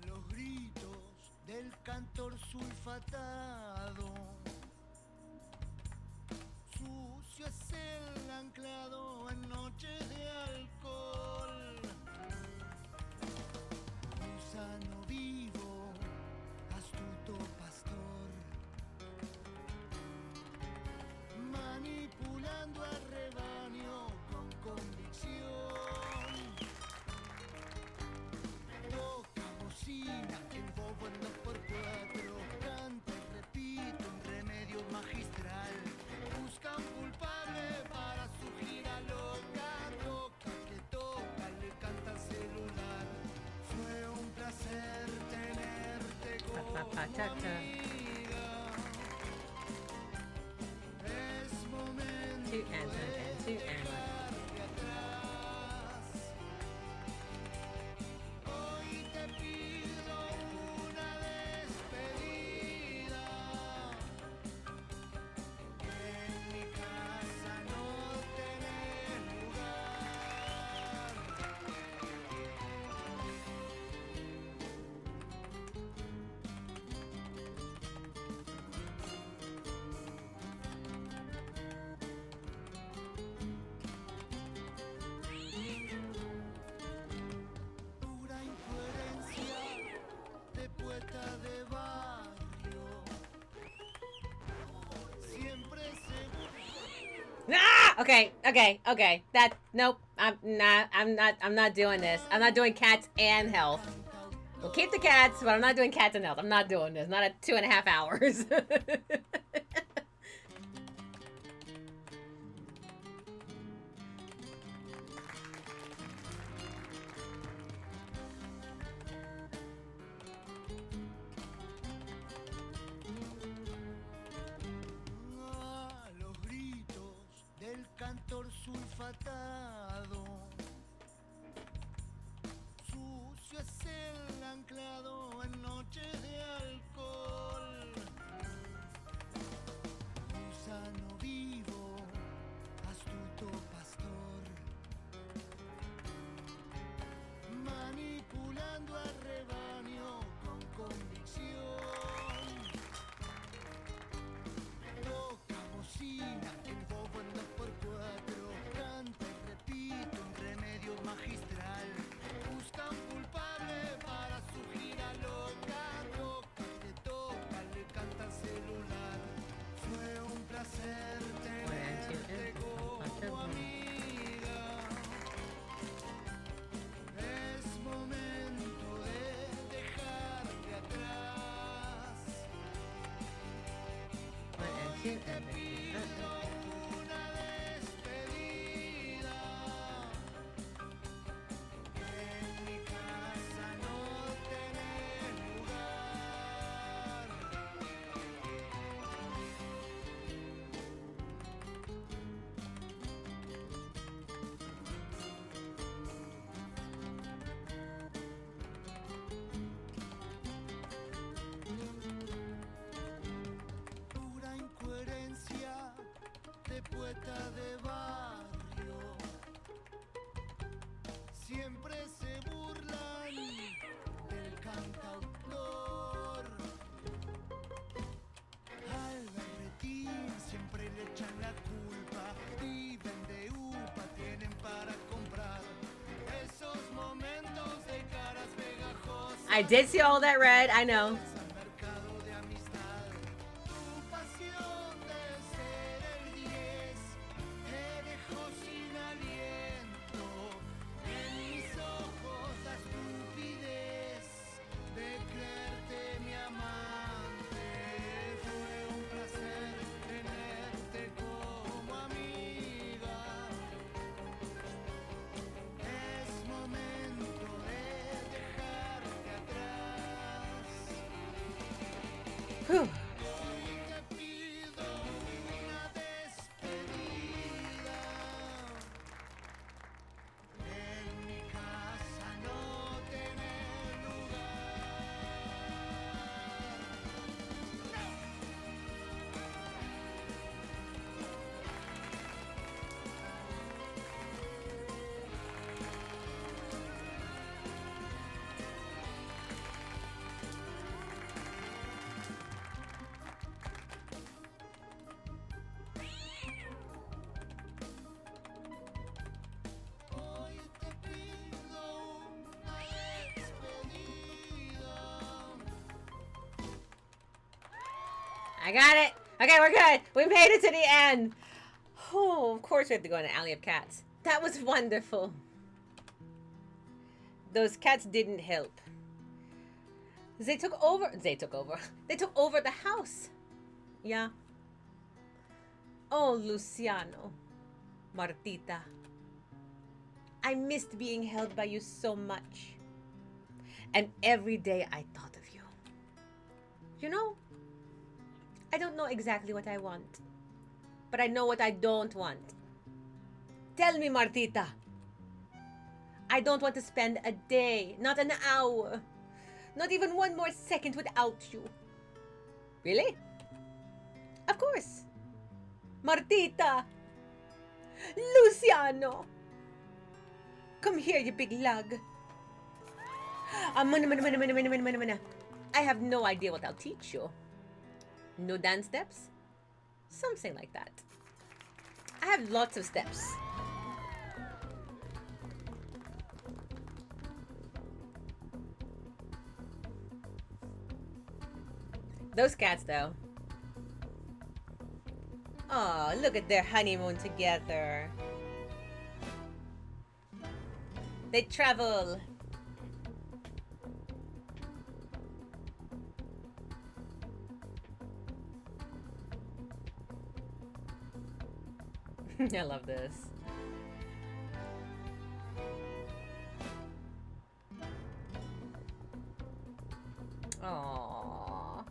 Los gritos del cantor sulfatado. Sucio es el anclado en noches de alcohol. Gusano vivo, astuto pastor, manipulando al rebaño con convicción. Toca bocina, el bobo en 2x4, canta y repite un remedio magistral. Busca un culpable para su gira loca. Toca que toca, le canta al celular. Fue un placer tenerte como amiga. Es momento
Two and
de
two and
dejarte atrás. Hoy te pido una despedida. En mi casa no tenés lugar. Pura incoherencia de poeta de barrio. Siempre se
Ah! Okay. That nope. I'm not doing this. I'm not doing cats and health. We'll keep the cats, but I'm not doing cats and health. I'm not doing this. Not at 2.5 hours.
los gritos del cantor sulfatado. Sucio es el anclado en noches de alcohol.
to everything.
Una despedida. En mi casa no tenés lugar. Pura incoherencia de poeta de barrio. Siempre se burlan del cantautor. Al berretín siempre le echan la culpa. Viven de upa, tienen para comprar. Esos momentos de caras pegajosas.
I did see all that red, I know.
Al mercado de amistad. Tu pasión de ser el 10 te dejó sin aliento. En mis ojos la estupidez de creerte mi amante. Fue un placer tenerte como amiga. Es momento de dejarte atrás.
Whew.
Hoy te pido una despedida. En mi casa no tenés lugar. Hoy te pido una despedida.
I got it. Okay, we're good. We made it to the end. Oh, of course we have to go in an alley of cats. That was wonderful. Those cats didn't help. They took over. They took over the house. Yeah. Oh, Luciano. Martita. I missed being held by you so much. And every day I thought of you. You know, I don't know exactly what I want, but I know what I don't want. Tell me, Martita. I don't want to spend a day, not an hour, not even one more second without you. Really? Of course. Martita. Luciano. Come here, you big lug. I have no idea what I'll teach you. No dance steps? Something like that. I have lots of steps. Those cats, though. Oh, look at their honeymoon together. They travel. I love this. Aww.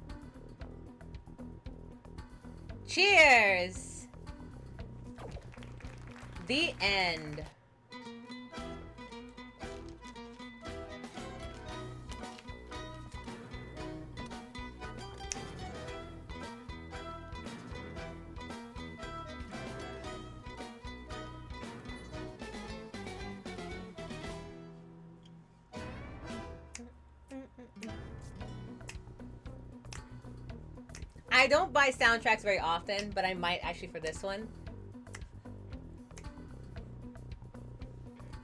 Cheers! The end. I don't buy soundtracks very often, but I might actually for this one.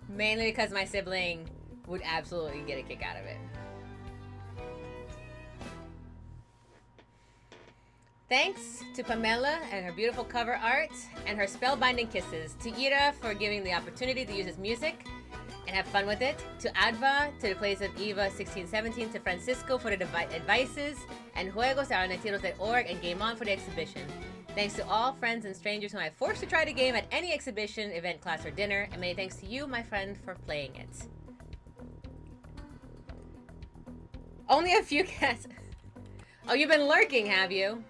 Mainly because my sibling would absolutely get a kick out of it. Thanks to Pamela and her beautiful cover art and her spellbinding kisses. To Ira for giving the opportunity to use his music and have fun with it. To Adva, to the place of Eva 1617. To Francisco for the advices and Juegos at Arnetiros.org and Game On for the exhibition. Thanks to all friends and strangers whom I forced to try the game at any exhibition, event, class, or dinner, and many thanks to you, my friend, for playing it. Only a few cats. Oh, you've been lurking, have you?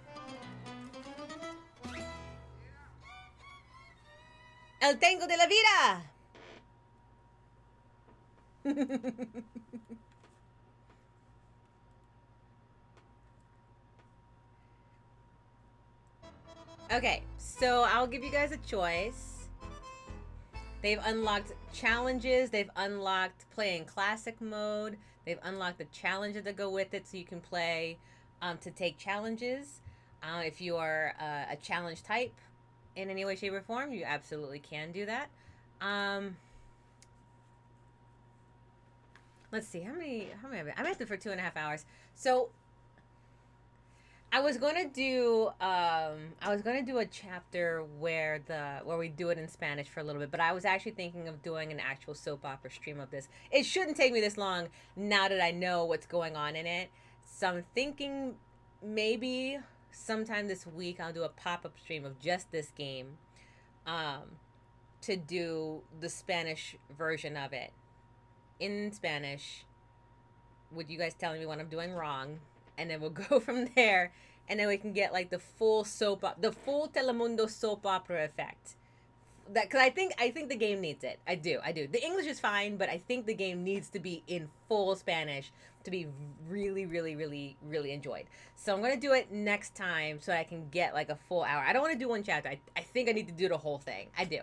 El Tango de la Vida! Okay, so I'll give you guys a choice. They've unlocked challenges. They've unlocked play in classic mode. They've unlocked the challenges that go with it, so you can play to take challenges. If you are a challenge type in any way, shape, or form, you absolutely can do that. Let's see, how many have I? I'm at it for 2.5 hours. So I was gonna do a chapter where we do it in Spanish for a little bit, but I was actually thinking of doing an actual soap opera stream of this. It shouldn't take me this long now that I know what's going on in it. So I'm thinking maybe sometime this week I'll do a pop-up stream of just this game, to do the Spanish version of it in Spanish, with you guys telling me what I'm doing wrong, and then we'll go from there, and then we can get like the full Telemundo soap opera effect. That, because I think the game needs it. I do. The English is fine, but I think the game needs to be in full Spanish to be really, really, really, really enjoyed. So I'm gonna do it next time so I can get like a full hour. I don't want to do one chapter. I think I need to do the whole thing. I do.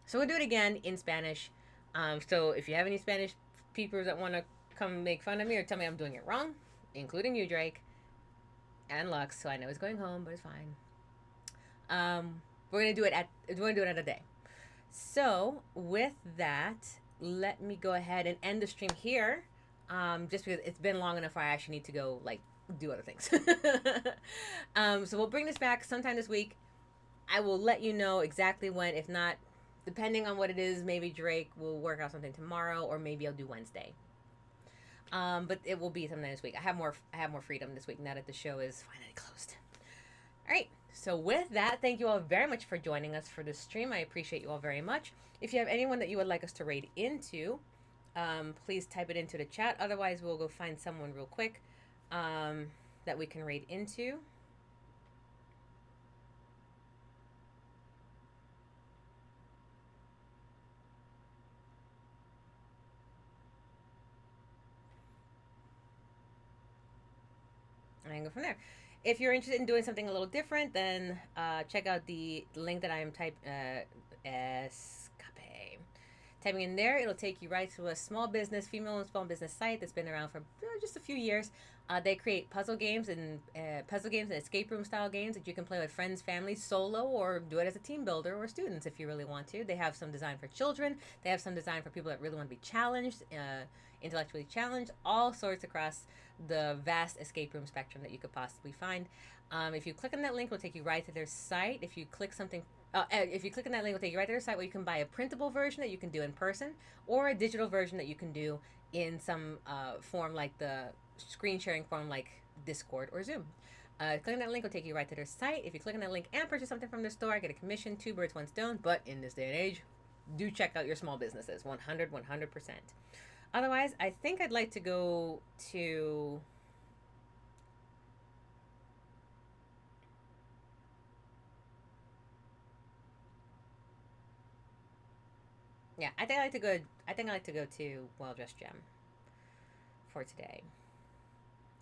So we'll do it again in Spanish. So if you have any Spanish peepers that want to come make fun of me or tell me I'm doing it wrong, including you, Drake, and Lux, so I know he's going home, but it's fine. We're gonna do it another day. So with that, let me go ahead and end the stream here. Just because it's been long enough, I actually need to go like do other things. So we'll bring this back sometime this week. I will let you know exactly when. If not, depending on what it is, maybe Drake will work out something tomorrow, or maybe I'll do Wednesday. But it will be sometime this week. I have more freedom this week now that the show is finally closed. All right. So with that, thank you all very much for joining us for this stream. I appreciate you all very much. If you have anyone that you would like us to raid into, please type it into the chat. Otherwise, we'll go find someone real quick that we can raid into. And go from there. If you're interested in doing something a little different, then check out the link that I am typing in there. It'll take you right to a female-owned small business site that's been around for just a few years. They create puzzle games and escape room style games that you can play with friends, family, solo, or do it as a team builder or students if you really want to. They have some design for children. They have some design for people that really want to be challenged, intellectually challenged, all sorts across the vast escape room spectrum that you could possibly find. If you click on that link, it'll take you right to their site. If you click on that link, it'll take you right to their site where you can buy a printable version that you can do in person, or a digital version that you can do in some form like the screen sharing form like Discord or Zoom. Clicking that link will take you right to their site. If you click on that link and purchase something from their store, I get a commission, 2 birds, 1 stone. But in this day and age, do check out your small businesses, 100%. Otherwise, I think I'd like to go to... Yeah, I think I like to go to Well Dressed Gem for today.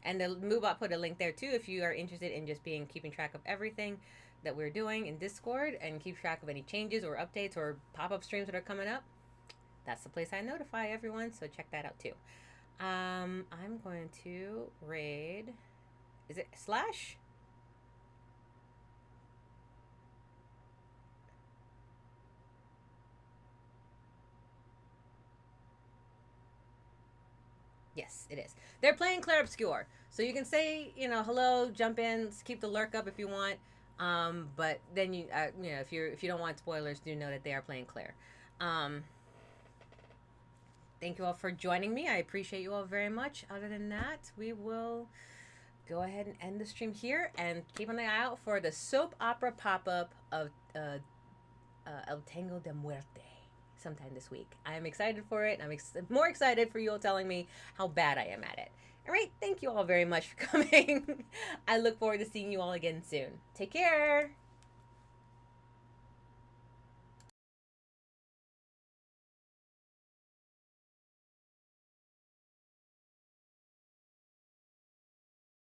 And the MoveBot put a link there too if you are interested in just keeping track of everything that we're doing in Discord and keep track of any changes or updates or pop-up streams that are coming up. That's the place I notify everyone, so check that out too. I'm going to raid. Is it Slash? Yes, it is. They're playing Claire Obscure. So you can say, hello, jump in, keep the lurk up if you want. But then if you don't want spoilers, do know that they are playing Claire. Thank you all for joining me. I appreciate you all very much. Other than that, we will go ahead and end the stream here and keep an eye out for the soap opera pop-up of El Tango de Muerte sometime this week. I am excited for it. I'm more excited for you all telling me how bad I am at it. All right, thank you all very much for coming. I look forward to seeing you all again soon. Take care.